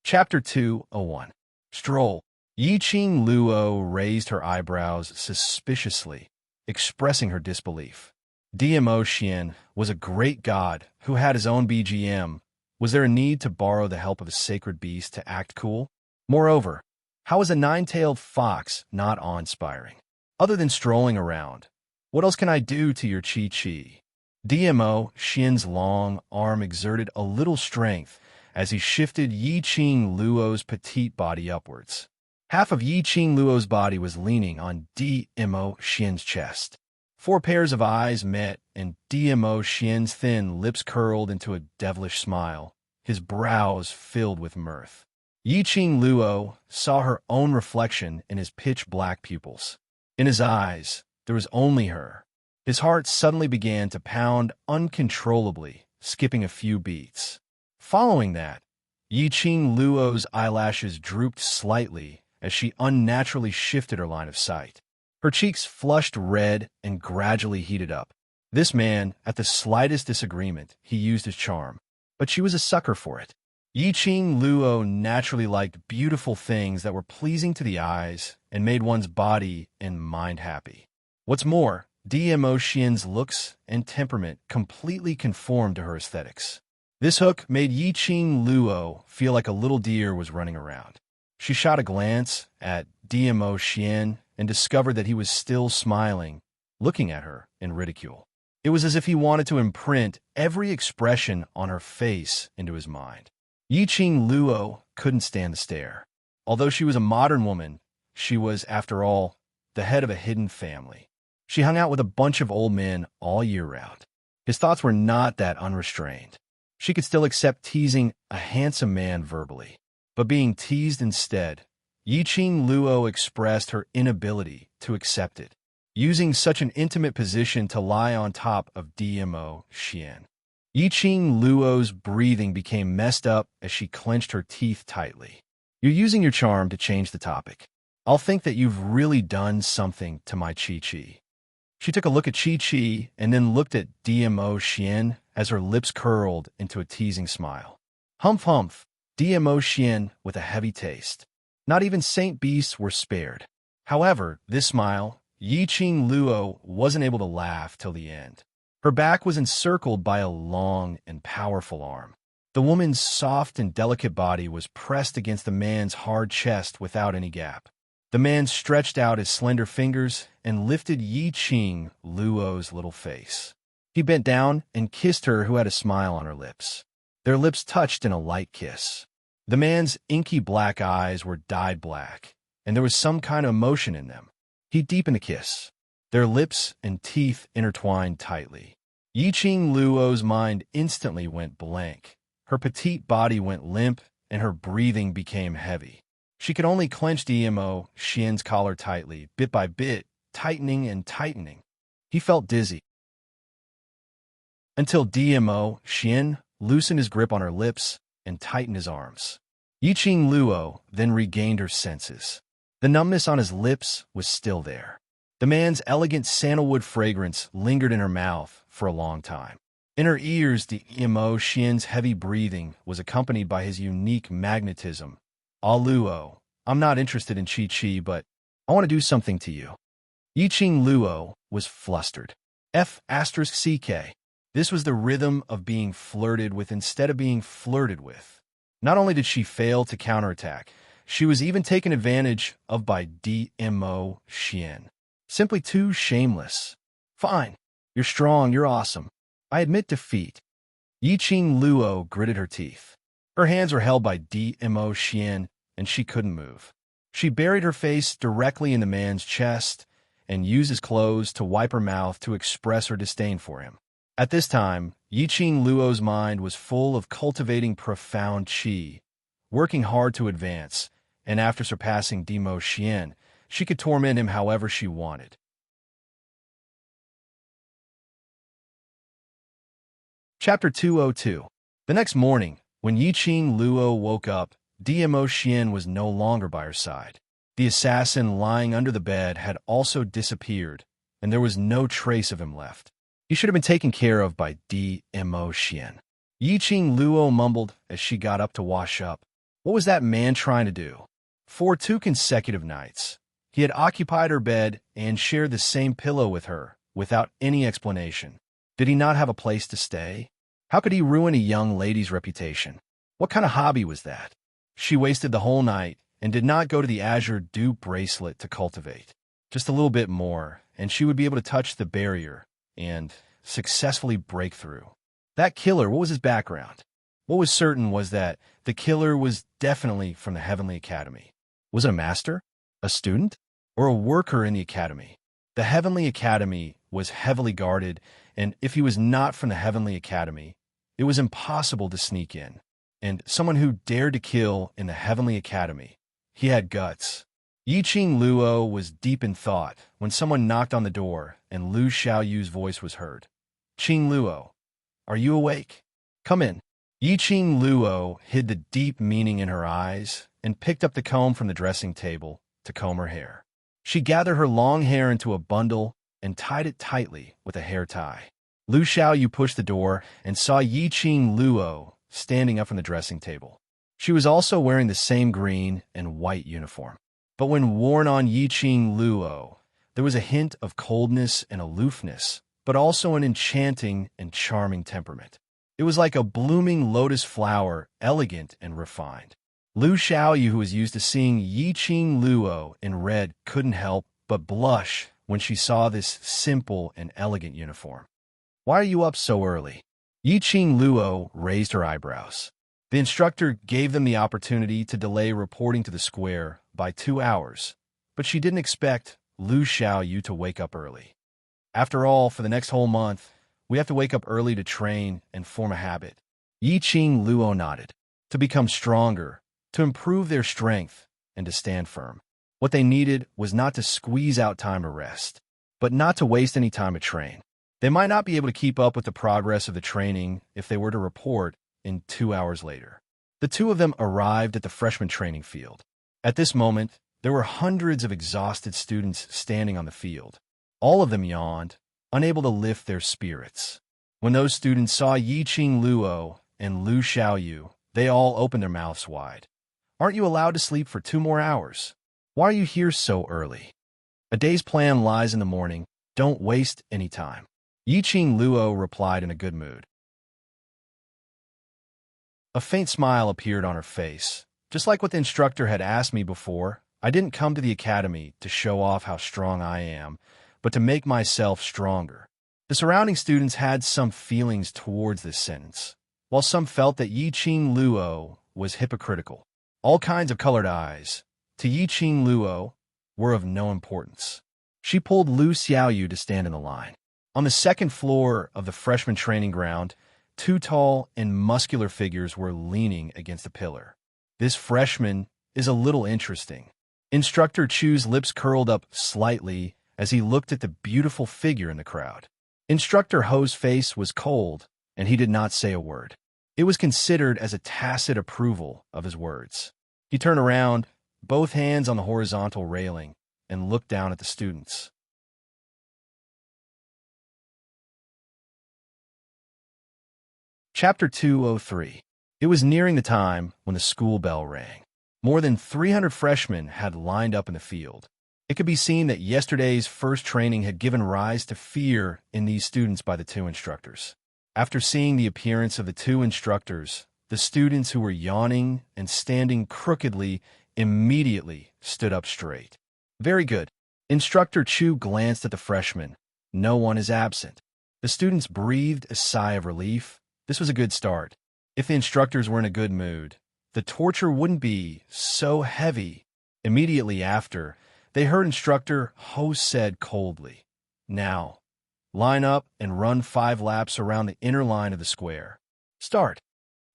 Chapter 201. Stroll. Yi Ching Luo raised her eyebrows suspiciously, expressing her disbelief. Dmo Xian was a great god who had his own BGM. Was there a need to borrow the help of a sacred beast to act cool? Moreover, how is a nine-tailed fox not awe-inspiring? Other than strolling around, what else can I do to your Chi-Chi? Dmo Xian's long arm exerted a little strength as he shifted Yi Ching Luo's petite body upwards. Half of Yi Ching Luo's body was leaning on Dmo Xian's chest. 4 pairs of eyes met, and Dmo Xian's thin lips curled into a devilish smile, his brows filled with mirth. Yi Ching Luo saw her own reflection in his pitch-black pupils. In his eyes, there was only her. His heart suddenly began to pound uncontrollably, skipping a few beats. Following that, Yi Ching Luo's eyelashes drooped slightly as she unnaturally shifted her line of sight. Her cheeks flushed red and gradually heated up. This man, at the slightest disagreement, he used his charm, but she was a sucker for it. Yi Ching Luo naturally liked beautiful things that were pleasing to the eyes and made one's body and mind happy. What's more, Dmo Xian's looks and temperament completely conformed to her aesthetics. This hook made Yi Ching Luo feel like a little deer was running around. She shot a glance at Dmo Xian and discovered that he was still smiling, looking at her in ridicule. It was as if he wanted to imprint every expression on her face into his mind. Yiqing Luo couldn't stand the stare. Although she was a modern woman, she was, after all, the head of a hidden family. She hung out with a bunch of old men all year round. His thoughts were not that unrestrained. She could still accept teasing a handsome man verbally. But being teased instead, Yiqing Luo expressed her inability to accept it, using such an intimate position to lie on top of Dmo Xian. Yiqing Luo's breathing became messed up as she clenched her teeth tightly. You're using your charm to change the topic. I'll think that you've really done something to my Chi-Chi. She took a look at Chi-Chi and then looked at Dmo Xian as her lips curled into a teasing smile. Humph humph, Dmo Xian with a heavy taste. Not even Saint Beasts were spared. However, this smile, Yiqing Luo wasn't able to laugh till the end. Her back was encircled by a long and powerful arm. The woman's soft and delicate body was pressed against the man's hard chest without any gap. The man stretched out his slender fingers and lifted Yiqing Luo's little face. He bent down and kissed her, who had a smile on her lips. Their lips touched in a light kiss. The man's inky black eyes were dyed black, and there was some kind of emotion in them. He deepened the kiss. Their lips and teeth intertwined tightly. Yiqing Luo's mind instantly went blank. Her petite body went limp, and her breathing became heavy. She could only clench Dmo Xian's collar tightly, bit by bit, tightening and tightening. He felt dizzy. Until Dmo Xian loosened his grip on her lips and tightened his arms. Yiqing Luo then regained her senses. The numbness on his lips was still there. The man's elegant sandalwood fragrance lingered in her mouth for a long time. In her ears, Dmo Xian's heavy breathing was accompanied by his unique magnetism. Ah Luo, I'm not interested in Chi-Chi, but I want to do something to you. Yiqing Luo was flustered. F***CK. This was the rhythm of being flirted with instead of being flirted with. Not only did she fail to counterattack, she was even taken advantage of by Dmo Xian. Simply too shameless. Fine. You're strong, you're awesome. I admit defeat. Yiqing Luo gritted her teeth. Her hands were held by Dmo Xian, and she couldn't move. She buried her face directly in the man's chest and used his clothes to wipe her mouth to express her disdain for him. At this time, Yiqing Luo's mind was full of cultivating profound qi, working hard to advance, and after surpassing Dmo Xian, she could torment him however she wanted. Chapter 202. The next morning, when Yiqing Luo woke up, Dmo Xian was no longer by her side. The assassin lying under the bed had also disappeared, and there was no trace of him left. He should have been taken care of by Dmo Xian. Yiqing Luo mumbled as she got up to wash up. What was that man trying to do? For 2 consecutive nights, he had occupied her bed and shared the same pillow with her without any explanation. Did he not have a place to stay? How could he ruin a young lady's reputation? What kind of hobby was that? She wasted the whole night and did not go to the azure dupe bracelet to cultivate. Just a little bit more, and she would be able to touch the barrier and successfully break through. That killer, what was his background? What was certain was that the killer was definitely from the Heavenly Academy. Was it a master, a student, or a worker in the academy? The Heavenly Academy was heavily guarded, and if he was not from the Heavenly Academy, it was impossible to sneak in. And someone who dared to kill in the Heavenly Academy, he had guts. Yiqing Luo was deep in thought when someone knocked on the door and Lu Xiaoyu's voice was heard. Qing Luo, are you awake? Come in. Yiqing Luo hid the deep meaning in her eyes and picked up the comb from the dressing table to comb her hair. She gathered her long hair into a bundle and tied it tightly with a hair tie. Lu Xiaoyu pushed the door and saw Yiqing Luo standing up from the dressing table. She was also wearing the same green and white uniform. But when worn on Yiqing Luo, there was a hint of coldness and aloofness, but also an enchanting and charming temperament. It was like a blooming lotus flower, elegant and refined. Lu Xiaoyu, who was used to seeing Yiqing Luo in red, couldn't help but blush when she saw this simple and elegant uniform. "Why are you up so early?" Yiqing Luo raised her eyebrows. The instructor gave them the opportunity to delay reporting to the square by 2 hours, but she didn't expect Lu Xiaoyu to wake up early. After all, for the next whole month, we have to wake up early to train and form a habit. Yiqing Luo nodded. To become stronger, to improve their strength, and to stand firm. What they needed was not to squeeze out time to rest, but not to waste any time to train. They might not be able to keep up with the progress of the training if they were to report in 2 hours later. The two of them arrived at the freshman training field. At this moment, there were hundreds of exhausted students standing on the field. All of them yawned, unable to lift their spirits. When those students saw Yiqing Luo and Lu Xiaoyu, they all opened their mouths wide. "Aren't you allowed to sleep for 2 more hours? Why are you here so early? A day's plan lies in the morning. Don't waste any time." Yiqing Luo replied in a good mood. A faint smile appeared on her face. "Just like what the instructor had asked me before, I didn't come to the academy to show off how strong I am, but to make myself stronger." The surrounding students had some feelings towards this sentence, while some felt that Yiqing Luo was hypocritical. All kinds of colored eyes, to Yiqing Luo, were of no importance. She pulled Lu Xiaoyu to stand in the line. On the second floor of the freshman training ground, 2 tall and muscular figures were leaning against a pillar. "This freshman is a little interesting." Instructor Chu's lips curled up slightly as he looked at the beautiful figure in the crowd. Instructor Ho's face was cold, and he did not say a word. It was considered as a tacit approval of his words. He turned around, both hands on the horizontal railing, and looked down at the students. Chapter 203. It was nearing the time when the school bell rang. More than 300 freshmen had lined up in the field. It could be seen that yesterday's first training had given rise to fear in these students by the 2 instructors. After seeing the appearance of the 2 instructors, the students who were yawning and standing crookedly immediately stood up straight. "Very good." Instructor Chu glanced at the freshmen. "No one is absent." The students breathed a sigh of relief. This was a good start. If the instructors were in a good mood, the torture wouldn't be so heavy. Immediately after, they heard Instructor Ho said coldly, "Now, line up and run 5 laps around the inner line of the square. Start."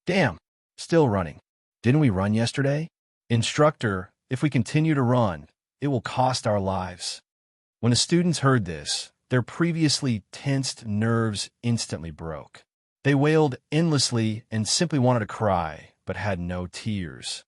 "Damn, still running. Didn't we run yesterday?" "Instructor, if we continue to run, it will cost our lives." When the students heard this, their previously tensed nerves instantly broke. They wailed endlessly and simply wanted to cry, but had no tears.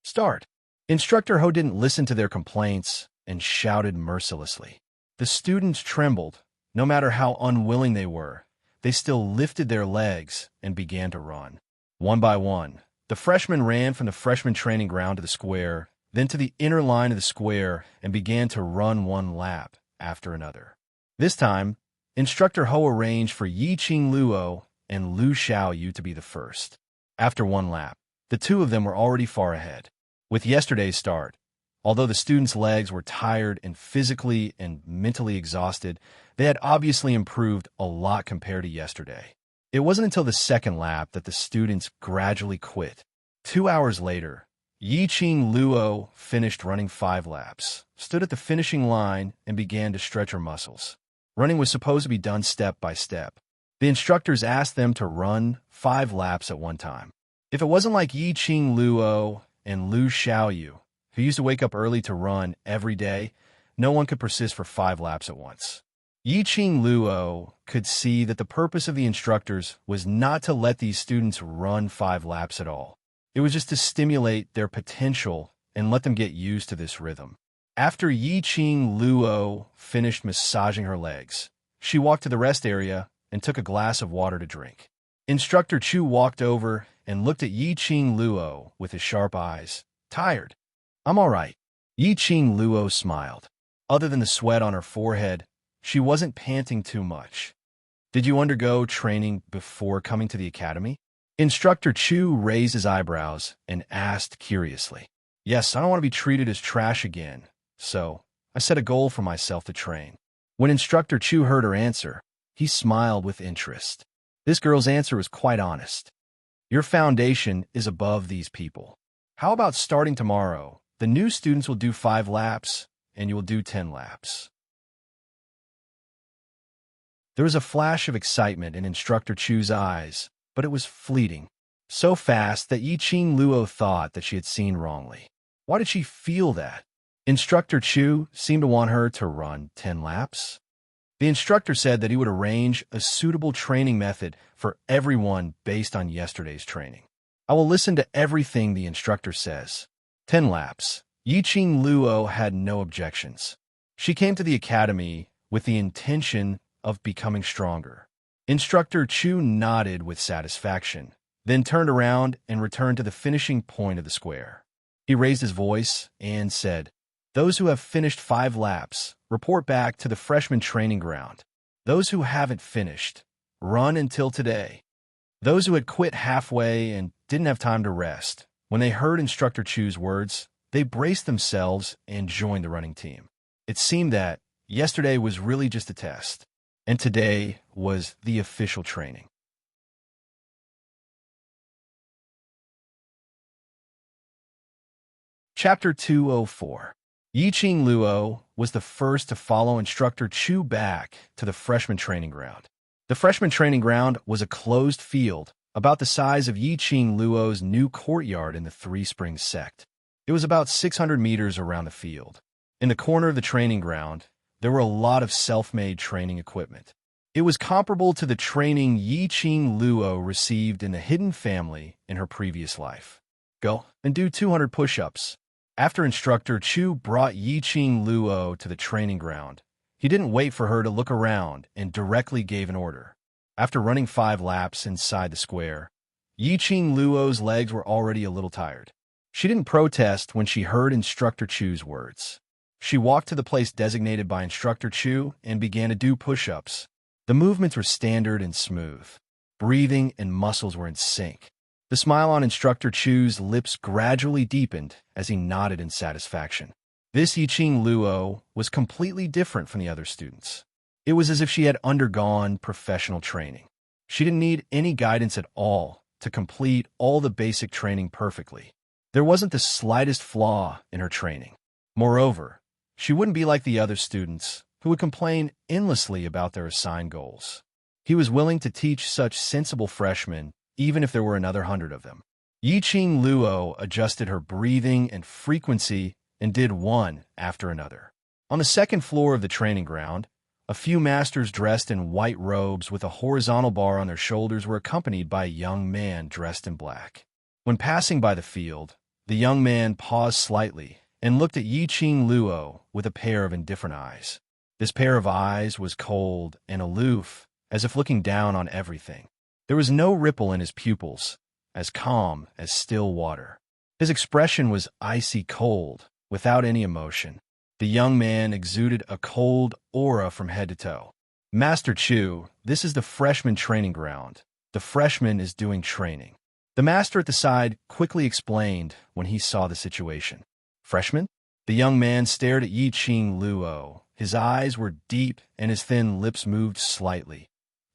"Start." Instructor Ho didn't listen to their complaints and shouted mercilessly. The students trembled. No matter how unwilling they were, they still lifted their legs and began to run. One by one, the freshmen ran from the freshman training ground to the square, then to the inner line of the square, and began to run 1 lap after another. This time, Instructor Ho arranged for Yiqing Luo and Lu Xiaoyu to be the first. After 1 lap, the 2 of them were already far ahead. With yesterday's start, although the students' legs were tired and physically and mentally exhausted, they had obviously improved a lot compared to yesterday. It wasn't until the second lap that the students gradually quit. 2 hours later, Yiqing Luo finished running 5 laps, stood at the finishing line, and began to stretch her muscles. Running was supposed to be done step by step. The instructors asked them to run 5 laps at one time. If it wasn't like Yiqing Luo and Lu Xiaoyu, who used to wake up early to run every day, no one could persist for 5 laps at once. Yiqing Luo could see that the purpose of the instructors was not to let these students run 5 laps at all. It was just to stimulate their potential and let them get used to this rhythm. After Yiqing Luo finished massaging her legs, she walked to the rest area and took a glass of water to drink. Instructor Chu walked over and looked at Yiqing Luo with his sharp eyes. "Tired?" "I'm all right." Yiqing Luo smiled. Other than the sweat on her forehead, she wasn't panting too much. "Did you undergo training before coming to the academy?" Instructor Chu raised his eyebrows and asked curiously. "Yes, I don't want to be treated as trash again, so I set a goal for myself to train." When Instructor Chu heard her answer, he smiled with interest. This girl's answer was quite honest. Your foundation is above these people. How about starting tomorrow? The new students will do 5 laps, and you will do 10 laps. There was a flash of excitement in Instructor Chu's eyes, but it was fleeting. So fast that Yi-Ching Luo thought that she had seen wrongly. Why did she feel that? Instructor Chu seemed to want her to run 10 laps. The instructor said that he would arrange a suitable training method for everyone based on yesterday's training. I will listen to everything the instructor says. 10 laps. Yi-Ching Luo had no objections. She came to the academy with the intention of becoming stronger. Instructor Chu nodded with satisfaction, then turned around and returned to the finishing point of the square. He raised his voice and said, "Those who have finished 5 laps, report back to the freshman training ground. Those who haven't finished, run until today." Those who had quit halfway and didn't have time to rest, when they heard Instructor Chu's words, they braced themselves and joined the running team. It seemed that yesterday was really just a test, and today was the official training. Chapter 204. Yi-Ching Luo was the first to follow Instructor Chu back to the freshman training ground. The freshman training ground was a closed field about the size of Yi-Ching Luo's new courtyard in the Three Springs sect. It was about 600 meters around the field. In the corner of the training ground, there were a lot of self-made training equipment. It was comparable to the training Yi-Ching Luo received in the Hidden Family in her previous life. Go and do 200 push-ups. After Instructor Chu brought Yi-Ching Luo to the training ground, he didn't wait for her to look around and directly gave an order. After running 5 laps inside the square, Yi-Ching Luo's legs were already a little tired. She didn't protest when she heard Instructor Chu's words. She walked to the place designated by Instructor Chu and began to do push-ups. The movements were standard and smooth. Breathing and muscles were in sync. The smile on Instructor Chu's lips gradually deepened as he nodded in satisfaction. This Yi-Ching Luo was completely different from the other students. It was as if she had undergone professional training. She didn't need any guidance at all to complete all the basic training perfectly. There wasn't the slightest flaw in her training. Moreover, she wouldn't be like the other students who would complain endlessly about their assigned goals. He was willing to teach such sensible freshmen even if there were another 100 of them. Yi-Ching Luo adjusted her breathing and frequency and did one after another. On the second floor of the training ground, a few masters dressed in white robes with a horizontal bar on their shoulders were accompanied by a young man dressed in black. When passing by the field, the young man paused slightly and looked at Yi-Ching Luo with a pair of indifferent eyes. This pair of eyes was cold and aloof, as if looking down on everything. There was no ripple in his pupils, as calm as still water. His expression was icy cold, without any emotion. The young man exuded a cold aura from head to toe. "Master Chu, this is the freshman training ground. The freshman is doing training." The master at the side quickly explained when he saw the situation. "Freshman?" The young man stared at Yi-Ching Luo. His eyes were deep and his thin lips moved slightly.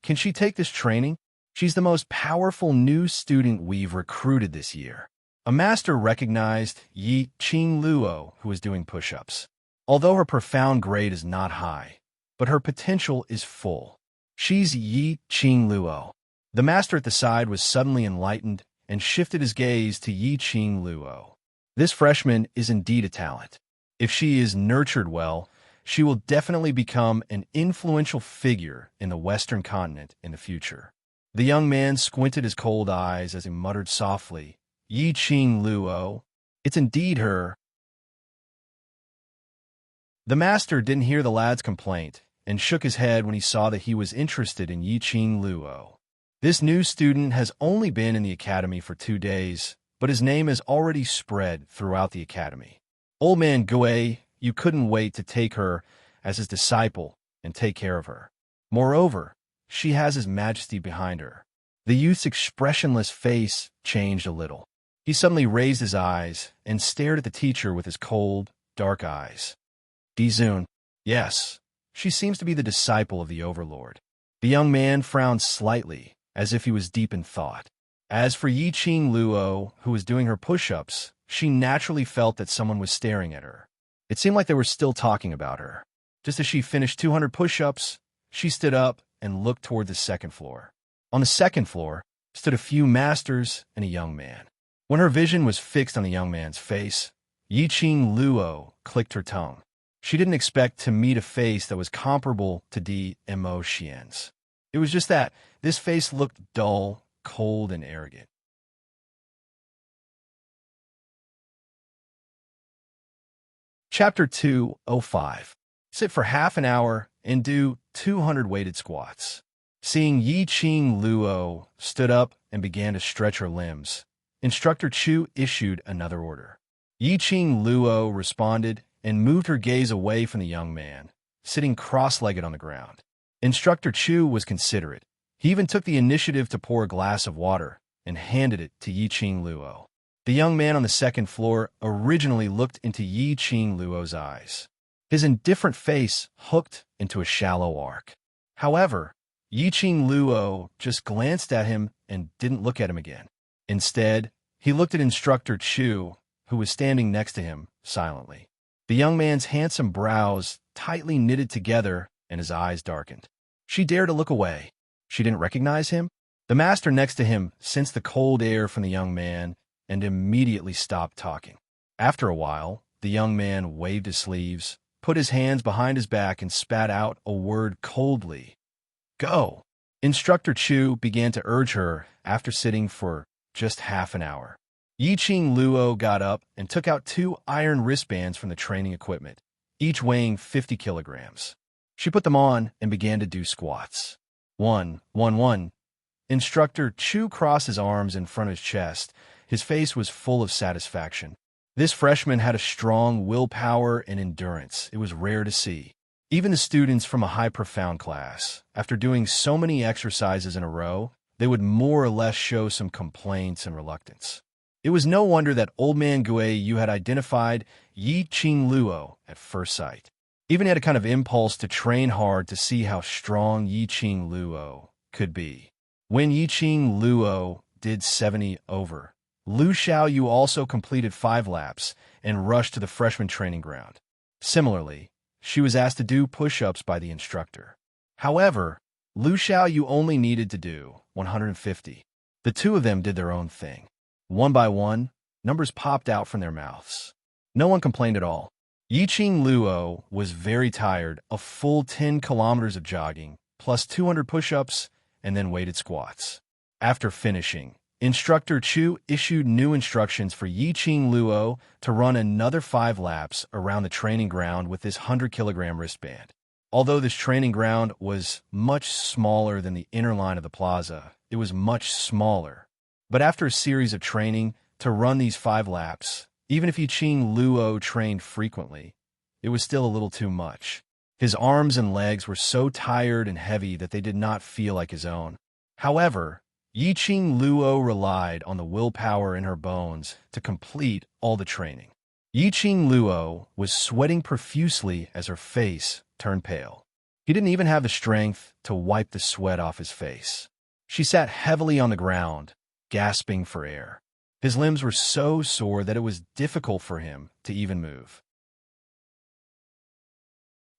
"Can she take this training? She's the most powerful new student we've recruited this year." A master recognized Yi-Ching Luo, who was doing push-ups. Although her profound grade is not high, but her potential is full. She's Yi-Ching Luo. The master at the side was suddenly enlightened and shifted his gaze to Yi-Ching Luo. This freshman is indeed a talent. If she is nurtured well, she will definitely become an influential figure in the Western continent in the future. The young man squinted his cold eyes as he muttered softly, "Yi-Ching Luo, it's indeed her." The master didn't hear the lad's complaint and shook his head when he saw that he was interested in Yi-Ching Luo. This new student has only been in the academy for 2 days, but his name has already spread throughout the academy. Old man Gui, you couldn't wait to take her as his disciple and take care of her. Moreover, she has His Majesty behind her. The youth's expressionless face changed a little. He suddenly raised his eyes and stared at the teacher with his cold, dark eyes. "Dizun, yes, She seems to be the disciple of the overlord. The young man frowned slightly, as if he was deep in thought. As for Yi-Ching Luo, who was doing her push-ups, she naturally felt that someone was staring at her. It seemed like they were still talking about her. Just as she finished 200 push-ups, she stood up and looked toward the second floor. On the second floor stood a few masters and a young man. When her vision was fixed on the young man's face, Yi-Ching Luo clicked her tongue. She didn't expect to meet a face that was comparable to Di Mo Xian's. It was just that this face looked dull, cold, and arrogant. Chapter 205. Sit for half an hour and do 200 weighted squats. Seeing Yi-Ching Luo stood up and began to stretch her limbs, Instructor Chu issued another order. Yi-Ching Luo responded and moved her gaze away from the young man, sitting cross-legged on the ground. Instructor Chu was considerate. He even took the initiative to pour a glass of water and handed it to Yi-Ching Luo. The young man on the second floor originally looked into Yi-Ching Luo's eyes. His indifferent face hooked into a shallow arc. However, Yi-Ching Luo just glanced at him and didn't look at him again. Instead, he looked at Instructor Chu, who was standing next to him, silently. The young man's handsome brows tightly knitted together and his eyes darkened. She dared to look away. She didn't recognize him. The master next to him sensed the cold air from the young man and immediately stopped talking. After a while, the young man waved his sleeves, put his hands behind his back, and spat out a word coldly. Go! Instructor Chu began to urge her after sitting for just half an hour. Yi-Ching Luo got up and took out 2 iron wristbands from the training equipment, each weighing 50 kilograms. She put them on and began to do squats. 1, 1, 1. Instructor Chu crossed his arms in front of his chest. His face was full of satisfaction. This freshman had a strong willpower and endurance. It was rare to see. Even the students from a high profound class, after doing so many exercises in a row, they would more or less show some complaints and reluctance. It was no wonder that Old Man Guiyu had identified Yi-Ching Luo at first sight. Even he had a kind of impulse to train hard to see how strong Yi-Ching Luo could be. When Yi-Ching Luo did 70 over, Lu Xiaoyu also completed 5 laps and rushed to the freshman training ground. Similarly, she was asked to do push-ups by the instructor. However, Lu Xiaoyu only needed to do 150. The two of them did their own thing. One by one, numbers popped out from their mouths. No one complained at all. Yi-Ching Luo was very tired, a full 10 kilometers of jogging, plus 200 push-ups, and then weighted squats. After finishing, Instructor Chu issued new instructions for Yi-Ching Luo to run another 5 laps around the training ground with this 100-kilogram wristband. Although this training ground was much smaller than the inner line of the plaza, it was much smaller. But after a series of training to run these 5 laps, even if Yi-Ching Luo trained frequently, it was still a little too much. His arms and legs were so tired and heavy that they did not feel like his own. However, Yi-Ching Luo relied on the willpower in her bones to complete all the training. Yi-Ching Luo was sweating profusely as her face turned pale. He didn't even have the strength to wipe the sweat off his face. She sat heavily on the ground, gasping for air. His limbs were so sore that it was difficult for him to even move.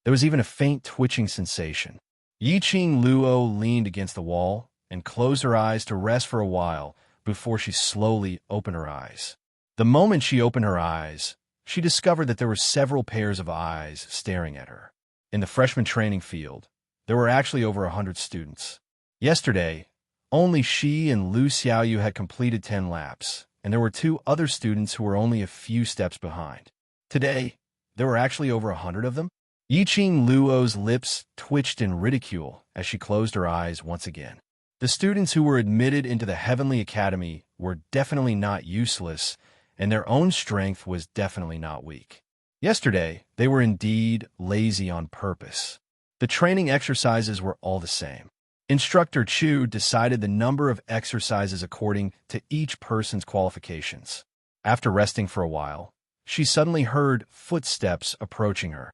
There was even a faint twitching sensation. Yi-Ching Luo leaned against the wall and closed her eyes to rest for a while before she slowly opened her eyes. The moment she opened her eyes, she discovered that there were several pairs of eyes staring at her. In the freshman training field, there were actually over 100 students. Yesterday, only she and Lu Xiaoyu had completed 10 laps, and there were 2 other students who were only a few steps behind. Today, there were actually over 100 of them. Yi-Ching Luo's lips twitched in ridicule as she closed her eyes once again. The students who were admitted into the Heavenly Academy were definitely not useless, and their own strength was definitely not weak. Yesterday, they were indeed lazy on purpose. The training exercises were all the same. Instructor Chu decided the number of exercises according to each person's qualifications. After resting for a while, she suddenly heard footsteps approaching her.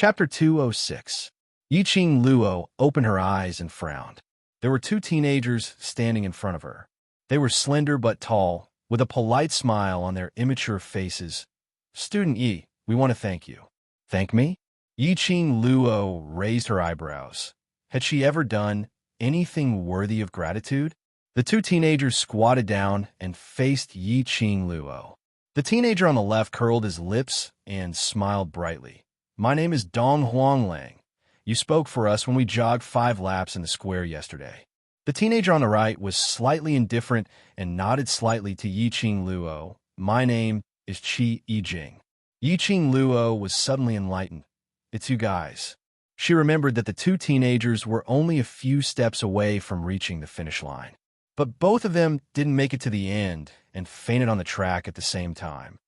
Chapter 206. Yiqing Luo opened her eyes and frowned. There were two teenagers standing in front of her. They were slender but tall, with a polite smile on their immature faces. "Student Yi, we want to thank you." "Thank me?" Yiqing Luo raised her eyebrows. Had she ever done anything worthy of gratitude? The two teenagers squatted down and faced Yiqing Luo. The teenager on the left curled his lips and smiled brightly. "My name is Dong Huanglang. You spoke for us when we jogged 5 laps in the square yesterday." The teenager on the right was slightly indifferent and nodded slightly to Yiqing Luo. "My name is Qi Yijing." Yiqing Luo was suddenly enlightened. "It's you guys." She remembered that the two teenagers were only a few steps away from reaching the finish line. But both of them didn't make it to the end and fainted on the track at the same time.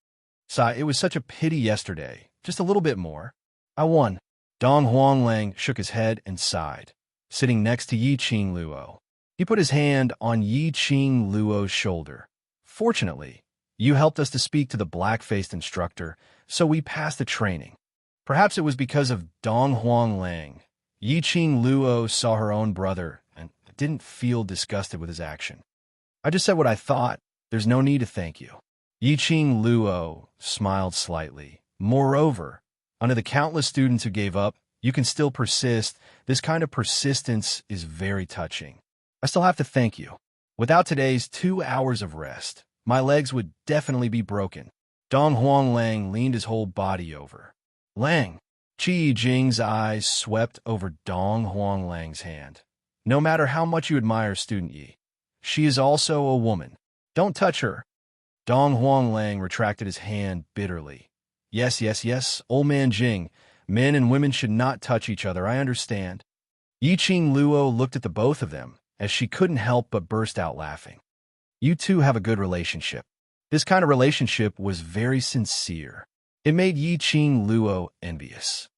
"Sigh, it was such a pity yesterday. Just a little bit more." "I won." Dong Huanglang shook his head and sighed. Sitting next to Yiqing Luo, he put his hand on Yiqing Luo's shoulder. "Fortunately, you helped us to speak to the black-faced instructor, so we passed the training." Perhaps it was because of Dong Huanglang. Yiqing Luo saw her own brother and didn't feel disgusted with his action. "I just said what I thought. There's no need to thank you." Yiqing Luo smiled slightly. "Moreover, under the countless students who gave up, you can still persist. This kind of persistence is very touching. I still have to thank you. Without today's 2 hours of rest, my legs would definitely be broken." Dong Huanglang leaned his whole body over. "Lang." Qi Jing's eyes swept over Dong Huanglang's hand. "No matter how much you admire Student Yi, she is also a woman. Don't touch her." Dong Huanglang retracted his hand bitterly. Yes, old man Jing. Men and women should not touch each other, I understand." Yiqing Luo looked at the both of them, as she couldn't help but burst out laughing. "You two have a good relationship." This kind of relationship was very sincere. It made Yiqing Luo envious.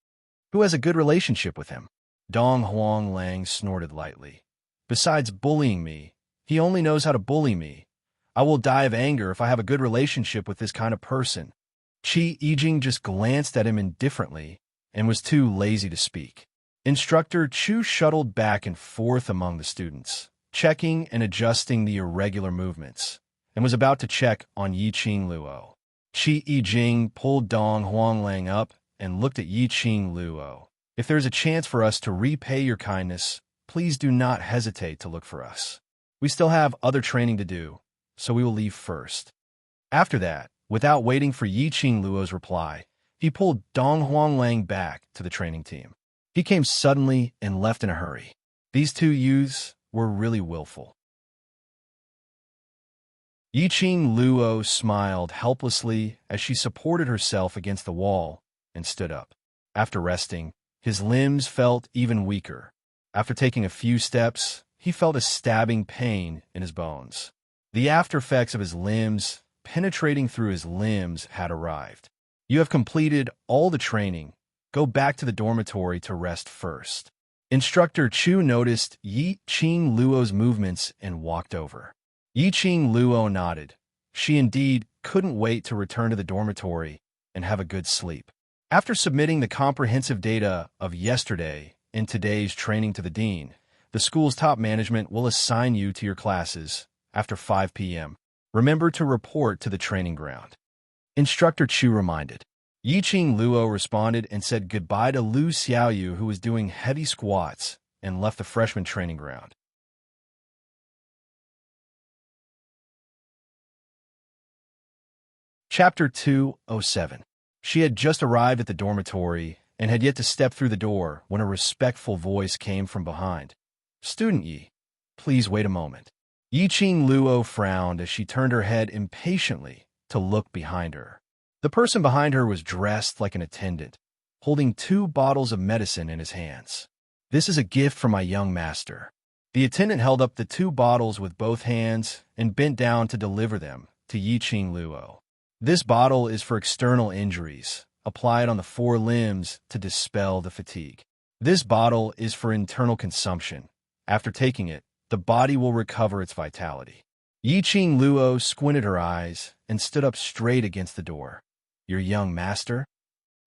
"Who has a good relationship with him?" Dong Huanglang snorted lightly. "Besides bullying me, he only knows how to bully me. I will die of anger if I have a good relationship with this kind of person." Qi Yijing just glanced at him indifferently and was too lazy to speak. Instructor Chu shuttled back and forth among the students, checking and adjusting the irregular movements, and was about to check on Yiqing Luo. Qi Yijing pulled Dong Huanglang up and looked at Yiqing Luo. "If there is a chance for us to repay your kindness, please do not hesitate to look for us. We still have other training to do, so we will leave first." After that, without waiting for Yiqing Luo's reply, he pulled Dong Huanglang back to the training team. He came suddenly and left in a hurry. These two youths were really willful. Yiqing Luo smiled helplessly as she supported herself against the wall and stood up. After resting, his limbs felt even weaker. After taking a few steps, he felt a stabbing pain in his bones. The after effects of his limbs penetrating through his limbs had arrived. "You have completed all the training. Go back to the dormitory to rest first." Instructor Chu noticed Yiqing Luo's movements and walked over. Yiqing Luo nodded. She indeed couldn't wait to return to the dormitory and have a good sleep. After submitting the comprehensive data of yesterday and today's training to the dean, the school's top management will assign you to your classes after 5 p.m. Remember to report to the training ground. Instructor Chu reminded. Yiqing Luo responded and said goodbye to Lu Xiaoyu, who was doing heavy squats, and left the freshman training ground. Chapter 207. She had just arrived at the dormitory and had yet to step through the door when a respectful voice came from behind. "Student Yi, please wait a moment." Yiqing Luo frowned as she turned her head impatiently to look behind her. The person behind her was dressed like an attendant, holding 2 bottles of medicine in his hands. "This is a gift from my young master." The attendant held up the 2 bottles with both hands and bent down to deliver them to Yiqing Luo. "This bottle is for external injuries. Apply it on the 4 limbs to dispel the fatigue. This bottle is for internal consumption. After taking it, the body will recover its vitality." Yiqing Luo squinted her eyes and stood up straight against the door. "Your young master?"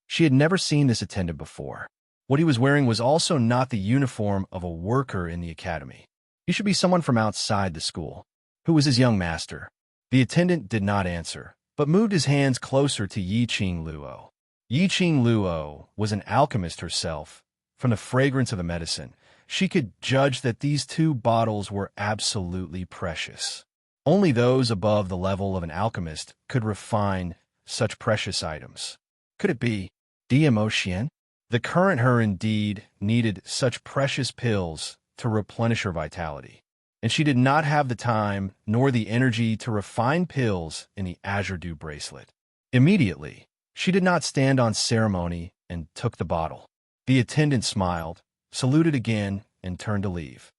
She had never seen this attendant before. What he was wearing was also not the uniform of a worker in the academy. He should be someone from outside the school. Who was his young master? The attendant did not answer, but moved his hands closer to Yi-Ching Luo. Yi-Ching Luo was an alchemist herself. From the fragrance of the medicine, she could judge that these 2 bottles were absolutely precious. Only those above the level of an alchemist could refine such precious items. Could it be DMO Xian? The current her indeed needed such precious pills to replenish her vitality, and she did not have the time nor the energy to refine pills in the Azure Dew bracelet. Immediately, she did not stand on ceremony and took the bottle. The attendant smiled, saluted again, and turned to leave.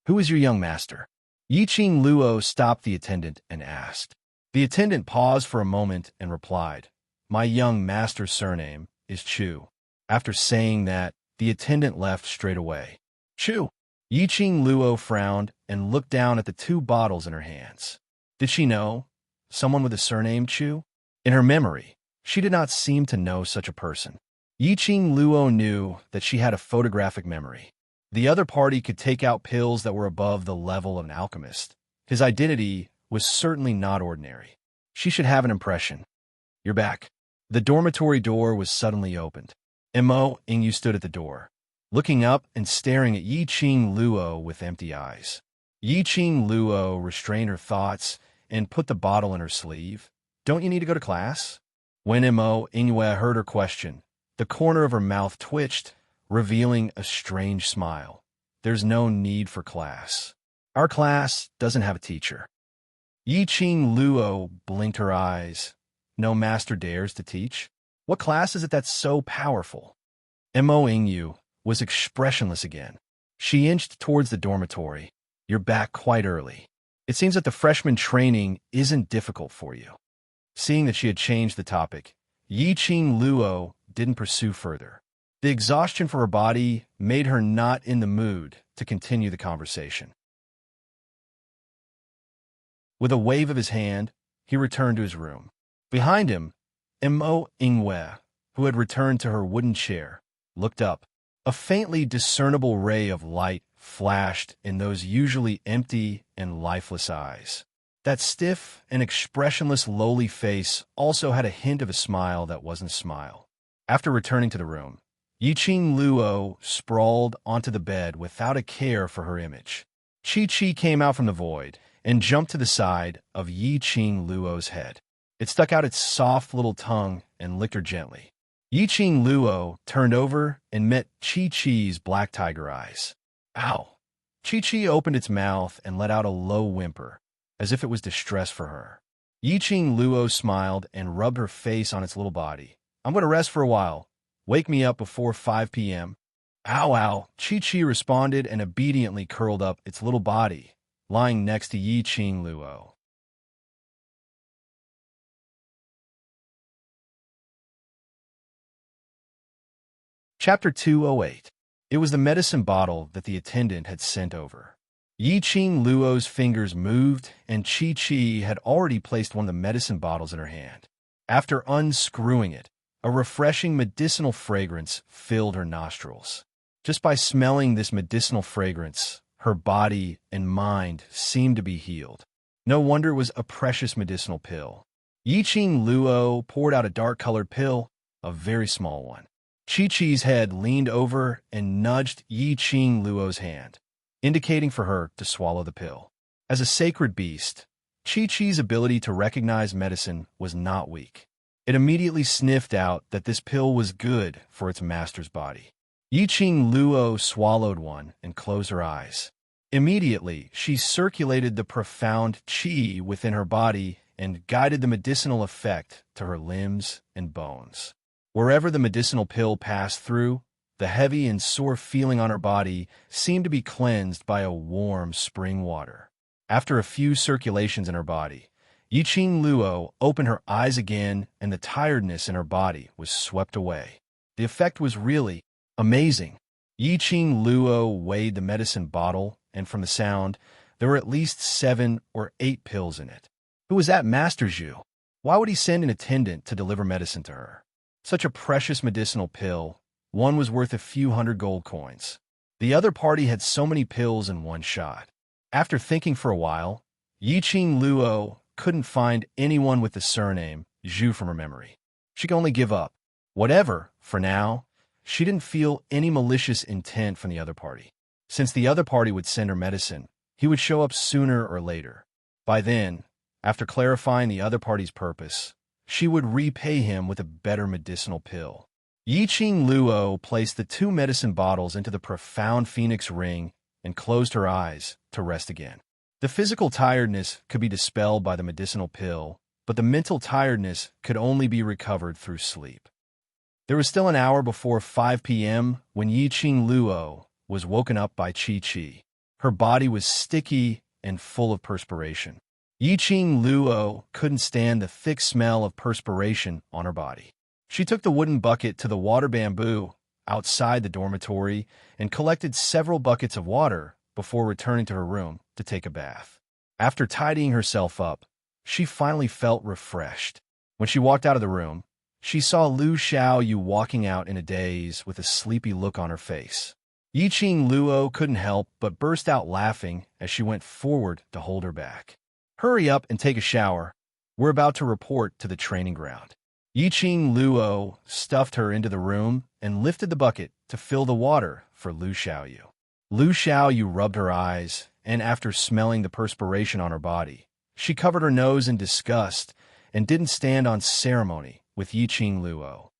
Who is your young master? Yi-Ching Luo stopped the attendant and asked. The attendant paused for a moment and replied, My young master's surname is Chu. After saying that, the attendant left straight away. Chu! Yi-Ching Luo frowned and looked down at the 2 bottles in her hands. Did she know someone with the surname Chu? In her memory, she did not seem to know such a person. Yi-Ching Luo knew that she had a photographic memory. The other party could take out pills that were above the level of an alchemist. His identity was certainly not ordinary. She should have an impression. You're back. The dormitory door was suddenly opened. Mo Ingyu stood at the door, looking up and staring at Yi-Ching Luo with empty eyes. Yi-Ching Luo restrained her thoughts and put the bottle in her sleeve. Don't you need to go to class? When Mo Ingyu heard her question, the corner of her mouth twitched, revealing a strange smile. There's no need for class. Our class doesn't have a teacher. Yi-Ching Luo blinked her eyes. No master dares to teach? What class is it that's so powerful? Mo Ingyu was expressionless again. She inched towards the dormitory. You're back quite early. It seems that the freshman training isn't difficult for you. Seeing that she had changed the topic, Yi-Ching Luo didn't pursue further. The exhaustion for her body made her not in the mood to continue the conversation. With a wave of his hand, he returned to his room. Behind him, Mo Ingyu, who had returned to her wooden chair, looked up. A faintly discernible ray of light flashed in those usually empty and lifeless eyes. That stiff and expressionless lowly face also had a hint of a smile that wasn't a smile. After returning to the room, Yi-Ching Luo sprawled onto the bed without a care for her image. Chi-Chi came out from the void and jumped to the side of Yi-Ching Luo's head. It stuck out its soft little tongue and licked her gently. Yi-Ching Luo turned over and met Chi-Chi's black tiger eyes. Ow! Chi-Chi opened its mouth and let out a low whimper, as if it was distressed for her. Yi-Ching Luo smiled and rubbed her face on its little body. I'm going to rest for a while. Wake me up before 5 p.m. Ow, ow! Chi-Chi responded and obediently curled up its little body, lying next to Yi-Ching Luo. Chapter 208. It was the medicine bottle that the attendant had sent over. Yi-Ching Luo's fingers moved, and Chi-Chi had already placed one of the medicine bottles in her hand. After unscrewing it, a refreshing medicinal fragrance filled her nostrils. Just by smelling this medicinal fragrance, her body and mind seemed to be healed. No wonder it was a precious medicinal pill. Yi-Ching Luo poured out a dark-colored pill, a very small one. Chi-Chi's head leaned over and nudged Yi-Ching Luo's hand, indicating for her to swallow the pill. As a sacred beast, Chi-Chi's ability to recognize medicine was not weak. It immediately sniffed out that this pill was good for its master's body. Yi-Ching Luo swallowed one and closed her eyes. Immediately, she circulated the profound qi within her body and guided the medicinal effect to her limbs and bones. Wherever the medicinal pill passed through, the heavy and sore feeling on her body seemed to be cleansed by a warm spring water. After a few circulations in her body, Yi-Ching Luo opened her eyes again and the tiredness in her body was swept away. The effect was really amazing. Yi-Ching Luo weighed the medicine bottle, and from the sound, there were at least 7 or 8 pills in it. Who was that Master Zhu? Why would he send an attendant to deliver medicine to her? Such a precious medicinal pill, one was worth a few hundred gold coins. The other party had so many pills in one shot. After thinking for a while, Yiqing Luo couldn't find anyone with the surname Zhu from her memory. She could only give up. Whatever, for now, she didn't feel any malicious intent from the other party. Since the other party would send her medicine, he would show up sooner or later. By then, after clarifying the other party's purpose, she would repay him with a better medicinal pill. Yiqing Luo placed the 2 medicine bottles into the profound phoenix ring and closed her eyes to rest again. The physical tiredness could be dispelled by the medicinal pill, but the mental tiredness could only be recovered through sleep. There was still an hour before 5 p.m. when Yiqing Luo was woken up by Chi. Her body was sticky and full of perspiration. Yiqing Luo couldn't stand the thick smell of perspiration on her body. She took the wooden bucket to the water bamboo outside the dormitory and collected several buckets of water before returning to her room to take a bath. After tidying herself up, she finally felt refreshed. When she walked out of the room, she saw Lu Xiaoyu walking out in a daze with a sleepy look on her face. Yiqing Luo couldn't help but burst out laughing as she went forward to hold her back. "Hurry up and take a shower. We're about to report to the training ground." Yiqing Luo stuffed her into the room and lifted the bucket to fill the water for Lu Xiaoyu. Lu Xiaoyu rubbed her eyes, and after smelling the perspiration on her body, she covered her nose in disgust and didn't stand on ceremony with Yiqing Luo.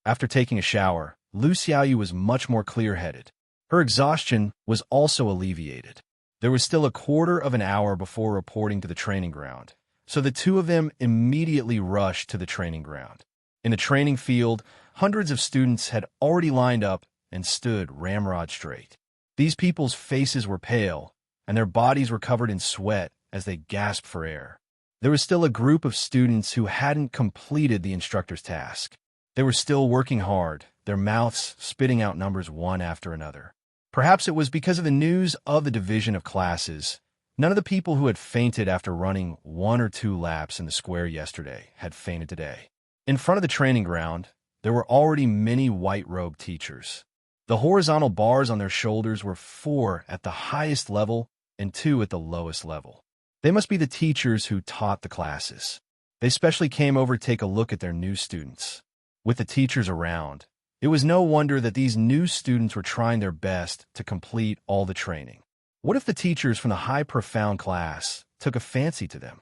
After taking a shower, Lu Xiaoyu was much more clear-headed. Her exhaustion was also alleviated. There was still a quarter of an hour before reporting to the training ground, so the two of them immediately rushed to the training ground. In the training field, hundreds of students had already lined up and stood ramrod straight. These people's faces were pale, and their bodies were covered in sweat as they gasped for air. There was still a group of students who hadn't completed the instructor's task. They were still working hard, their mouths spitting out numbers one after another. Perhaps it was because of the news of the division of classes. None of the people who had fainted after running 1 or 2 laps in the square yesterday had fainted today. In front of the training ground, there were already many white-robed teachers. The horizontal bars on their shoulders were 4 at the highest level and 2 at the lowest level. They must be the teachers who taught the classes. They specially came over to take a look at their new students. With the teachers around, it was no wonder that these new students were trying their best to complete all the training. What if the teachers from the high profound class took a fancy to them?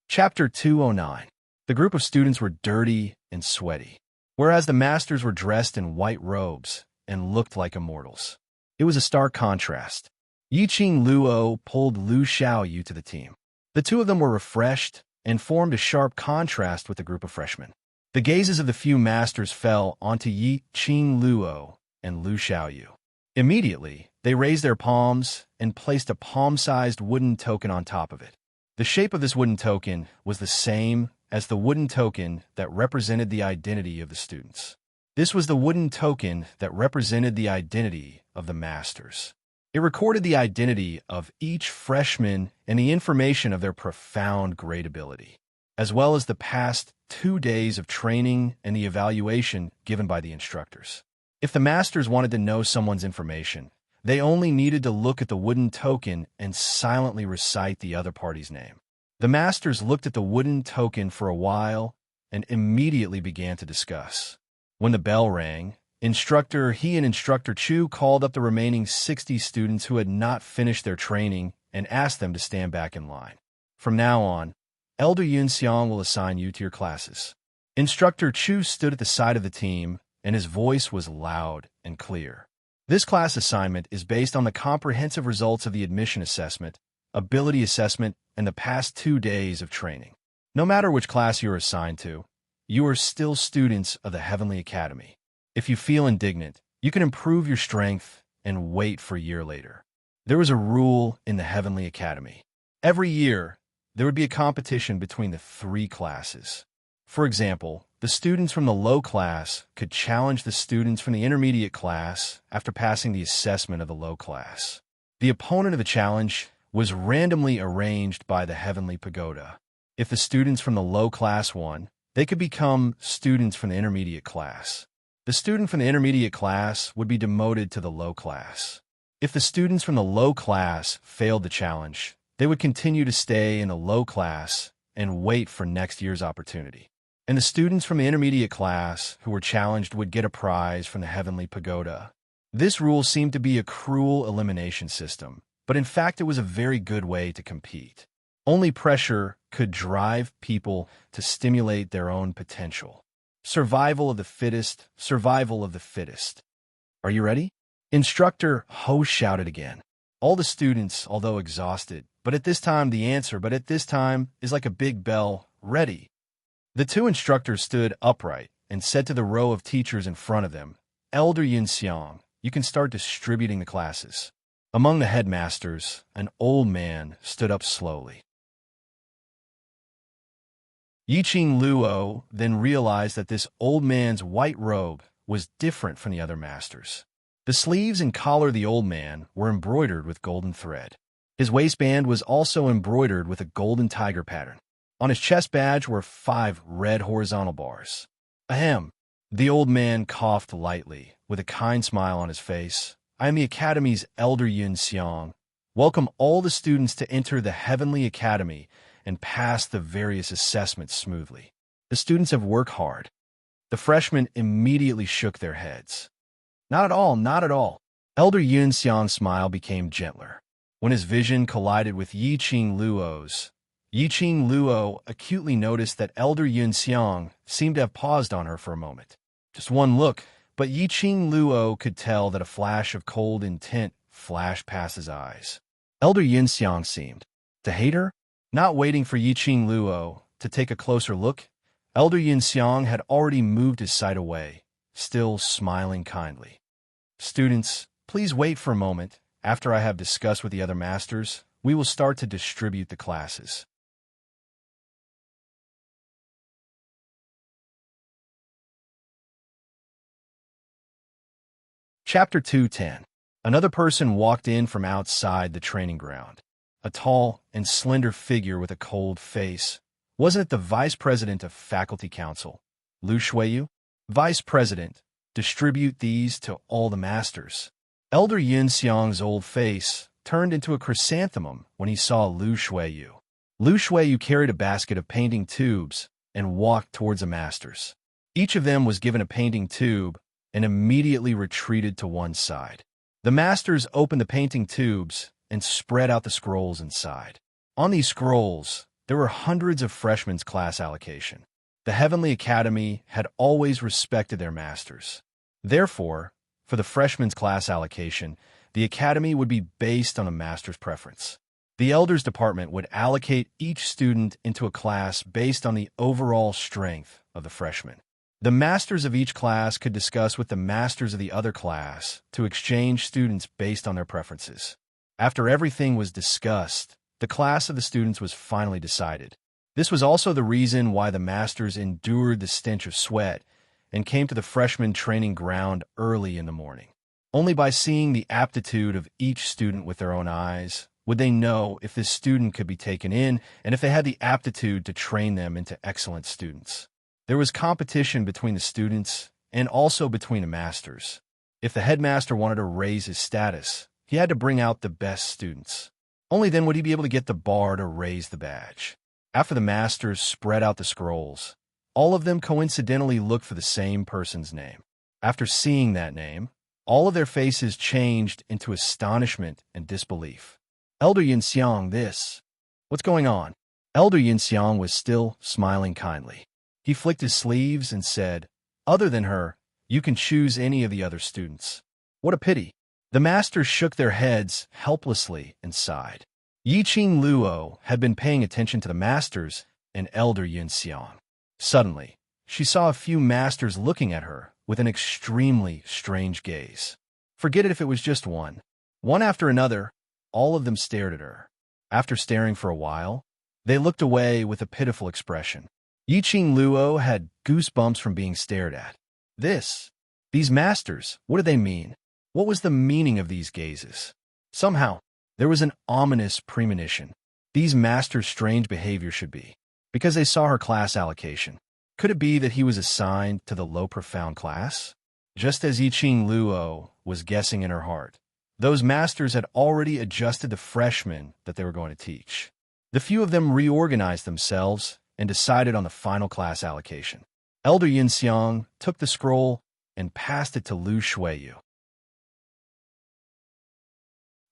Chapter 209. The group of students were dirty and sweaty, whereas the masters were dressed in white robes and looked like immortals. It was a stark contrast. Yiqing Luo pulled Lu Xiaoyu to the team. The two of them were refreshed and formed a sharp contrast with the group of freshmen. The gazes of the few masters fell onto Yiqing Luo and Lu Xiaoyu. Immediately, they raised their palms and placed a palm-sized wooden token on top of it. The shape of this wooden token was the same as the wooden token that represented the identity of the students. This was the wooden token that represented the identity of the masters. It recorded the identity of each freshman and the information of their profound great ability, as well as the past 2 days of training and the evaluation given by the instructors. If the masters wanted to know someone's information, they only needed to look at the wooden token and silently recite the other party's name. The masters looked at the wooden token for a while and immediately began to discuss. When the bell rang, Instructor He and Instructor Chu called up the remaining 60 students who had not finished their training and asked them to stand back in line. From now on, Elder Yunxiang will assign you to your classes. Instructor Chu stood at the side of the team, and his voice was loud and clear. This class assignment is based on the comprehensive results of the admission assessment, ability assessment, and the past 2 days of training. No matter which class you are assigned to, you are still students of the Heavenly Academy. If you feel indignant, you can improve your strength and wait for a year later. There was a rule in the Heavenly Academy. Every year, there would be a competition between the 3 classes. For example, the students from the low class could challenge the students from the intermediate class after passing the assessment of the low class. The opponent of the challenge was randomly arranged by the Heavenly Pagoda. If the students from the low class won, they could become students from the intermediate class. The student from the intermediate class would be demoted to the low class. If the students from the low class failed the challenge, they would continue to stay in the low class and wait for next year's opportunity. And the students from the intermediate class who were challenged would get a prize from the Heavenly Pagoda. This rule seemed to be a cruel elimination system, but in fact it was a very good way to compete. Only pressure could drive people to stimulate their own potential. Survival of the fittest, survival of the fittest. Are you ready? Instructor Ho shouted again. All the students, although exhausted, but at this time is like a big bell, ready. The two instructors stood upright and said to the row of teachers in front of them, Elder Yunxiang, you can start distributing the classes. Among the headmasters, an old man stood up slowly. Yiqing Luo then realized that this old man's white robe was different from the other masters. The sleeves and collar of the old man were embroidered with golden thread. His waistband was also embroidered with a golden tiger pattern. On his chest badge were 5 red horizontal bars. Ahem. The old man coughed lightly, with a kind smile on his face. I am the Academy's Elder Yunxiang. Welcome all the students to enter the Heavenly Academy and pass the various assessments smoothly. The students have worked hard. The freshmen immediately shook their heads. Not at all, not at all. Elder Yunxiang's smile became gentler. When his vision collided with Yiqing Luo's, Yiqing Luo acutely noticed that Elder Yunxiang seemed to have paused on her for a moment. Just one look, but Yiqing Luo could tell that a flash of cold intent flashed past his eyes. Elder Yunxiang seemed to hate her. Not waiting for Yiqing Luo to take a closer look, Elder Yunxiang had already moved his sight away, still smiling kindly. Students, please wait for a moment. After I have discussed with the other masters, we will start to distribute the classes. Chapter 210. Another person walked in from outside the training ground. A tall and slender figure with a cold face. Wasn't it the Vice President of Faculty Council, Lu Shuiyu? Vice President, distribute these to all the masters. Elder Yunxiang's old face turned into a chrysanthemum when he saw Lu Shuiyu. Lu Shuiyu carried a basket of painting tubes and walked towards the masters. Each of them was given a painting tube and immediately retreated to one side. The masters opened the painting tubes and spread out the scrolls inside. On these scrolls, there were hundreds of freshmen's class allocation. The Heavenly Academy had always respected their masters. Therefore, for the freshmen's class allocation, the Academy would be based on a master's preference. The Elders Department would allocate each student into a class based on the overall strength of the freshmen. The masters of each class could discuss with the masters of the other class to exchange students based on their preferences. After everything was discussed, the class of the students was finally decided. This was also the reason why the masters endured the stench of sweat and came to the freshman training ground early in the morning. Only by seeing the aptitude of each student with their own eyes would they know if this student could be taken in and if they had the aptitude to train them into excellent students. There was competition between the students and also between the masters. If the headmaster wanted to raise his status, he had to bring out the best students. Only then would he be able to get the bar to raise the badge. After the masters spread out the scrolls, all of them coincidentally looked for the same person's name. After seeing that name, all of their faces changed into astonishment and disbelief. Elder Yunxiang, this. What's going on? Elder Yunxiang was still smiling kindly. He flicked his sleeves and said, Other than her, you can choose any of the other students. What a pity. The masters shook their heads helplessly and sighed. Yiqing Luo had been paying attention to the masters and Elder Yunxiang. Suddenly, she saw a few masters looking at her with an extremely strange gaze. Forget it if it was just one. One after another, all of them stared at her. After staring for a while, they looked away with a pitiful expression. Yiqing Luo had goosebumps from being stared at. These masters, what did they mean? What was the meaning of these gazes? Somehow, There was an ominous premonition. These masters' strange behavior should be because they saw her class allocation. Could it be that he was assigned to the low profound class? Just as Yiqing Luo was guessing in her heart, those masters had already adjusted the freshmen that they were going to teach. The few of them reorganized themselves and decided on the final class allocation. Elder Yinxiang took the scroll and passed it to Lu Shuiyu.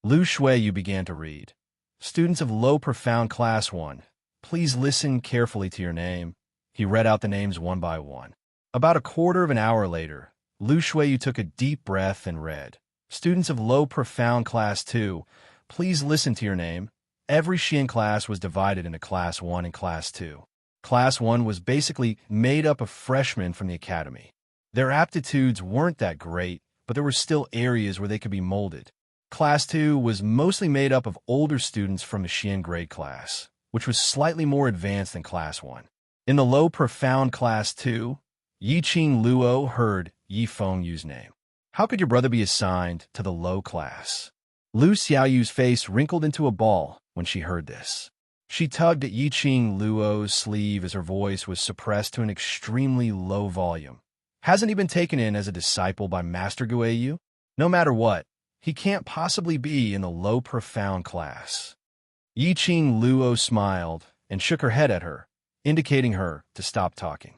Lu Shuiyu began to read. Students of low profound class 1, please listen carefully to your name. He read out the names one by one. About a quarter of an hour later, Lu Shuiyu took a deep breath and read. Students of low profound class 2, please listen to your name. Every Xian class was divided into class 1 and class 2. Class 1 was basically made up of freshmen from the academy. Their aptitudes weren't that great, but there were still areas where they could be molded. Class 2 was mostly made up of older students from the Xian grade class, which was slightly more advanced than class 1. In the low profound class 2, Yiqing Luo heard Yi Fengyu's name. How could your brother be assigned to the low class? Lu Xiaoyu's face wrinkled into a ball when she heard this. She tugged at Yiqing Luo's sleeve as her voice was suppressed to an extremely low volume. Hasn't he been taken in as a disciple by Master Guiyu? No matter what, he can't possibly be in the low profound class. Yiqing Luo smiled and shook her head at her, indicating her to stop talking.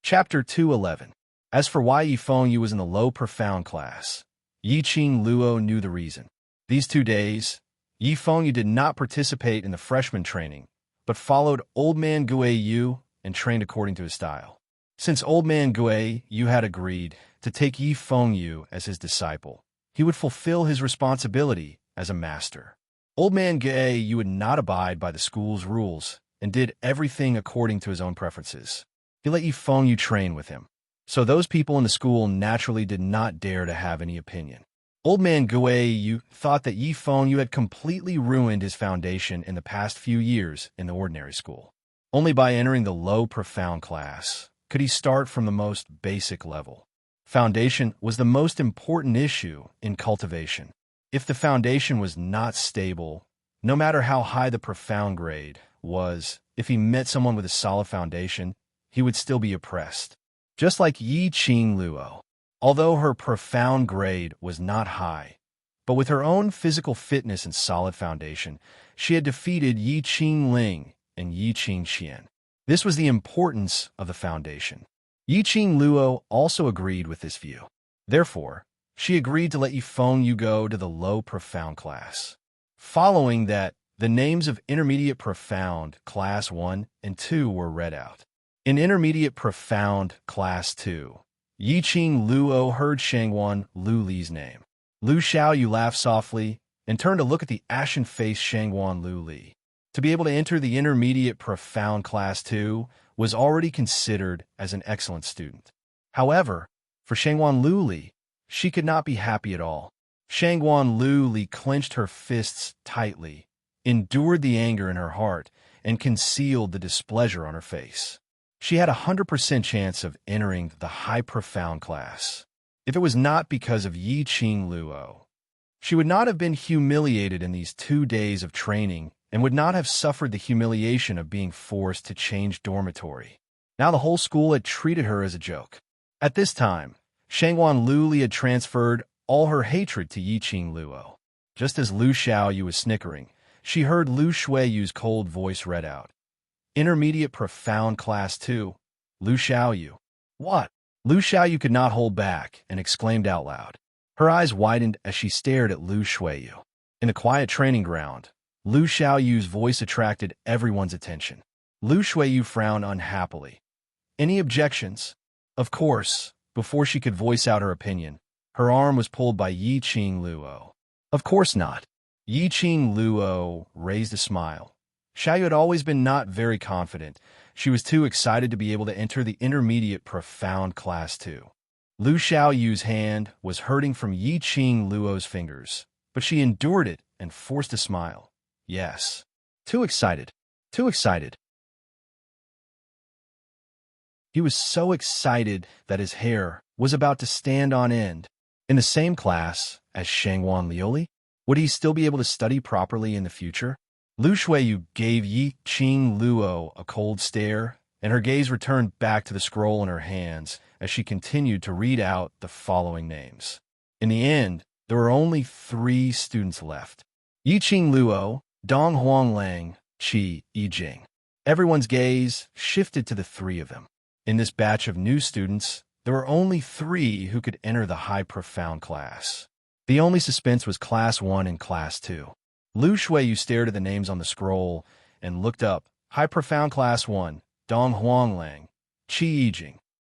Chapter 211. As for why Yi Fengyu was in the low profound class, Yiqing Luo knew the reason. These 2 days, Yi Fengyu did not participate in the freshman training, but followed Old Man Guiyu and trained according to his style. Since Old Man Guiyu had agreed to take Yi Fengyu as his disciple, he would fulfill his responsibility as a master. Old Man Guiyu would not abide by the school's rules and did everything according to his own preferences. He let Yi Fengyu train with him, so those people in the school naturally did not dare to have any opinion. Old Man Guiyu thought that Yi Fengyu had completely ruined his foundation in the past few years in the ordinary school. Only by entering the low profound class could he start from the most basic level. Foundation was the most important issue in cultivation. If the foundation was not stable, no matter how high the profound grade was, if he met someone with a solid foundation, he would still be oppressed. Just like Yiqing Luo, although her profound grade was not high, but with her own physical fitness and solid foundation, she had defeated Yiqing Ling and Yiqing Xian. This was the importance of the foundation. Yiqing Luo also agreed with this view. Therefore, she agreed to let Yi Fengyu go to the low profound class. Following that, the names of intermediate profound class 1 and 2 were read out. In intermediate profound class 2, Yiqing Luo heard Shangguan Lu Li's name. Lu Xiaoyu laughed softly and turned to look at the ashen-faced Shangguan Lu Li. To be able to enter the intermediate profound class 2 was already considered as an excellent student. However, for Shangguan Lu Li, she could not be happy at all. Shangguan Lu Li clenched her fists tightly, endured the anger in her heart, and concealed the displeasure on her face. She had a 100% chance of entering the high profound class. If it was not because of Yiqing Luo, she would not have been humiliated in these 2 days of training and would not have suffered the humiliation of being forced to change dormitory. Now the whole school had treated her as a joke. At this time, Shangguan Lu Li had transferred all her hatred to Yiqing Luo. Just as Lu Xiaoyu was snickering, she heard Lu Shuiyu's cold voice read out. Intermediate profound class 2, Lu Xiaoyu. What? Lu Xiaoyu could not hold back and exclaimed out loud. Her eyes widened as she stared at Lu Shuiyu. In the quiet training ground, Lu Xiaoyu's voice attracted everyone's attention. Lu Shuiyu frowned unhappily. Any objections? Of course, before she could voice out her opinion, her arm was pulled by Yiqing Luo. Of course not. Yiqing Luo raised a smile. Xiaoyu had always been not very confident. She was too excited to be able to enter the intermediate profound class 2. Lu Xiaoyu's hand was hurting from Yiqing Luo's fingers, but she endured it and forced a smile. Yes. Too excited. Too excited. He was so excited that his hair was about to stand on end. In the same class as Shangwan Lioli, would he still be able to study properly in the future? Lu Shuiyu gave Yi Qing Luo a cold stare, and her gaze returned back to the scroll in her hands as she continued to read out the following names. In the end, there were only 3 students left: Yi Qing Luo, Dong Huang Lang, Qi Yijing. Everyone's gaze shifted to the 3 of them. In this batch of new students, there were only 3 who could enter the High Profound class. The only suspense was Class 1 and Class 2. Lu Shuiyu stared at the names on the scroll and looked up. High Profound Class 1, Dong Huanglang, Qi Yijing.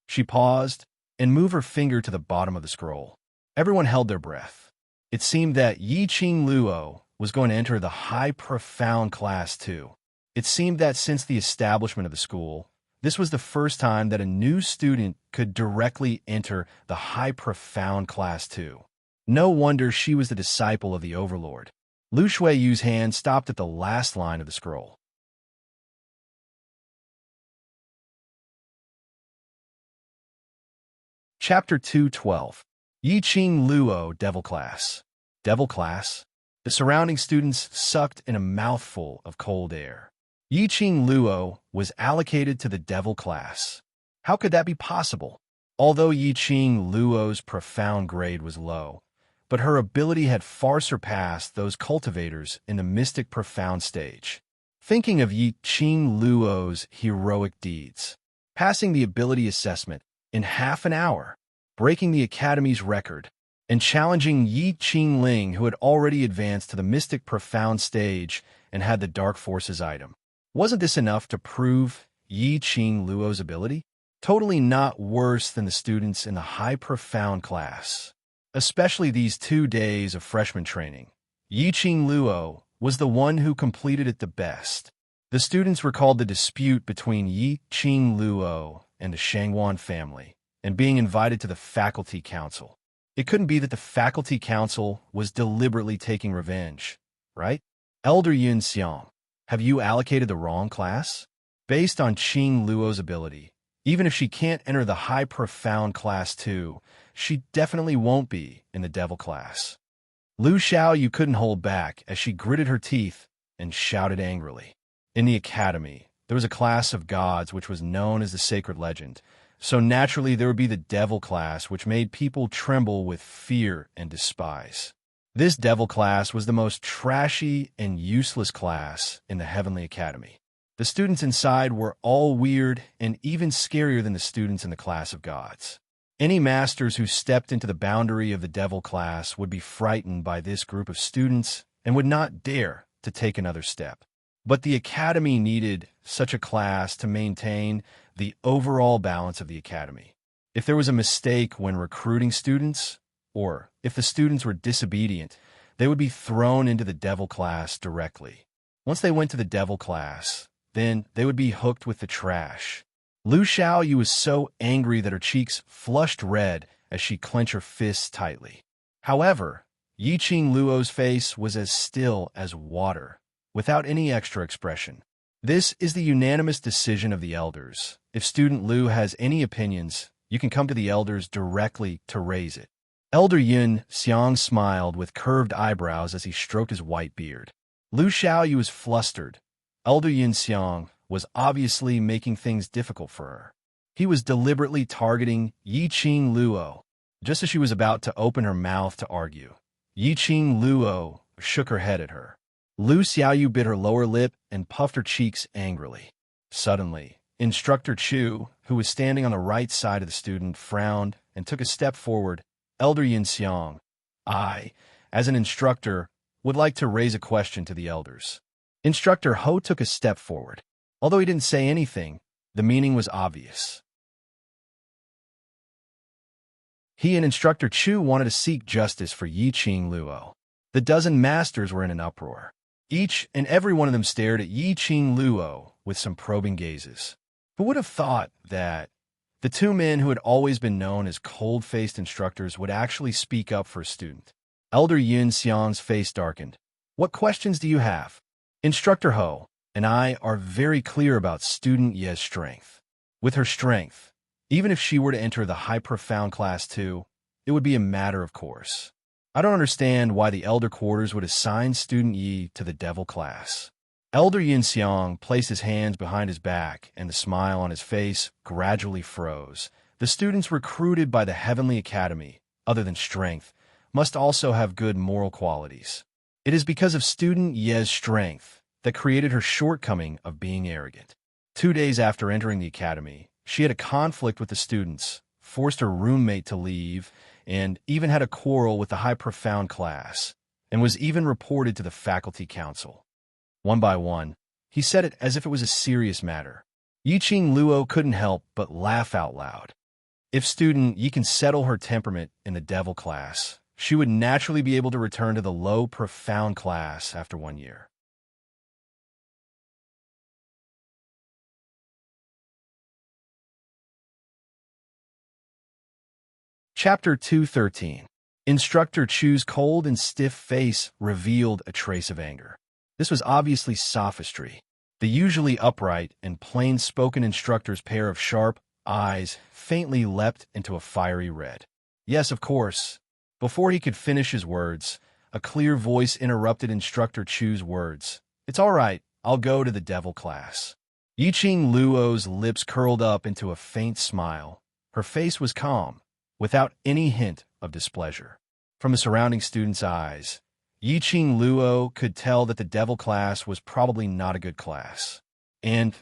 She paused and moved her finger to the bottom of the scroll. Everyone held their breath. It seemed that Yi Qing Luo was going to enter the High Profound Class 2. It seemed that since the establishment of the school, this was the first time that a new student could directly enter the High Profound Class 2. No wonder she was the disciple of the Overlord. Lu Shuiyu's hand stopped at the last line of the scroll. Chapter 2:12. Yi Qing Luo Devil Class. Devil Class? The surrounding students sucked in a mouthful of cold air. Yi Qing Luo was allocated to the Devil Class. How could that be possible? Although Yi Qing Luo's profound grade was low, but her ability had far surpassed those cultivators in the Mystic Profound stage. Thinking of Yi Qing Luo's heroic deeds, passing the ability assessment in half an hour, breaking the Academy's record, and challenging Yi Qing Ling, who had already advanced to the Mystic Profound stage and had the Dark Forces item. Wasn't this enough to prove Yi Qing Luo's ability? Totally not worse than the students in the High Profound class. Especially these 2 days of freshman training. Yi Qing Luo was the one who completed it the best. The students recalled the dispute between Yi Qing Luo and the Shangwan family, and being invited to the faculty council. It couldn't be that the faculty council was deliberately taking revenge, right? Elder Yun Xiang, have you allocated the wrong class? Based on Qing Luo's ability, even if she can't enter the High Profound Class 2, she definitely won't be in the Devil Class. Lu Xiaoyu couldn't hold back as she gritted her teeth and shouted angrily. In the Academy, there was a class of gods which was known as the Sacred Legend, so naturally there would be the Devil Class, which made people tremble with fear and despise. This Devil Class was the most trashy and useless class in the Heavenly Academy. The students inside were all weird and even scarier than the students in the class of gods. Any masters who stepped into the boundary of the Devil Class would be frightened by this group of students and would not dare to take another step. But the Academy needed such a class to maintain the overall balance of the Academy. If there was a mistake when recruiting students, or if the students were disobedient, they would be thrown into the Devil Class directly. Once they went to the Devil Class, then they would be hooked with the trash. Lu Xiaoyu was so angry that her cheeks flushed red as she clenched her fists tightly. However, Yi Qing Luo's face was as still as water, without any extra expression. This is the unanimous decision of the elders. If student Lu has any opinions, you can come to the elders directly to raise it. Elder Yun Xiang smiled with curved eyebrows as he stroked his white beard. Lu Xiaoyu was flustered. Elder Yun Xiang was obviously making things difficult for her. He was deliberately targeting Yi Qing Luo. Just as she was about to open her mouth to argue, Yi Qing Luo shook her head at her. Lu Xiaoyu bit her lower lip and puffed her cheeks angrily. Suddenly, Instructor Chu, who was standing on the right side of the student, frowned and took a step forward. Elder Yin Xiang, I, as an instructor, would like to raise a question to the elders. Instructor Ho took a step forward. Although he didn't say anything, the meaning was obvious. He and Instructor Chu wanted to seek justice for Yi Qing Luo. The dozen masters were in an uproar. Each and every one of them stared at Yi Qing Luo with some probing gazes. Who would have thought that the 2 men who had always been known as cold-faced instructors would actually speak up for a student? Elder Yun Xiang's face darkened. What questions do you have? Instructor Ho and I are very clear about student Ye's strength. With her strength, even if she were to enter the high profound class too, it would be a matter of course. I don't understand why the elder quarters would assign student Yi to the devil class. Elder Yin Xiang placed his hands behind his back, and the smile on his face gradually froze. The students recruited by the Heavenly Academy, other than strength, must also have good moral qualities. It is because of student Ye's strength that created her shortcoming of being arrogant. 2 days after entering the academy, she had a conflict with the students, forced her roommate to leave, and even had a quarrel with the high profound class, and was even reported to the faculty council. One by one, he said it as if it was a serious matter. Yiqing Luo couldn't help but laugh out loud. If student Yi can settle her temperament in the devil class, she would naturally be able to return to the low profound class after 1 year. Chapter 213. Instructor Chu's cold and stiff face revealed a trace of anger. This was obviously sophistry. The usually upright and plain-spoken instructor's pair of sharp eyes faintly leapt into a fiery red. Yes, of course. Before he could finish his words, a clear voice interrupted Instructor Chu's words. It's all right, I'll go to the devil class. Yiqing Luo's lips curled up into a faint smile. Her face was calm, without any hint of displeasure. From the surrounding students' eyes, Yiqing Luo could tell that the devil class was probably not a good class. And,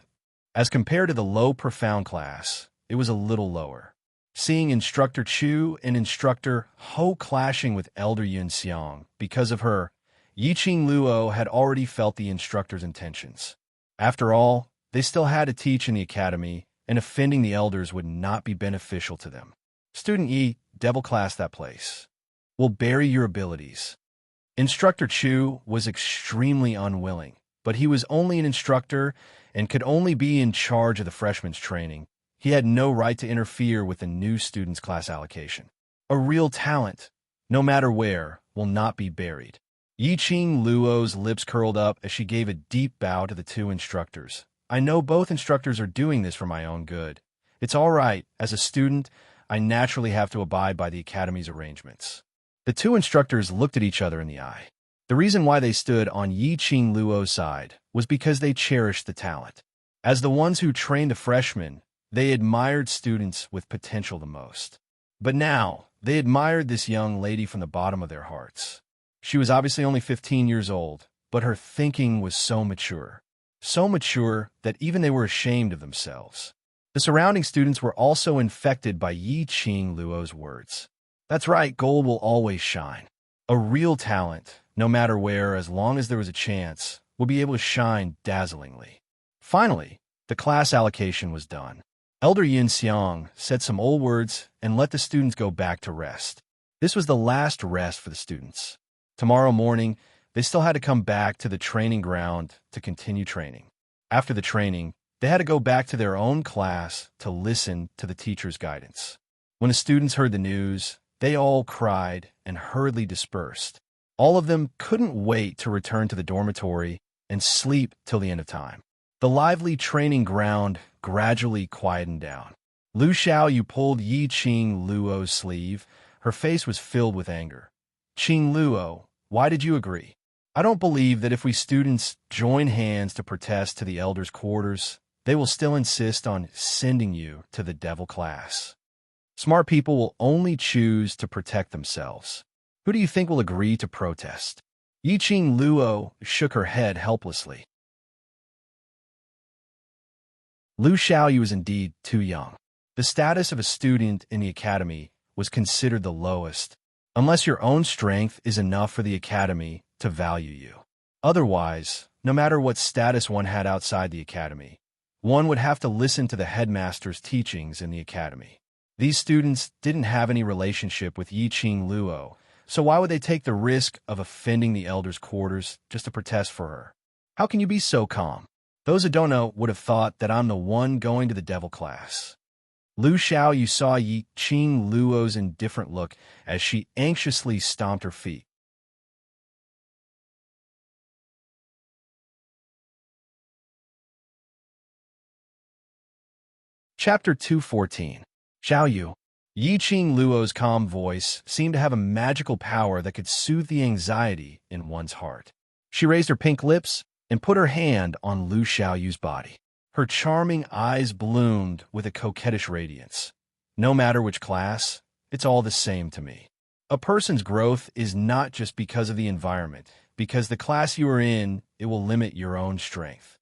as compared to the low profound class, it was a little lower. Seeing Instructor Chu and Instructor Ho clashing with Elder Yun Xiang because of her, Yiqing Luo had already felt the instructor's intentions. After all, they still had to teach in the academy, and offending the elders would not be beneficial to them. Student Yi, devil class that place. Will bury your abilities. Instructor Chu was extremely unwilling, but he was only an instructor and could only be in charge of the freshmen's training. He had no right to interfere with the new student's class allocation. A real talent, no matter where, will not be buried. Yiqing Luo's lips curled up as she gave a deep bow to the two instructors. I know both instructors are doing this for my own good. It's all right. As a student, I naturally have to abide by the academy's arrangements. The two instructors looked at each other in the eye. The reason why they stood on Yiqing Luo's side was because they cherished the talent. As the ones who trained the freshmen, they admired students with potential the most. But now, they admired this young lady from the bottom of their hearts. She was obviously only 15 years old, but her thinking was so mature that even they were ashamed of themselves. The surrounding students were also infected by Yiqing Luo's words. That's right, gold will always shine. A real talent, no matter where, as long as there was a chance, will be able to shine dazzlingly. Finally, the class allocation was done. Elder Yin Xiang said some old words and let the students go back to rest. This was the last rest for the students. Tomorrow morning, they still had to come back to the training ground to continue training. After the training, they had to go back to their own class to listen to the teacher's guidance. When the students heard the news, they all cried and hurriedly dispersed. All of them couldn't wait to return to the dormitory and sleep till the end of time. The lively training ground gradually quietened down. Lu Xiaoyu pulled Yiqing Luo's sleeve. Her face was filled with anger. Qing Luo, why did you agree? I don't believe that if we students join hands to protest to the elders' quarters, they will still insist on sending you to the devil class. Smart people will only choose to protect themselves. Who do you think will agree to protest? Yiqing Luo shook her head helplessly. Lu Xiaoyu was indeed too young. The status of a student in the academy was considered the lowest, unless your own strength is enough for the academy to value you. Otherwise, no matter what status one had outside the academy, one would have to listen to the headmaster's teachings in the academy. These students didn't have any relationship with Yiqing Luo, so why would they take the risk of offending the elders' quarters just to protest for her? How can you be so calm? Those who don't know would have thought that I'm the one going to the devil class. Lu Xiaoyu saw Yiqing Luo's indifferent look as she anxiously stomped her feet. Chapter 214. Xiao Yu. Yi Qing Luo's calm voice seemed to have a magical power that could soothe the anxiety in one's heart. She raised her pink lips and put her hand on Lu Xiaoyu's body. Her charming eyes bloomed with a coquettish radiance. No matter which class, it's all the same to me. A person's growth is not just because of the environment. Because the class you are in, it will limit your own strength.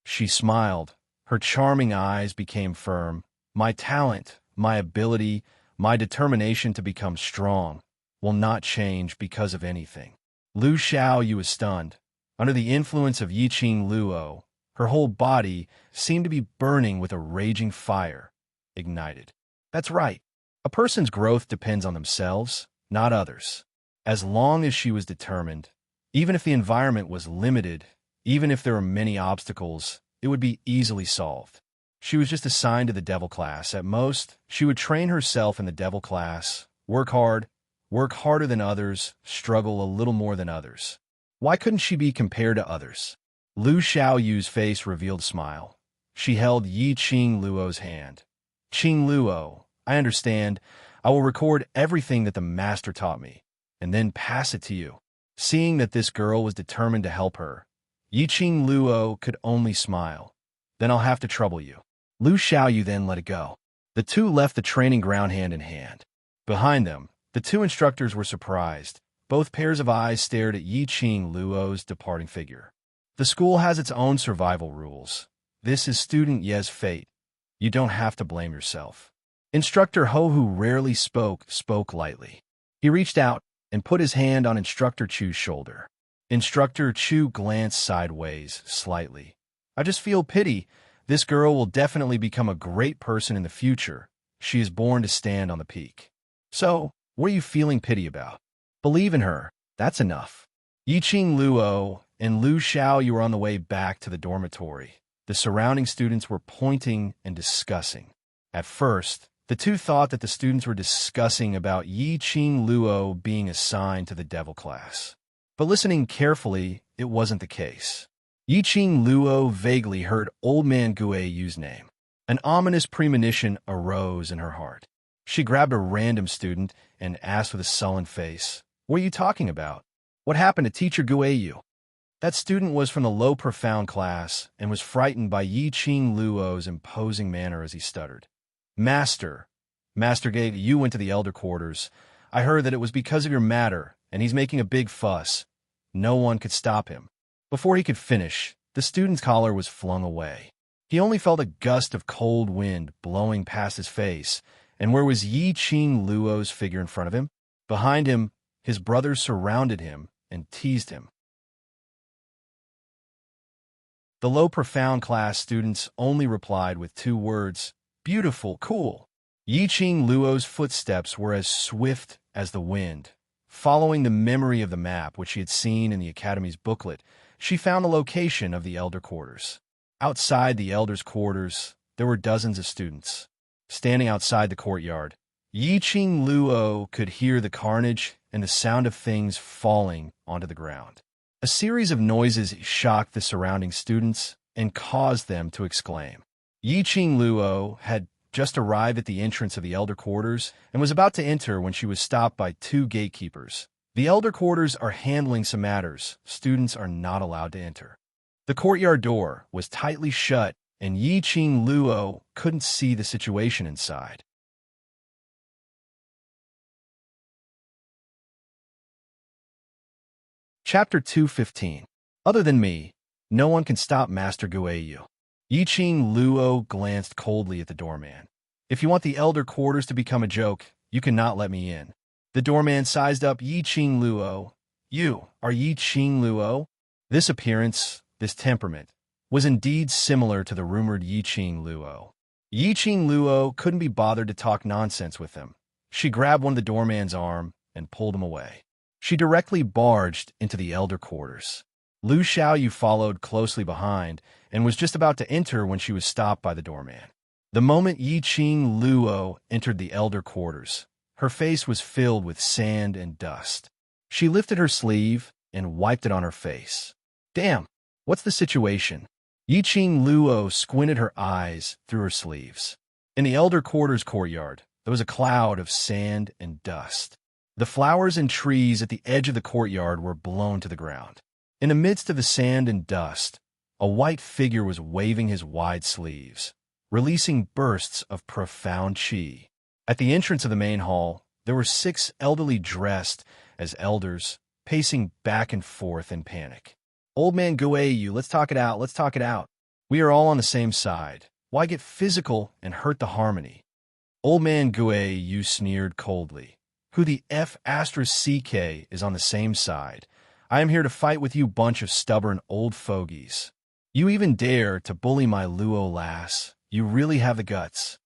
She smiled. Her charming eyes became firm. My talent, my ability, my determination to become strong will not change because of anything. Lu Xiaoyu was stunned. Under the influence of Yi Qing Luo, her whole body seemed to be burning with a raging fire, ignited. That's right. A person's growth depends on themselves, not others. As long as she was determined, even if the environment was limited, even if there were many obstacles, it would be easily solved. She was just assigned to the devil class. At most, she would train herself in the devil class, work hard, work harder than others, struggle a little more than others. Why couldn't she be compared to others? Lu Xiaoyu's face revealed a smile. She held Yi Qing Luo's hand. Qing Luo, I understand. I will record everything that the master taught me, and then pass it to you. Seeing that this girl was determined to help her, Yi Qing Luo could only smile. Then I'll have to trouble you. Lu Xiaoyu then let it go. The two left the training ground hand in hand. Behind them, the two instructors were surprised. Both pairs of eyes stared at Yi Qing Luo's departing figure. The school has its own survival rules. This is student Ye's fate. You don't have to blame yourself. Instructor Ho, who rarely spoke lightly. He reached out and put his hand on Instructor Chu's shoulder. Instructor Chu glanced sideways slightly. I just feel pity. This girl will definitely become a great person in the future. She is born to stand on the peak. So, what are you feeling pity about? Believe in her. That's enough. Yi Qing Luo and Lu Xiaoyu were on the way back to the dormitory. The surrounding students were pointing and discussing. At first, the two thought that the students were discussing about Yi Qing Luo being assigned to the devil class. But listening carefully, it wasn't the case. Yi Qing Luo vaguely heard Old Man Guiyu's name. An ominous premonition arose in her heart. She grabbed a random student and asked with a sullen face, "What are you talking about? What happened to Teacher Guiyu?" That student was from the low profound class and was frightened by Yi Qing Luo's imposing manner as he stuttered. Master Gay, you went to the elder quarters. I heard that it was because of your matter, and he's making a big fuss. No one could stop him." Before he could finish, the student's collar was flung away. He only felt a gust of cold wind blowing past his face, and where was Yi Qing Luo's figure in front of him? Behind him, his brothers surrounded him and teased him. The low profound class students only replied with two words, "Beautiful, cool." Yi Qing Luo's footsteps were as swift as the wind. Following the memory of the map which she had seen in the academy's booklet, she found the location of the elder quarters. Outside the elders' quarters, there were dozens of students. Standing outside the courtyard, Yi Qing Luo could hear the carnage and the sound of things falling onto the ground. A series of noises shocked the surrounding students and caused them to exclaim. Yi Qing Luo had just arrived at the entrance of the elder quarters and was about to enter when she was stopped by two gatekeepers. The elder quarters are handling some matters. Students are not allowed to enter. The courtyard door was tightly shut, and Yi Qing Luo couldn't see the situation inside. Chapter 215. Other than me, no one can stop Master Guiyu. Yi Qing Luo glanced coldly at the doorman. If you want the elder quarters to become a joke, you cannot let me in. The doorman sized up Yi Qing Luo. You are Yi Qing Luo? This appearance, this temperament, was indeed similar to the rumored Yi Qing Luo. Yi Qing Luo couldn't be bothered to talk nonsense with him. She grabbed one of the doorman's arm and pulled him away. She directly barged into the elder quarters. Lu Xiaoyu followed closely behind and was just about to enter when she was stopped by the doorman. The moment Yi Qing Luo entered the elder quarters, her face was filled with sand and dust. She lifted her sleeve and wiped it on her face. Damn, what's the situation? Yi Qing Luo squinted her eyes through her sleeves. In the elder quarters courtyard, there was a cloud of sand and dust. The flowers and trees at the edge of the courtyard were blown to the ground. In the midst of the sand and dust, a white figure was waving his wide sleeves, releasing bursts of profound chi. At the entrance of the main hall, there were 6 elderly dressed as elders, pacing back and forth in panic. Old man Guayu, let's talk it out, let's talk it out. We are all on the same side. Why get physical and hurt the harmony? Old man Guayu sneered coldly. Who the F CK is on the same side? I am here to fight with you bunch of stubborn old fogies. You even dare to bully my Luo lass. You really have the guts.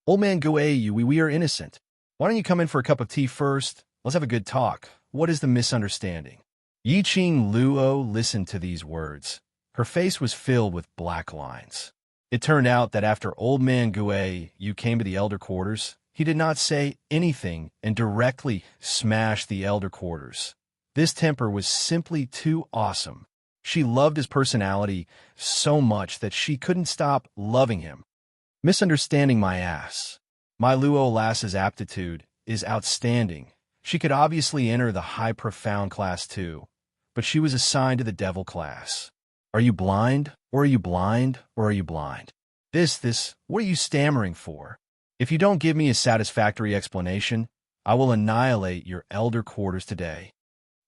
Old man Guayu, we are innocent. Why don't you come in for a cup of tea first? Let's have a good talk. What is the misunderstanding? Yi Qing Luo listened to these words. Her face was filled with black lines. It turned out that after old man Guayu came to the elder quarters, he did not say anything and directly smashed the elder quarters. This temper was simply too awesome. She loved his personality so much that she couldn't stop loving him. Misunderstanding my ass. My Luo lass's aptitude is outstanding. She could obviously enter the high profound class too, but she was assigned to the devil class. Are you blind? Or are you blind? Or are you blind? What are you stammering for? If you don't give me a satisfactory explanation, I will annihilate your elder quarters today.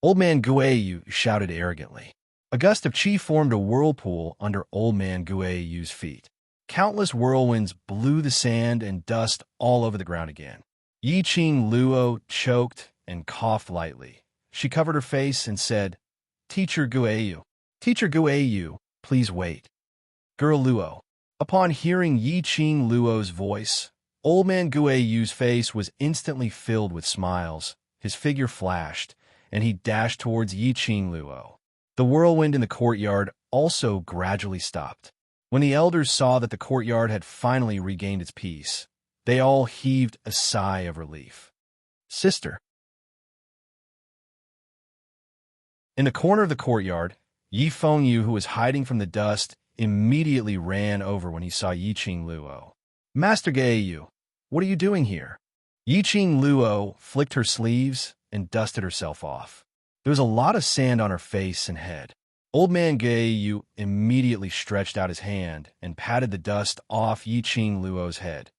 Old man Guayu shouted arrogantly. A gust of chi formed a whirlpool under old man Guayu's feet. Countless whirlwinds blew the sand and dust all over the ground again. Yi Qing Luo choked and coughed lightly. She covered her face and said, Teacher Guayu, please wait. Girl Luo. Upon hearing Yi Qing Luo's voice, old man Guayu's face was instantly filled with smiles. His figure flashed, and he dashed towards Yi Qing Luo. The whirlwind in the courtyard also gradually stopped. When the elders saw that the courtyard had finally regained its peace, they all heaved a sigh of relief. Sister. In the corner of the courtyard, Yi Fengyu, who was hiding from the dust, immediately ran over when he saw Yi Qing Luo. Master Guayu, what are you doing here? Yi Qing Luo flicked her sleeves and dusted herself off. There was a lot of sand on her face and head. Old man Guayu immediately stretched out his hand and patted the dust off Yi Qing Luo's head.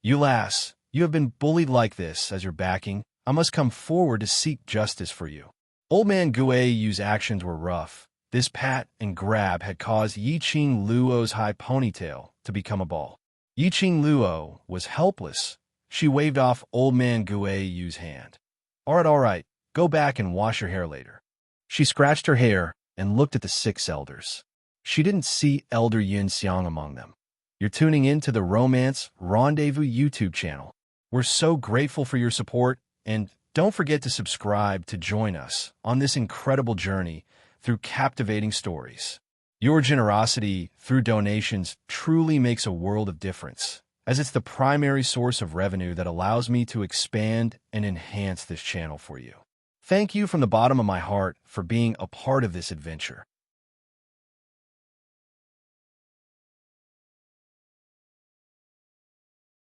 You lass, you have been bullied like this as your backing. I must come forward to seek justice for you. Old man Guayu's actions were rough. This pat and grab had caused Yi Qing Luo's high ponytail to become a ball. Yi Qing Luo was helpless. She waved off old man Guayu's hand. All right, go back and wash your hair later. She scratched her hair and looked at the 6 elders. She didn't see Elder Yin Xiang among them. You're tuning in to the Romance Rendezvous YouTube channel. We're so grateful for your support, and don't forget to subscribe to join us on this incredible journey through captivating stories. Your generosity through donations truly makes a world of difference, as it's the primary source of revenue that allows me to expand and enhance this channel for you. Thank you from the bottom of my heart for being a part of this adventure.